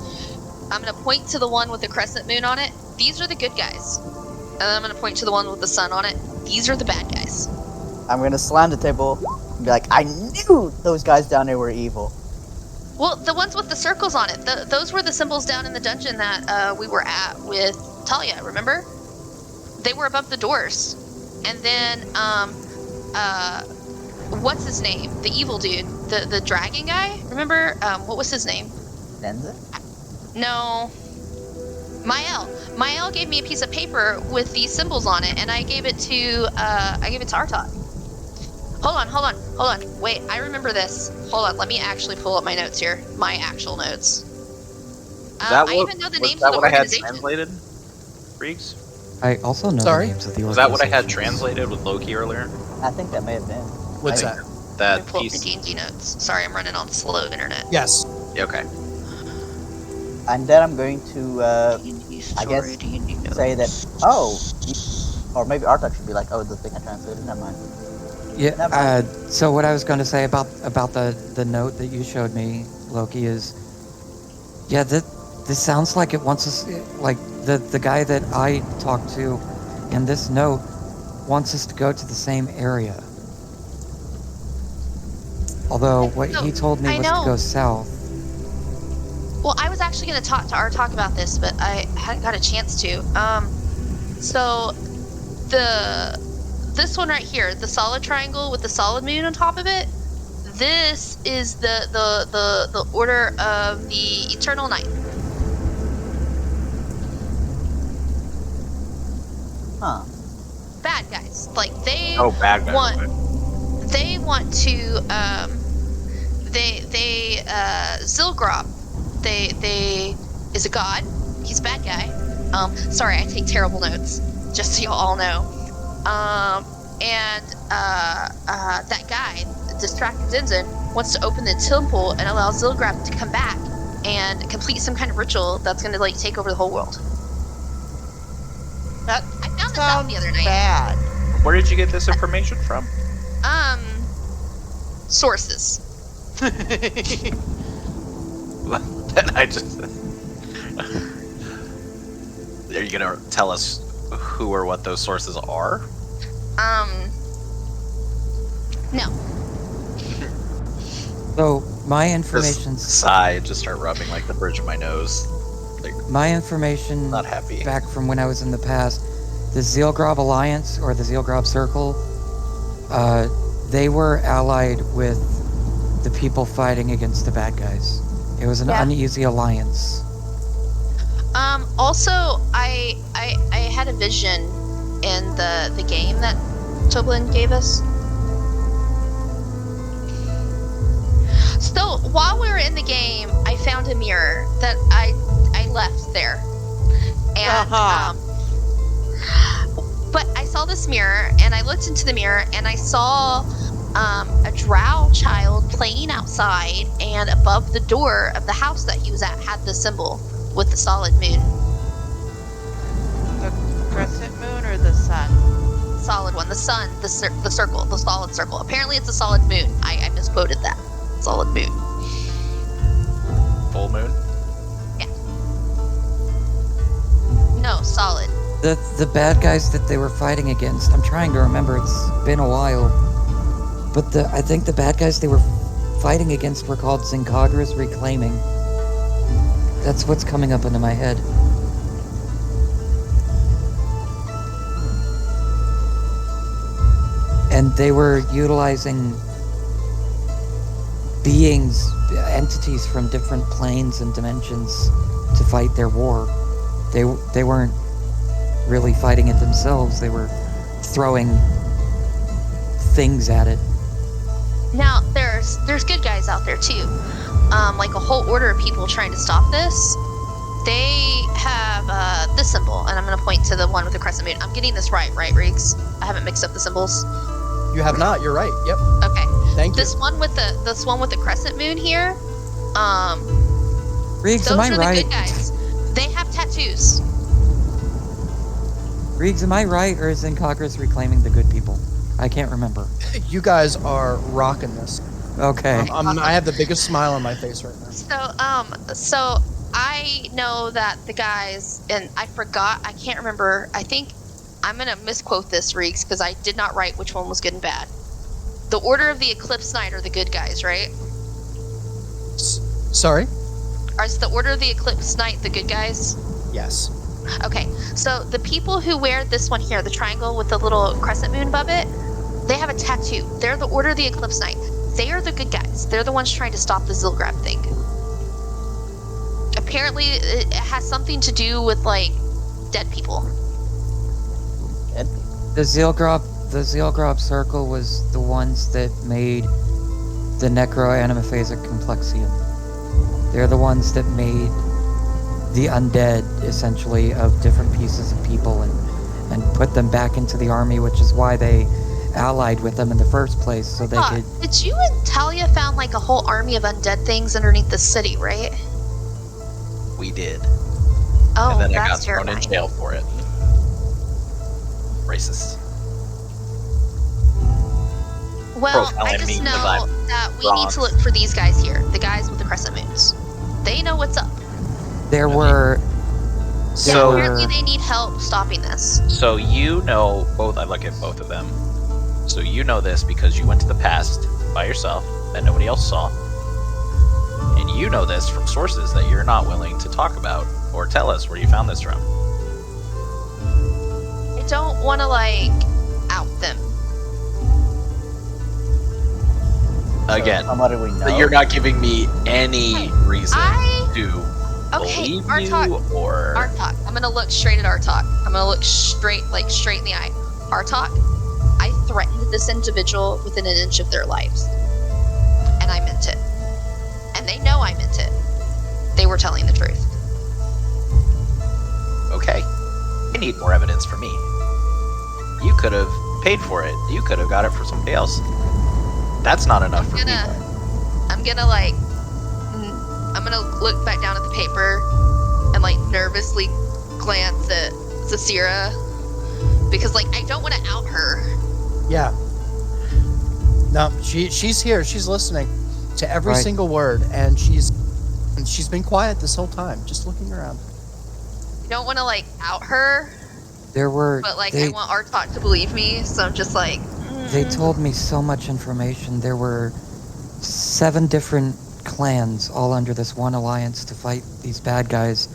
I'm gonna point to the one with the crescent moon on it. These are the good guys. And then I'm gonna point to the one with the sun on it. These are the bad guys. I'm gonna slam the table and be like, I knew those guys down there were evil. Well, the ones with the circles on it, those were the symbols down in the dungeon that we were at with Talia, remember? They were above the doors. And then, what's his name? The evil dude, the dragon guy. Remember? What was his name? Denza? No. Mael gave me a piece of paper with these symbols on it, and I gave it to Artok. Hold on. Wait, I remember this. Hold on, let me actually pull up my notes here. My actual notes. I even know the names of the organization. Was that what I had translated, Freaks? I also know the names of the organization. Was that what I had translated with Loki earlier? I think that may have been. What's that? That Let me pull up the piece. D&D notes. Sorry, I'm running on slow internet. Yes. Yeah, okay. And then I'm going to, I guess, say that, or maybe Artak should be like, oh, the thing I translated, never mind. Yeah. So what I was going to say about the note that you showed me, Loki, is, yeah, this sounds like it wants us, like the guy that I talked to in this note wants us to go to the same area. He told me was to go south. Well, I was actually going to talk to Artok about this, but I hadn't got a chance to. So this one right here, the solid triangle with the solid moon on top of it, this is the order of the Eternal Night. Huh. Bad guys, like they bad guys. want to Zilgrob. They is a god. He's a bad guy. Sorry, I take terrible notes, just so you all know. That guy, Distracted Zinzin, wants to open the temple and allow Zilgrab to come back and complete some kind of ritual that's going to like take over the whole world. That I found this out the other night. bad. Where did you get this information from? Sources. I just. Are you gonna tell us who or what those sources are? No. So my Just information. sigh, just start rubbing like the bridge of my nose. Like, My information not happy. back from when I was in the past, the Zealgrob Alliance or the Zealgrob Circle, they were allied with the people fighting against the bad guys. It was an uneasy alliance. Also, I had a vision in the game that Toblin gave us. So while we were in the game, I found a mirror that I left there, and but I saw this mirror, and I looked into the mirror, and I saw a drow child playing outside, and above the door of the house that he was at had the symbol with the solid moon. The crescent moon or the sun? Solid one, the sun, the circle, the solid circle. Apparently, it's a solid moon. I misquoted that. Solid moon. Full moon? Yeah. No, solid. The bad guys that they were fighting against, I'm trying to remember, it's been a while, but I think the bad guys they were fighting against were called Zinkagra's Reclaiming. That's what's coming up into my head. And they were utilizing beings, entities from different planes and dimensions to fight their war. They weren't really fighting it themselves. They were throwing things at it. Now, there's good guys out there too. Like a whole order of people trying to stop this. They have this symbol, and I'm going to point to the one with the crescent moon. I'm getting this right, Riggs? I haven't mixed up the symbols. You have not. You're right. Yep. Okay. Thank you. This one with the crescent moon here. Riggs, Those am I are right? the good guys. They have tattoos. Riggs, am I right, or is Incogris reclaiming the good people? I can't remember. You guys are rocking this. Okay. I have the biggest smile on my face right now. So I know that the guys, and I forgot, I can't remember, I think I'm going to misquote this, Riggs, because I did not write which one was good and bad. The Order of the Eclipse Knight are the good guys, right? Sorry? Is the Order of the Eclipse Knight the good guys? Yes. Okay, so the people who wear this one here, the triangle with the little crescent moon above it, they have a tattoo. They're the Order of the Eclipse Knight. They are the good guys. They're the ones trying to stop the Zilgrab thing. Apparently, it has something to do with, like, dead people. Dead? The Zealgrab Circle was the ones that made the Necroanimophasic Complexion. They're the ones that made the undead, essentially, of different pieces of people and put them back into the army, which is why they allied with them in the first place, so they could... Did you and Talia found, like, a whole army of undead things underneath the city, right? We did. Oh, and then I that's got thrown terrifying. in jail for it. Racist. Well, I Profiling me just 'cause know I'm that we need bronze. to look for these guys here, the guys with the crescent moons. They know what's up. There were... So- Apparently they need help stopping this. So you know both. I look at both of them. So you know this because you went to the past by yourself that nobody else saw, and you know this from sources that you're not willing to talk about or tell us where you found this from. I don't want to, like, out them. Again, How much do we know? you're not giving me any reason to Okay, believe Artok, you or. Artok, I'm gonna look straight at Artok. I'm gonna look straight in the eye. Artok, I threatened this individual within an inch of their lives. And I meant it. And they know I meant it. They were telling the truth. Okay. I need more evidence for me. You could have paid for it. You could have got it for somebody else. That's not enough for me. I'm gonna look back down at the paper and, like, nervously glance at Zasira because, like, I don't want to out her. Yeah. No, she's here. She's listening to every Right. single word, and she's been quiet this whole time, just looking around. I don't want to, like, out her, There were... but, like, they, I want Artok to believe me, so I'm just like... They told me so much information. There were 7 different clans all under this one alliance to fight these bad guys,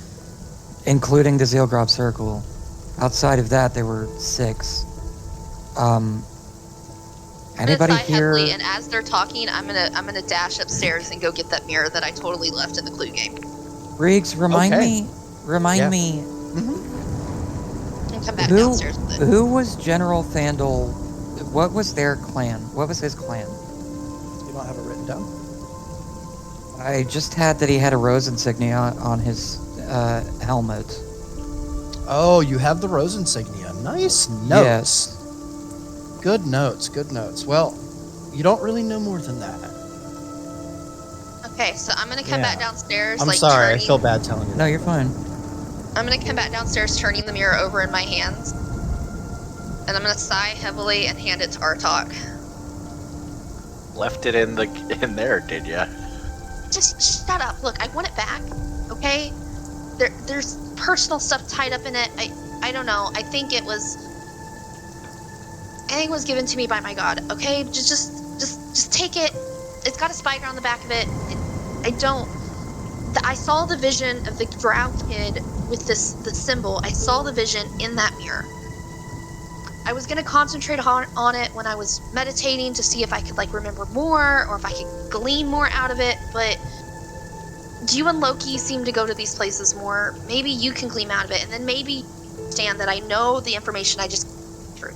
including the Zealgrab Circle. Outside of that, there were 6. Anybody sigh here? heavily, and as they're talking, I'm gonna dash upstairs and go get that mirror that I totally left in the clue game. Riggs, remind Okay. me. Mm-hmm. And come back downstairs with it. Who was General Phandel? What was their clan? What was his clan? You don't have it written down? I just had that he had a rose insignia on his helmet. Oh, you have the rose insignia. Nice notes. Yes. Good notes. Good notes. Well, you don't really know more than that. Okay, so I'm gonna come back downstairs. I'm like, sorry. I turning- feel bad telling you. No, you're fine. I'm gonna come back downstairs, turning the mirror over in my hands, and I'm gonna sigh heavily and hand it to Artok. Left it in there, did ya? Just shut up. Look, I want it back. Okay? There's personal stuff tied up in it. I don't know. I think it was given to me by my god. Okay? Just take it. It's got a spider on the back of it. I saw the vision of the drow kid with the symbol. I saw the vision in that mirror. I was gonna concentrate on it when I was meditating to see if I could, like, remember more or if I could glean more out of it, but you and Loki seem to go to these places more. Maybe you can glean out of it, and then maybe understand that I know the information I just true.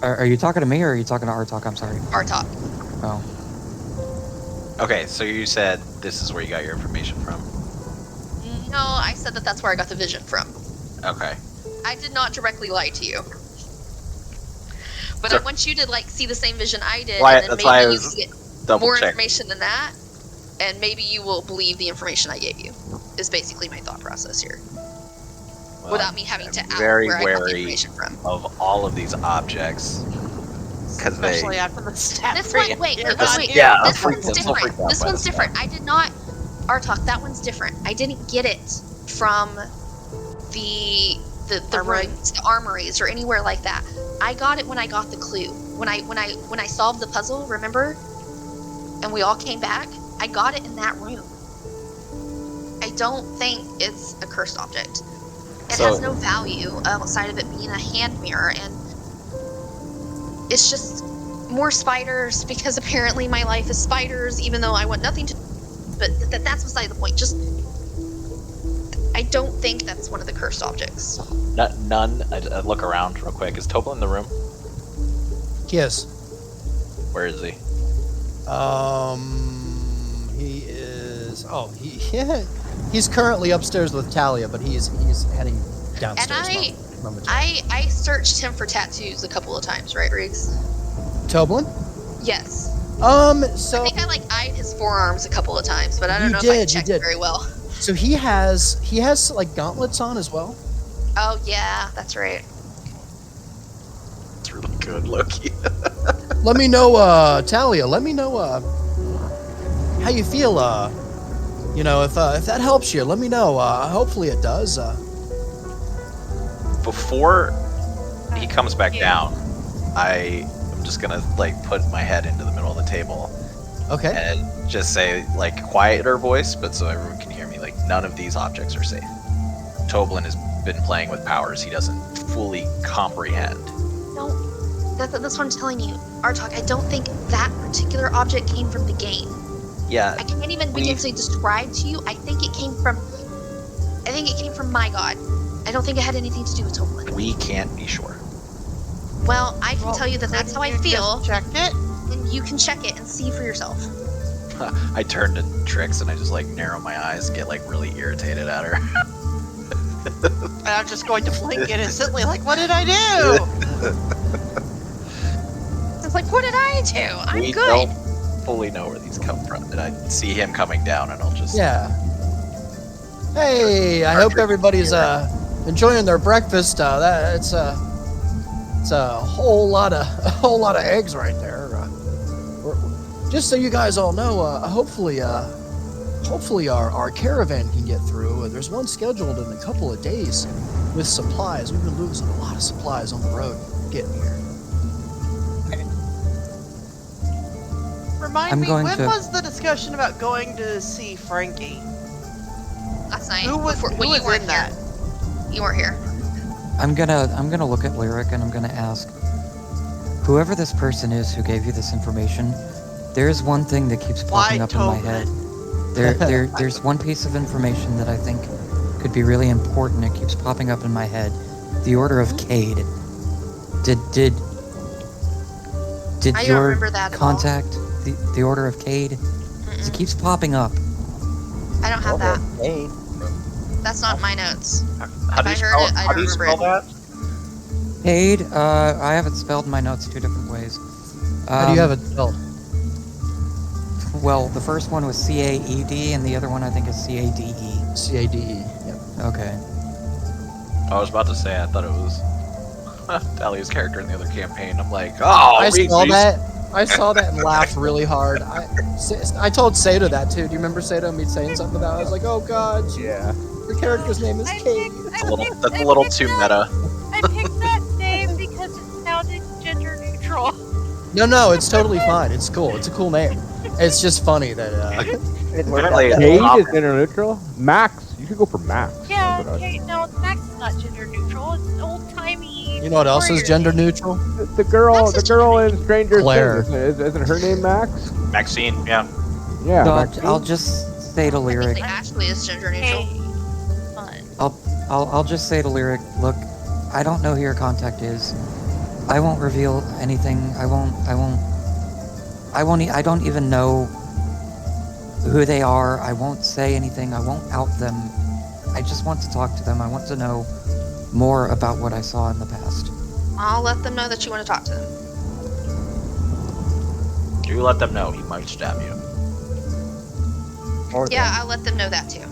Are you talking to me or are you talking to Artok? I'm sorry. Artok. Oh. Okay, so you said this is where you got your information from. No, I said that that's where I got the vision from. Okay. I did not directly lie to you. But So- I want you to like see the same vision I did, Why- and then that's why I maybe you was can get double more checking. information than that, and maybe you will believe the information I gave you. Is basically my thought process here, Well, without me having to I'm out very where I got the wary information from. of all of these objects because they. Especially after the stat This free one, wait, appeared wait, on wait. here. Yeah, I'm This freaked- one's I'm so different. freaked out This by one's this different. I did not. Artok, that one's different. I didn't get it from the Armory? rooms, the armories, or anywhere like that. I got it when I got the clue. When I solved the puzzle, remember? And we all came back. I got it in that room. I don't think it's a cursed object. It So- has no value outside of it being a hand mirror, and it's just more spiders because apparently my life is spiders, even though I want nothing to. But that's beside the point. Just, I don't think that's one of the cursed objects. None. I look around real quick. Is Tobel in the room? Yes. Where is he? He is. Oh, he's currently upstairs with Talia, but he's heading downstairs. And I searched him for tattoos a couple of times, right, Riggs? Toblin? Yes. So I think I like eyed his forearms a couple of times, but I don't You know if I did, you checked did. very well. so he has like gauntlets on as well. Oh yeah, that's right. It's really good, Loki. Let me know, Talia. Let me know how you feel. You know, if that helps you, let me know. Hopefully it does. Before he comes back Yeah. down, I'm just gonna like put my head into the middle of the table Okay. and just say like quieter voice, but so everyone can hear me. Like none of these objects are safe. Toblin has been playing with powers he doesn't fully comprehend. No, that's what I'm telling you, Artok. I don't think that particular object came from the game. Yeah, I can't even begin to describe to you. I think it came from my god. I don't think it had anything to do with Toblin. we can't be sure. Well, I can Well, tell you that that's how I You feel, just checked it. and you can check it and see for yourself. I turn to Trix and I just like narrow my eyes, get like really irritated at her. And I'm just going to blink it instantly, like, what did I do? It's like, what did I do? I'm we good. don't fully know where these come from, and I see him coming down, and I'll just Yeah. Hey, I hope everybody's enjoying their breakfast. It's a whole lot of eggs right there. Just so you guys all know, hopefully our caravan can get through. There's one scheduled in a couple of days with supplies. We've been losing a lot of supplies on the road getting here. Remind I'm me, going when to- was the discussion about going to see Frankie? Last night. Who was before, who when was you weren't in here. that? You weren't here. I'm gonna look at Lyric and I'm gonna ask whoever this person is who gave you this information. There's one thing that keeps popping Why up in my head. There's one piece of information that I think could be really important. It keeps popping up in my head. The Order of Cade. Did I don't your remember that at all. contact the Order of Cade? 'Cause it keeps popping up. I don't have that. Hey, That's not my notes. How do you If I heard spell, it, I how don't do you remember spell it. that? Cade, I have it spelled in my notes two different ways. How do you have it spelled? Well, the first one was C-A-E-D, and the other one I think is C-A-D-E. C-A-D-E. Yep. Okay. I was about to say I thought it was Talia's character in the other campaign. I'm like, oh, I saw Reese's. that. I saw that and laughed really hard. I told Sato that too. Do you remember Sato me saying something about it? I was like, oh god, Yeah. your character's name is Kate. That's a little too meta. I picked that name because it sounded gender neutral. No, it's totally fine. It's cool. It's a cool name. It's just funny that Apparently, Cade is gender neutral. Max, you could go for Max. Yeah, That's what I- okay, no, Max is not gender neutral. It's old timey. you know what else is gender neutral? The girl, Max the is girl in Stranger Claire. Things, isn't her name Max? Maxine, yeah. Yeah. So Maxine? I'll just say to I Lyric, think Ashley is gender neutral. Hey, fun. I'll just say to Lyric, look, I don't know who your contact is, I won't reveal anything. I don't even know who they are. I won't say anything. I won't out them. I just want to talk to them. I want to know more about what I saw in the past. I'll let them know that you want to talk to them. You let them know he might stab you. Or Yeah, I'll let them know that too.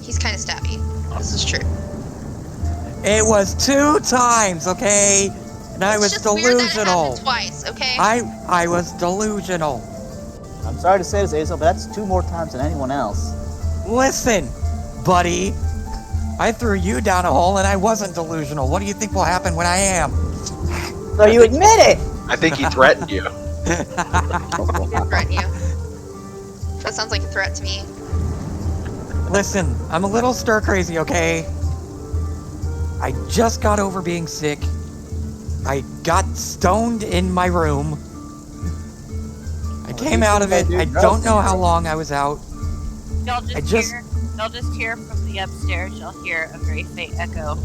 He's kind of stabby. This is true. It was 2 times, okay? And I It's was just weird that it delusional. happened twice, okay? I was delusional. I'm sorry to say this, Azel, but that's 2 more times than anyone else. Listen, buddy. I threw you down a hole and I wasn't delusional. What do you think will happen when I am? So you admit it! I think he threatened you. He did threaten you. That sounds like a threat to me. Listen, I'm a little stir crazy, okay? I just got over being sick. I got stoned in my room. I came out of it. I don't know how long I was out. Y'all just hear from the upstairs. Y'all hear a very faint echo.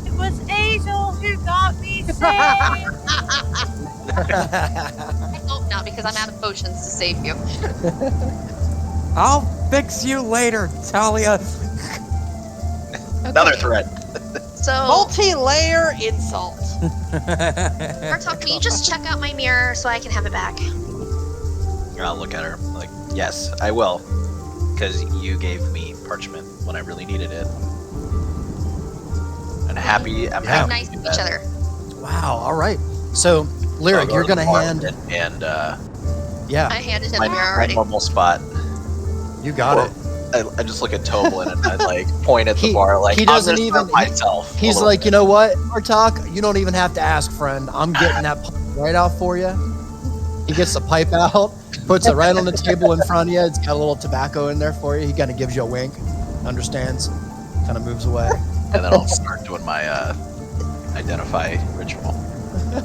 It was Azel who got me saved. I hope not, because I'm out of potions to save you. I'll fix you later, Talia. Another threat. So, Multi-layer insult. Bartok, can you just check out my mirror so I can have it back? I'll look at her like, yes, I will. Because you gave me parchment when I really needed it. And I'm happy We're to nice to do each that. other. Wow. All right. So, Lyric, I'll you're to gonna the bar hand. and Yeah, I handed him my, the mirror my already. normal spot. you got Well, it. I just look at Toblin and I like point at the He- bar like he doesn't I'm gonna even- serve myself. a He's little like, bit. you know what, Bartok? You don't even have to ask, friend. I'm getting that pipe right out for you. He gets the pipe out, puts it right on the table in front of you. It's got a little tobacco in there for you. He kind of gives you a wink, understands, kind of moves away. And then I'll start doing my identify ritual.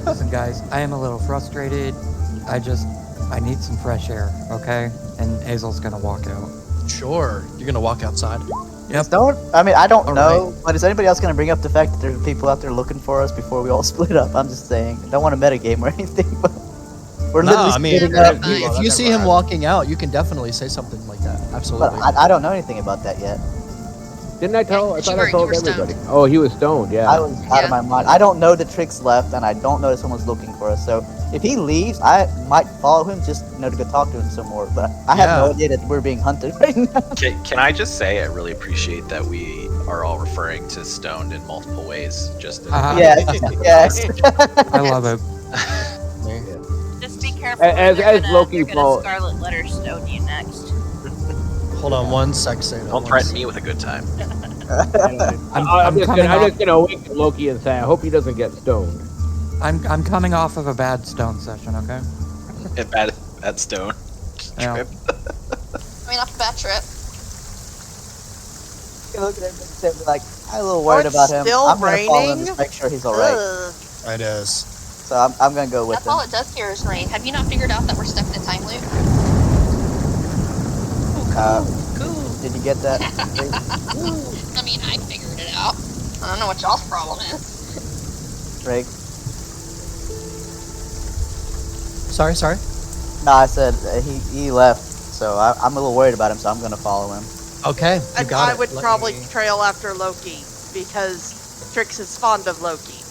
Listen, guys, I am a little frustrated. I need some fresh air, okay? And Azel's gonna walk out. Sure, you're gonna walk outside. Yep. I don't All know, but is anybody else going to bring up the fact that there's people out there looking for us before we all split up? I'm just saying. I don't want to metagame or anything, but we're No, literally I mean, splitting Yeah, up. if you see him walking out, you can definitely say something like that. But Absolutely. I don't know anything about that yet. Didn't I tell? I You thought were- I told you were stoned. everybody. Oh, he was stoned. Yeah. I was out Yeah. of my mind. I don't know the tricks left, and I don't know that someone's looking for us. So if he leaves, I might follow him just to go talk to him some more. But I have no Yeah. idea that we're being hunted right now. Can I just say I really appreciate that we are all referring to stoned in multiple ways. Just in Yes, yes. I love it. Just be careful. As they're gonna, Loki they're gonna fall- scarlet letter stone you next. Hold on one sec, say that. Don't threaten me with a good time. I'm just gonna wink at Loki and say I hope he doesn't get stoned. I'm coming off of a bad stone session, okay? At stone Yeah. trip. I mean, off a bad trip. You look at him and say, like, I'm a little worried it's about him. still I'm gonna follow him raining? just make sure he's alright. Ugh. It is. So I'm gonna go with That's him. all it does here is rain. Have you not figured out that we're stuck in a time loop? Did you get that? I mean, I figured it out. I don't know what y'all's problem is. Drake? Sorry. No, I said he left, so I'm a little worried about him, so I'm gonna follow him. Okay, you And got I it. would Let probably me- trail after Loki because Trix is fond of Loki.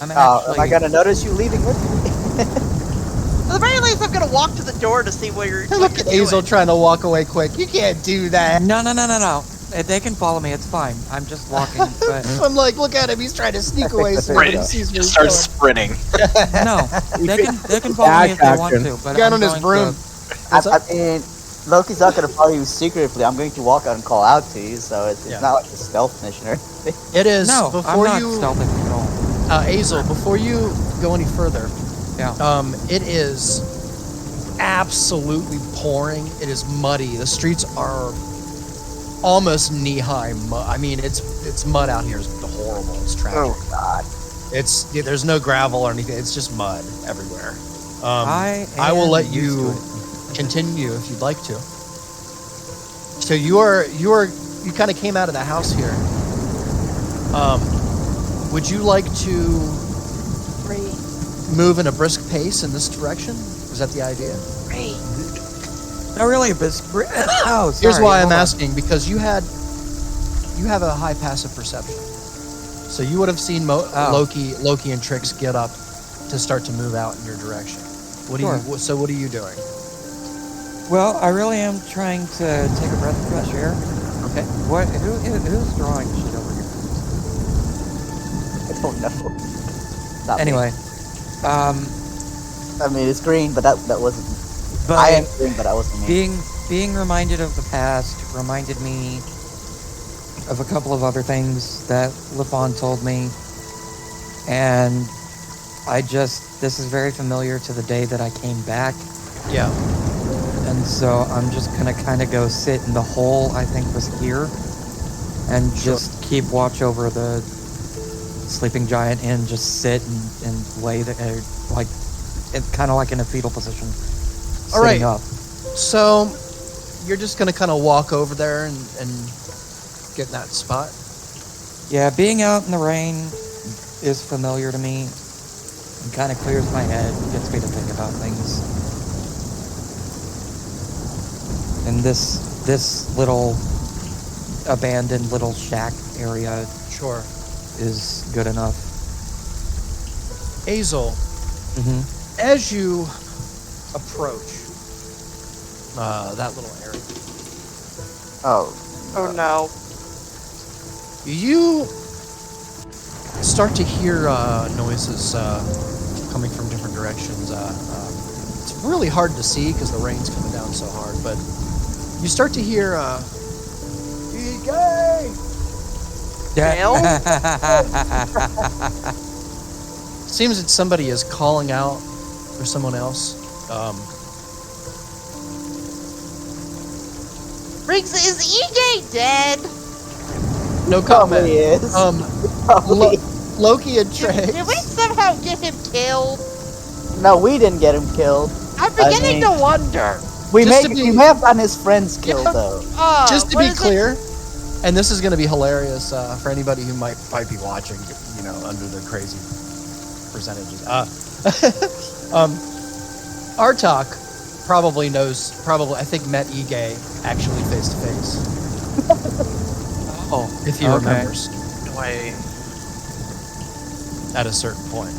I'm Am I actually. gonna notice you leaving with me? At the very least, I'm gonna walk to the door to see where you're. Look at Hazel trying to walk away quick. You can't do that. No. They can follow me. It's fine. I'm just walking. But I'm like, look at him. He's trying to sneak away so nobody sees where he's Start going. sprinting. no, they can follow me if they want to. But Got I'm on his going broom. to- What's I up? mean, Loki's not gonna follow you secretly. I'm going to walk out and call out to you, so it's Yeah. not like a stealth mission or anything. It is. No, I'm before not you, stealthing at all. Hazel, before you go any further, Yeah. it is absolutely pouring. It is muddy. The streets are almost knee-high mud. I mean, it's mud out here. It's horrible. It's tragic. Oh God! There's no gravel or anything. It's just mud everywhere. I will am let used you to it. continue if you'd like to. So you kind of came out of the house here. Would you like to 3. move in a brisk pace in this direction? Is that the idea? 3. Not really a bit. Oh, sorry. Here's why I'm hold on. asking, because you have a high passive perception. So you would have seen Loki and Trix get up to start to move out in your direction. What are you doing? Well, I really am trying to take a breath of fresh air. Okay. Who's drawing shit over here? I don't know. Not me. Anyway, I mean, it's green, but that wasn't. but I am green, but I wasn't me. being reminded of the past reminded me of a couple of other things that Lafon told me, and this is very familiar to the day that I came back. Yeah. And so I'm just gonna kind of go sit in the hole I think was here, and just keep watch over the sleeping giant and just sit and lay there, like, kind of like in a fetal position, All right. sitting up. So you're just gonna kind of walk over there and get in that spot. Yeah, being out in the rain is familiar to me. It kind of clears my head, gets me to think about things. And this little abandoned little shack area Sure. is good enough. Azel, Mm-hmm. as you approach that little area, Oh. Oh no. you start to hear noises coming from different directions. It's really hard to see because the rain's coming down so hard, but you start to hear "Gay!" Seems that somebody is calling out for someone else. Riggs, is EJ dead? No Probably comment. is. Lo- Loki and Trey. Did we somehow get him killed? No, we didn't get him killed. I'm beginning mean- to wonder. We Just may to be- we may have gotten his friends killed though. Just to what be is it? clear, and this is going to be hilarious for anybody who might be watching, under the crazy percentages. Artok probably I think met Ige actually face to face. Oh, If he okay. remembers Why? at a certain point.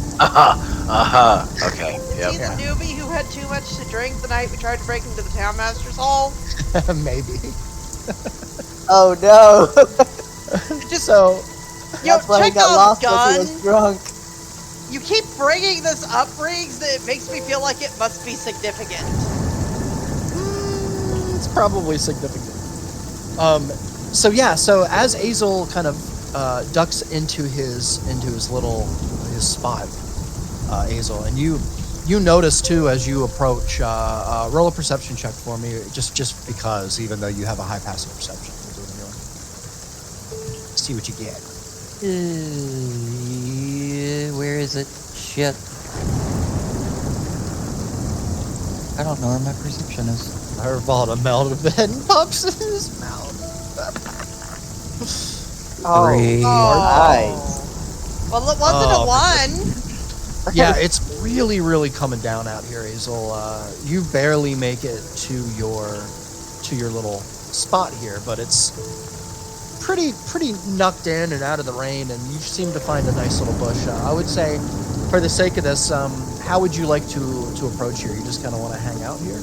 Okay. Yep. Is he the newbie who had too much to drink the night we tried to break into the townmaster's hall? Maybe. Oh no! So Yo, That's why he check got out lost the because he gun. was drunk. You keep bringing this up, Riggs, that it makes me feel like it must be significant. it's probably significant. So as Azel kind of ducks into his spot, Azel, and you notice too as you approach. Roll a perception check for me, just because, even though you have a high passive perception. We'll do it anyway. See what you get. Where is it? Shit. I don't know where my perception is. Her bottom melted bed and pops in his mouth. Oh, 3. nice. Well, it wasn't Oh, a one. Yeah, it's really, really coming down out here, Azel. You barely make it to your little spot here, but it's pretty knucked in and out of the rain, and you seem to find a nice little bush. I would say, for the sake of this, how would you like to approach here? You just kind of want to hang out here?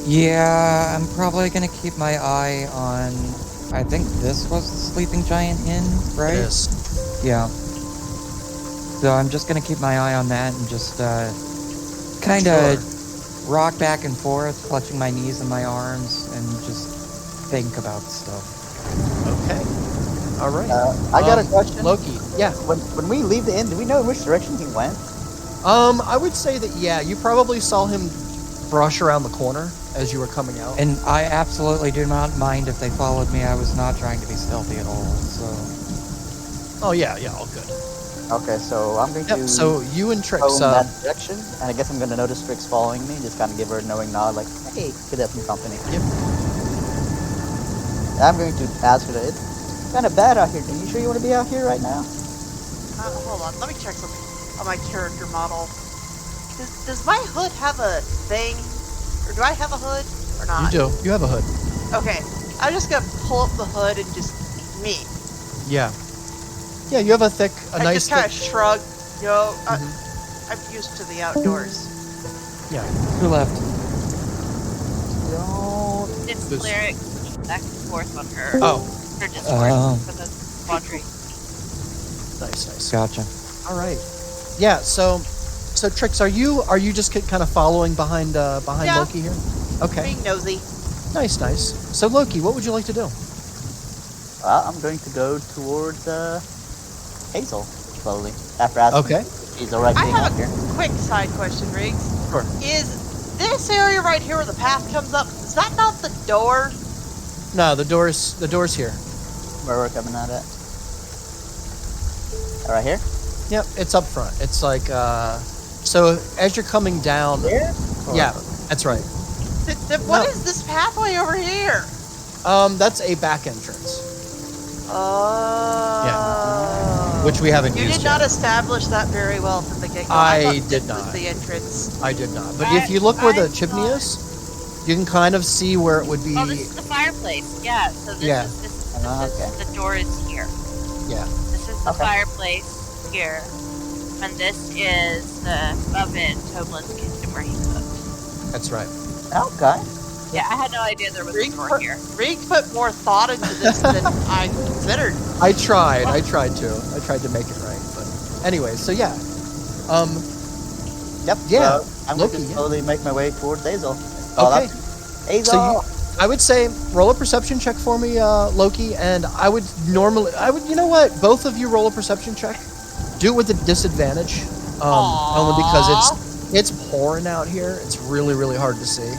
Yeah, I'm probably gonna keep my eye on. I think this was the Sleeping Giant Inn, right? It is. Yeah. So I'm just gonna keep my eye on that and just kind of rock back and forth, clutching my knees and my arms, and just think about stuff. Okay. All right. I got a question. Loki. Yeah. When we leave the inn, do we know in which direction he went? I would say that, yeah, you probably saw him brush around the corner as you were coming out. And I absolutely do not mind if they followed me. I was not trying to be stealthy at all. So Oh yeah, all good. Okay, so I'm going Yep. to So you and go Trix. in that direction, and I guess I'm going to notice Trix following me. Just kind of give her a knowing nod, like, "Hey, good have some company." Yep. I'm going to ask her to. kind of bad out here. Are you sure you want to be out here right now? Hold on, let me check something on my character model. Does my hood have a thing? Or do I have a hood or not? You do. You have a hood. Okay, I'm just gonna pull up the hood and just me. Yeah. Yeah, you have a thick, I nice. just kind of thick, shrug. You know, Mhm. I'm used to the outdoors. Yeah. Who left? Don't. It's This- lyric back and forth on her. Oh, Her Discord Oh. for the laundry. nice. Gotcha. All right. Yeah. So Trix, are you just kind of following behind Yeah. Loki here? Okay. Being nosy. Nice. So Loki, what would you like to do? I'm going to go towards Hazel slowly after asking. Okay. if She's alright I being have out here. a quick side question, Riggs. Sure. Is this area right here where the path comes up, is that not the door? No, the door's here. Where we're coming out at? Right here. Yep, it's up front. It's like so as you're coming down. Here? Yeah, that's right. Then what No. is this pathway over here? That's a back entrance, Oh. which we haven't You used did yet. not establish that very well from the get-go. I thought did this not. was the entrance. I did not. But if you look where the chimney is, you can kind of see where it would be. Oh, this is the fireplace. Yeah. So this Yeah. is Okay. the door is here. Yeah. This is the Okay. fireplace here, and this is the oven, Toblin's kitchen where he cooked. That's right. Okay. Yeah, I had no idea there was a door here. Reek put more thought into this than I considered. I tried to make it right. But anyway, so yeah. Yep. Yeah, So I'm Loki, going to yeah. slowly make my way towards Hazel. Okay. Hazel. So I would say roll a perception check for me, Loki, and I would you know what? Both of you roll a perception check. Do it with a disadvantage, only because it's pouring out here. It's really, really hard to see.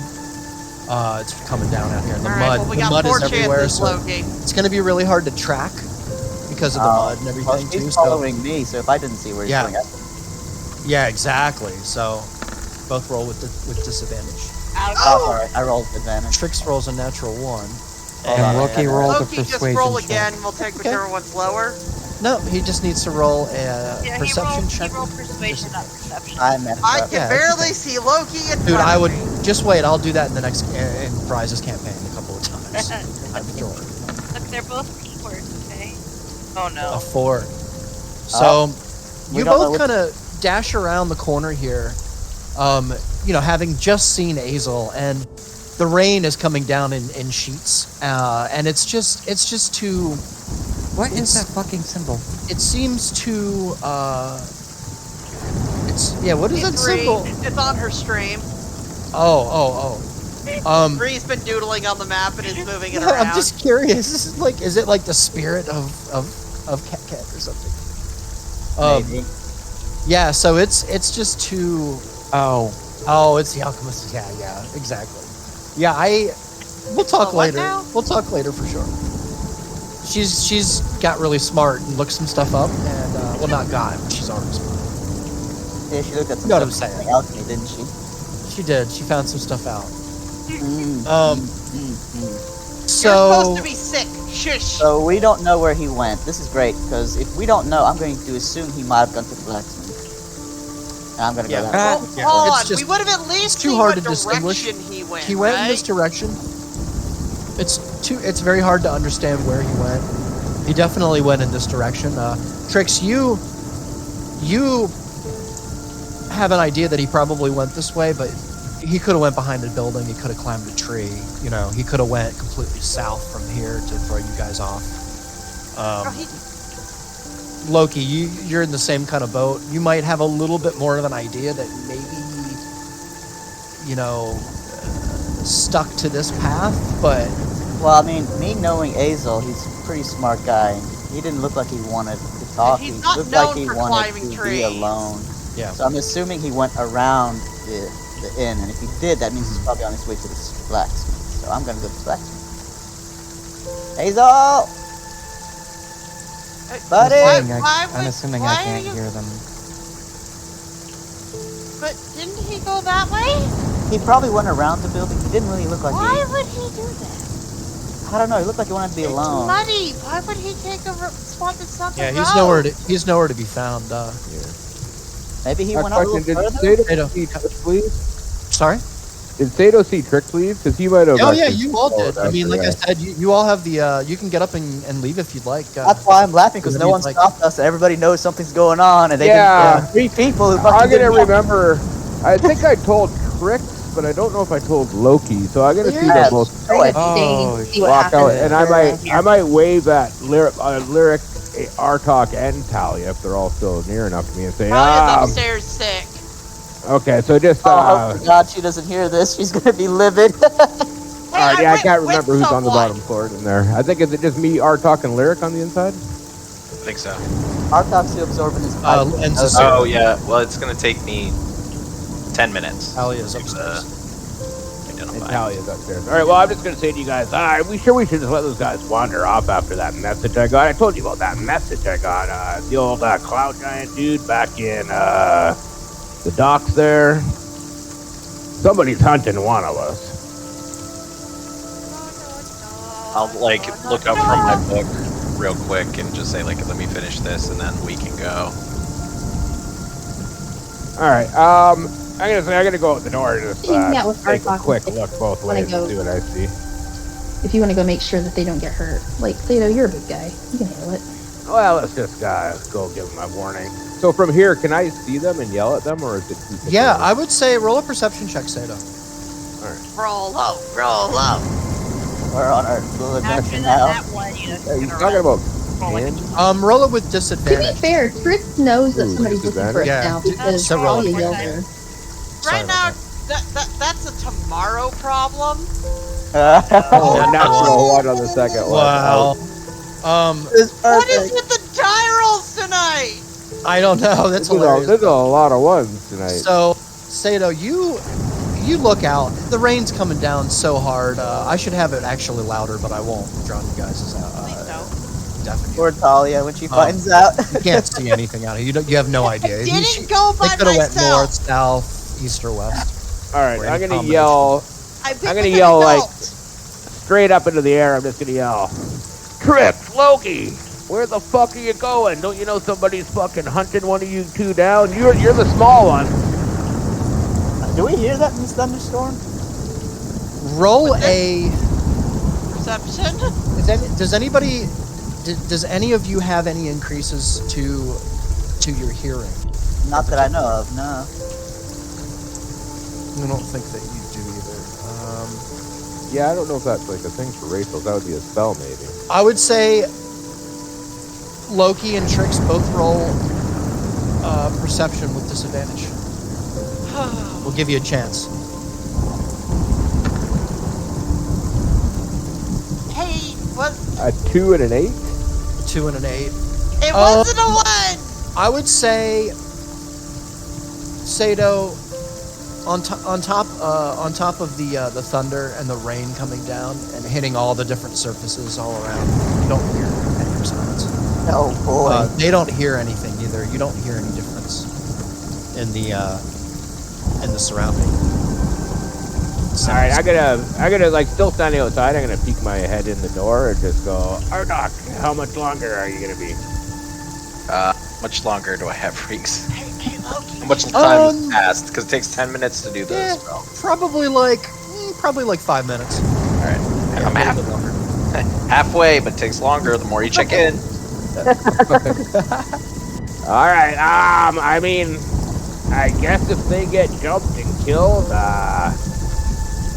It's coming down out here. And the All right, mud, well, we the got mud 4 is everywhere, chances, so Loki. it's going to be really hard to track because of the mud and Well, everything she's too. So following me, so if I didn't see where he's Yeah. going, yeah, exactly. So both roll with disadvantage. oh, sorry, I rolled advantage. Trix rolls a natural 1. And Loki rolled a Loki, just persuasion roll check. again. We'll take whichever one's lower. No, he just needs to roll a Yeah, perception check. He rolled persuasion, not perception. I messed I up. can Yeah, barely see Loki in Dude, front I of would me. just wait. I'll do that in the next in Bryce's campaign a couple of times. I'm sure. Look, they're both P words, okay? Oh A no. 4. So we you don't know both which- kind of dash around the corner here, having just seen Azel, and the rain is coming down in sheets, and it's just too. What is that fucking symbol? It seems to. What is that It's Bree. symbol? It's on her stream. Oh. Bree's been doodling on the map and is moving it Yeah, around. I'm just curious. Is it like the spirit of Cat Cat or something? Maybe. Yeah, so it's just too. Oh, It's the alchemist. Yeah, exactly. Yeah, we'll talk Oh, what later. now? We'll talk later for sure. She's got really smart and looked some stuff up, and well, not got, but she's already smart. Yeah, she looked at some You know what I'm stuff saying. alchemy, didn't she? She did. She found some stuff out. Mm, Um, mm. You're So supposed to be sick. Shush. So we don't know where he went. This is great, because if we don't know, I'm going to assume he might have gone to the blacksmith. And I'm going to Yeah. go that way. Well, yeah, hold it's on. just- We would have at least too seen hard what to distinguish. direction he went. he went right? in this direction. It's very hard to understand where he went. He definitely went in this direction. Trix, you have an idea that he probably went this way, but he could have went behind a building. He could have climbed a tree. He could have went completely south from here to throw you guys off. Oh, he- Loki, you're in the same kind of boat. You might have a little bit more of an idea that maybe stuck to this path, but Well, I mean, me knowing Azel, he's a pretty smart guy. He didn't look like he wanted to talk. he's He not looked known like he for wanted climbing to be trees. alone. yeah. So I'm assuming he went around the inn, and if he did, that means he's probably on his way to the blacksmith. So I'm gonna go to the blacksmith. Hazel! Buddy! I'm assuming why I are can't you- hear them. But didn't he go that way? He probably went around the building. He didn't really look like Why he... would he do that? I don't know. He looked like he wanted to be It's alone. muddy. Why would he take a spot that's not the Yeah, road? he's nowhere to be found. Maybe he My went out a question, little did further. Sato see Trick leave? Sorry. Did Sato see Trick leave? Because he might have. Oh yeah, actually you all followed did. I mean, after like I that. said, you all have the. You can get up and leave if you'd like. That's why I'm laughing, because whatever no you'd one like. stopped us. And everybody knows something's going on, and they Yeah. didn't. 3 people who I'm fucking gonna didn't remember. I think I told Trix, but I don't know if I told Loki. So I'm gonna see Yeah. them both know it. Oh, See what walk out, happens. and I might wave at Lyric, Artok, and Talia if they're all still near enough to me and say, Talia's upstairs sick. okay, so just Oh, for God, she doesn't hear this. She's gonna be livid. all right, yeah, I can't with remember who's on the someone. bottom floor in there. I think is it just me, Artok, and Lyric on the inside? I think so. Artok's too absorbing his pipe. and Oh, Cecilia. Oh yeah. Well, it's gonna take me 10 minutes. Talia's to, upstairs. And identify. Talia's upstairs. All right, well, I'm just gonna say to you guys, we should just let those guys wander off after that message I got. I told you about that message I got. The old cloud giant dude back in the docks there. Somebody's hunting one of us. I'll like look up from my book real quick and just say like, let me finish this and then we can go. All right. I'm gonna go out the door and just You can get with take a Artok quick if look both wanna ways go. and see what I see. If you want to go make sure that they don't get hurt. Like, you're a big guy. You can handle it. Well, let's just go give them a warning. So from here, can I see them and yell at them, or is it too far Yeah, away? I would say roll a perception check, Sato. Roll low, roll low. We're on our little After adventure now. that one, you know, Hey, she's you gonna talking run. about Roll like a hands? Roll it with To be disadvantage. fair, Trix knows that Ooh, somebody's looking for us Yeah, now because so roll Talia it. yelled at her. Sorry Right now, about that's a tomorrow problem. Oh, natural one on the second one. Wow. What is with the gyrals tonight? I don't know. That's hilarious. There's a lot of ones tonight. So, Sato, you look out. The rain's coming down so hard. I should have it actually louder, but I won't. Drown you guys deafening. Poor Talia when she finds out. You can't see anything out here. You have no idea. Didn't go by They could have went myself. north, south, east, or west. All right, Or I'm any gonna combination. yell I picked I'm gonna an yell, like- adult. straight up into the air. I'm just gonna yell, Trix, Loki, where the fuck are you going? Don't you know somebody's fucking hunting one of you two down? You're the small one. Do we hear that in this thunderstorm? Roll a. Perception. Does any of you have any increases to your hearing? Not that I know of, no. I don't think that you do either. Yeah, I don't know if that's like a thing for Rachel. That would be a spell, maybe. I would say Loki and Trix both roll perception with disadvantage. We'll give you a chance. Hey, A 2 and an 8. A 2 and an 8. it wasn't a one. I would say Sato on top of the thunder and the rain coming down and hitting all the different surfaces all around. You don't hear any response. Oh boy. They don't hear anything either. You don't hear any difference in the surrounding. All right, I'm gonna like still standing outside. I'm gonna peek my head in the door and just go, Ardoc, how much longer are you gonna be? Much longer do I have freaks? Hey, Loki. How much time has passed? Because it takes 10 minutes to do this. Yeah, So. probably like 5 minutes. All right, I'm A little bit longer. halfway, but it takes longer the more you check in. All right, I mean, I guess if they get jumped and killed,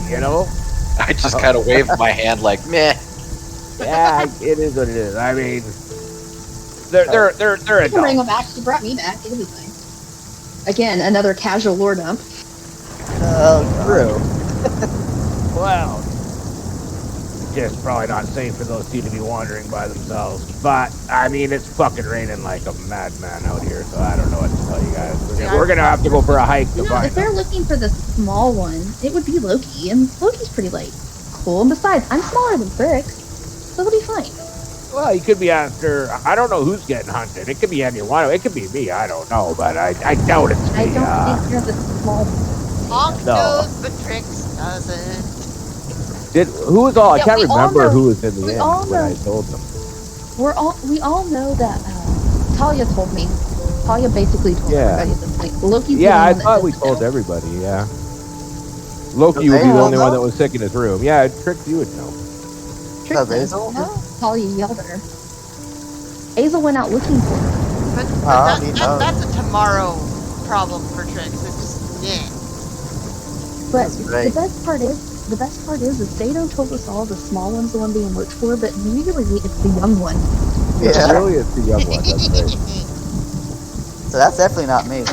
you know, I just kind of waved my hand like, meh. yeah, it is what it is. I mean, they're You can bring adults. them back. She brought me back. It'll be fine. Again, another casual lore dump. Oh, True. Well, it's just probably not safe for those two to be wandering by themselves. But I mean, it's fucking raining like a madman out here, so I don't know what to tell you guys. We're gonna have to go for a hike to You know, find if they're them. looking for the small one, it would be Loki, and Loki's pretty like cool. And besides, I'm smaller than Trix, so it'll be fine. Well, he could be after. I don't know who's getting hunted. It could be any one. It could be me. I don't know, but I doubt it's I me. don't think you're the small one. Honk No. knows, but Trix doesn't. Who was all? I Yeah, can't we all remember know- who was in the we end all when I know. told them. We all know that Talia told me. Talia basically told Yeah. everybody at this point. Loki's the Yeah, only I one that thought we doesn't told know. everybody. Yeah. Loki would be the only one that was sick in his room. Yeah, Trix, you would know. Does Trick Azel? knows. Talia yelled at her. Azel went out looking for her. But he knows. that's a tomorrow problem for Trix. It's just, yeah. But That's great. the best part is Zato told us all the small one's the one being looked for, but really it's the young one. Yeah. Really, it's the young one. That's right. So that's definitely not me.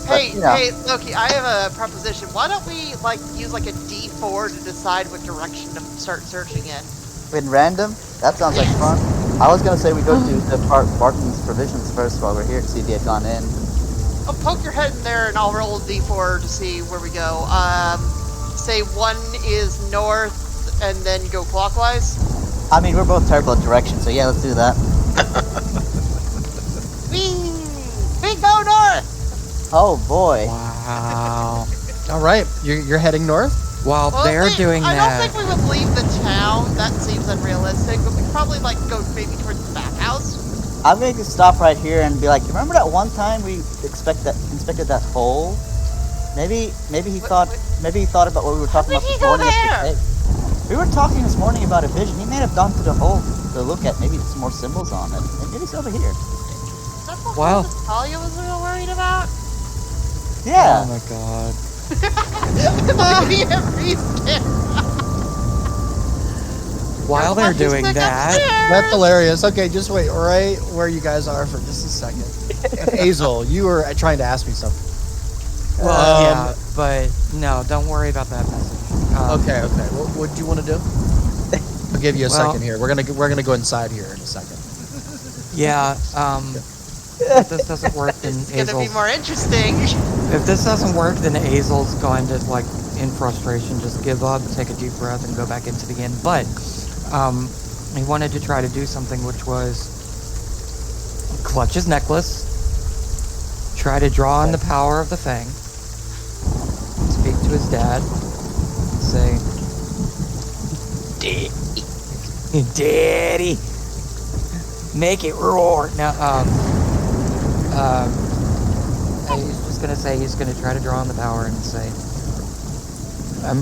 Hey, you know. hey, Loki, I have a proposition. Why don't we use a D4 to decide what direction to start searching in? In random? That sounds like fun. I was gonna say we go to the Barton's provisions first while we're here to see if he had gone in. Oh, poke your head in there and I'll roll a D4 to see where we go. Say 1 is north and then go clockwise. I mean, we're both terrible at direction, so yeah, let's do that. We go north! Oh boy. Wow. All right, you're heading north. While they're doing I that, don't think we would leave the town. That seems unrealistic. But we'd probably go maybe towards the back house. I'm going to stop right here and be like, remember that one time we inspected that hole? Maybe he thought about what we were talking about How did he this go morning. there? We were talking this morning about a vision. He may have gone to the hole to look at maybe some more symbols on it. Maybe it's over here. That's the Wow. hole that Talia was real worried about. Yeah. oh my god. Maybe every step. While they're doing that, That's hilarious. Okay, just wait right where you guys are for just a second. Hazel, you were trying to ask me something. well, yeah, but no, don't worry about that message. Okay. What do you want to do? I'll give you a Well- second here. We're gonna go inside here in a second. Yeah, if this doesn't work, then It's gonna be Azel's... more interesting. If this doesn't work, then Azel's going to, in frustration, just give up, take a deep breath, and go back into the inn. But, he wanted to try to do something, which was clutch his necklace, try to draw on the power of the Fang, speak to his dad, say, Daddy, make it roar. Now, he's just gonna say he's gonna try to draw on the power and say, I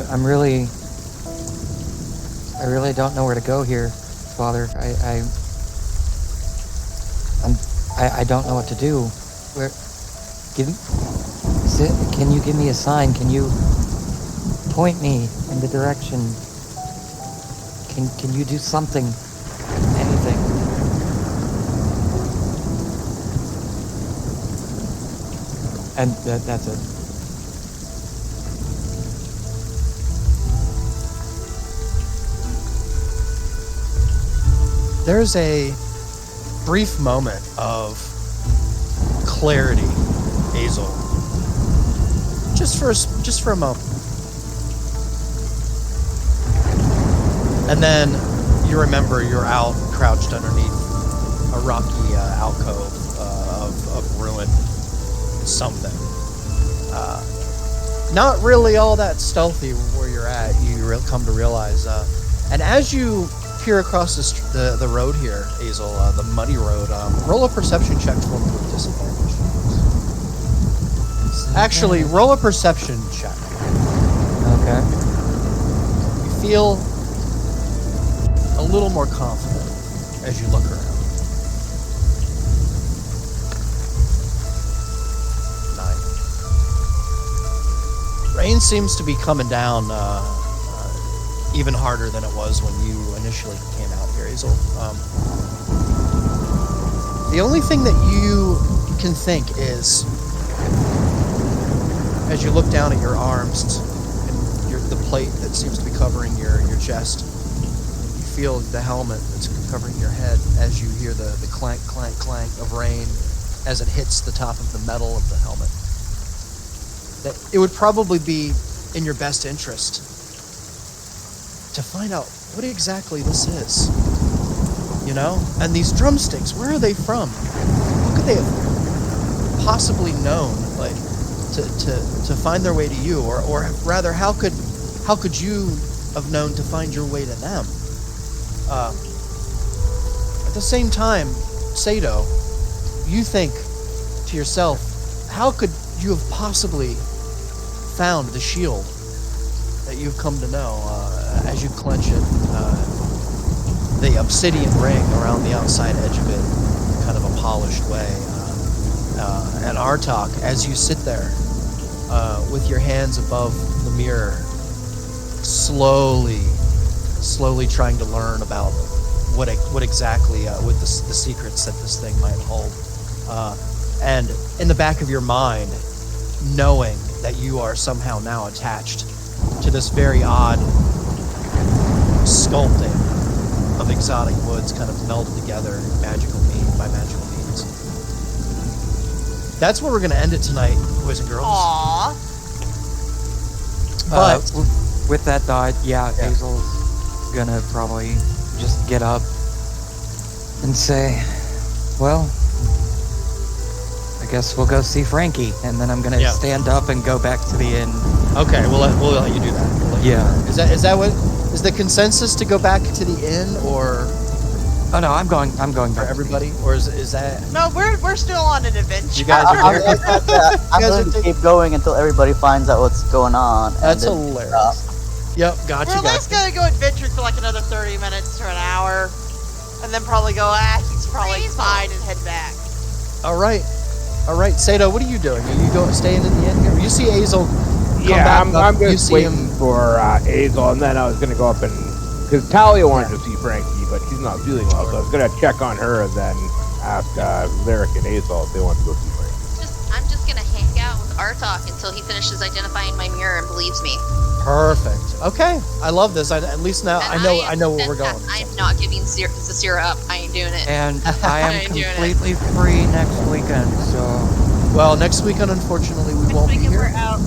really don't know where to go here, Father. I don't know what to do. Can you give me a sign? Can you point me in the direction? Can you do something? Anything? And that's it. There's a brief moment of clarity, Hazel. Just for a moment. And then you remember you're out crouched underneath a rocky alcove of ruined something. Not really all that stealthy where you're at, you come to realize. And as you peer across the road here, Hazel, the muddy road, roll a perception check for me with disadvantage. Actually, roll a perception check. Okay. You feel a little more confident as you look around. 9. Rain seems to be coming down even harder than it was when you initially came out here, Hazel. The only thing that you can think is, as you look down at your arms and the plate that seems to be covering your chest, you feel the helmet that's covering your head as you hear the clank, clank, clank of rain as it hits the top of the metal of the helmet. That it would probably be in your best interest to find out what exactly this is, you know? And these drumsticks, where are they from? How could they have possibly known, to find their way to you, or rather, how could you have known to find your way to them. At the same time, Sato, you think to yourself, how could you have possibly found the shield that you've come to know as you clench it? The obsidian ring around the outside edge of it, kind of a polished way. And Artok, as you sit there with your hands above the mirror, slowly trying to learn about what exactly the secrets that this thing might hold, and in the back of your mind, knowing that you are somehow now attached to this very odd sculpting of exotic woods, kind of melded together by magical means. That's where we're going to end it tonight, boys and girls. Aww. But with that thought, Hazel's gonna probably just get up and say, well, I guess we'll go see Frankie, and then I'm gonna stand up and go back to the inn. Okay, we'll let you do that. Is the consensus to go back to the inn, or? Oh no, I'm going for everybody, or is that? No, we're still on an adventure. You guys are I'm going to keep going until everybody finds out what's going on. That's hilarious. Yep, gotcha. We're at least gonna go adventure for like another 30 minutes to an hour, and then probably go. He's probably fine and head back. All right, Sato, what are you doing? Are you staying in the inn here? You see Azel come back I'm up. just waiting for Azel, and then I was gonna go up and because Talia wanted to see Frankie, but she's not feeling well, so I was gonna check on her and then ask Lyric and Azel if they want to go see Frankie. I'm just gonna hang out with Artok until he finishes identifying my mirror and believes me. Perfect. Okay, I love this. At least now I know where we're going. I'm not giving Zazira up. I ain't doing it. And I am completely free next weekend, so. Well, next weekend, unfortunately, we won't be here. We're out.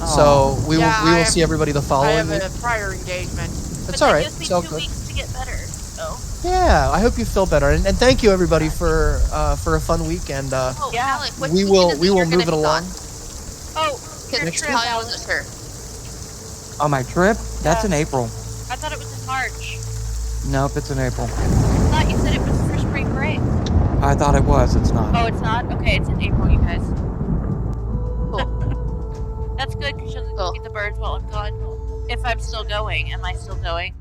So we will see everybody the following week. I have a prior engagement. That's all right. It It's all gives me 2 good. weeks to get better. So. Yeah, I hope you feel better, and thank you everybody for a fun week, and Alec, what we weekend will is move it along. Oh, Because Talia wasn't sure. Oh, my trip? That's in April. I thought it was in March. Nope, it's in April. I thought you said it was for spring break. I thought it was. It's not. Oh, it's not? Okay, it's in April, you guys. That's good, because you'll Cool. feed the birds while I'm gone. If I'm still going. Am I still going?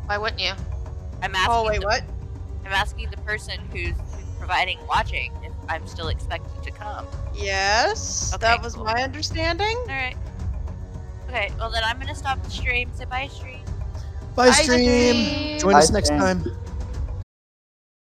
Why wouldn't you? I'm asking. Oh wait, what? I'm asking the person who's providing lodging if I'm still expected to come. Yes, Okay, that was cool. my understanding. All right. Okay. Well, then I'm gonna stop the stream. Say bye, stream. Bye, stream. Join us next stream. time.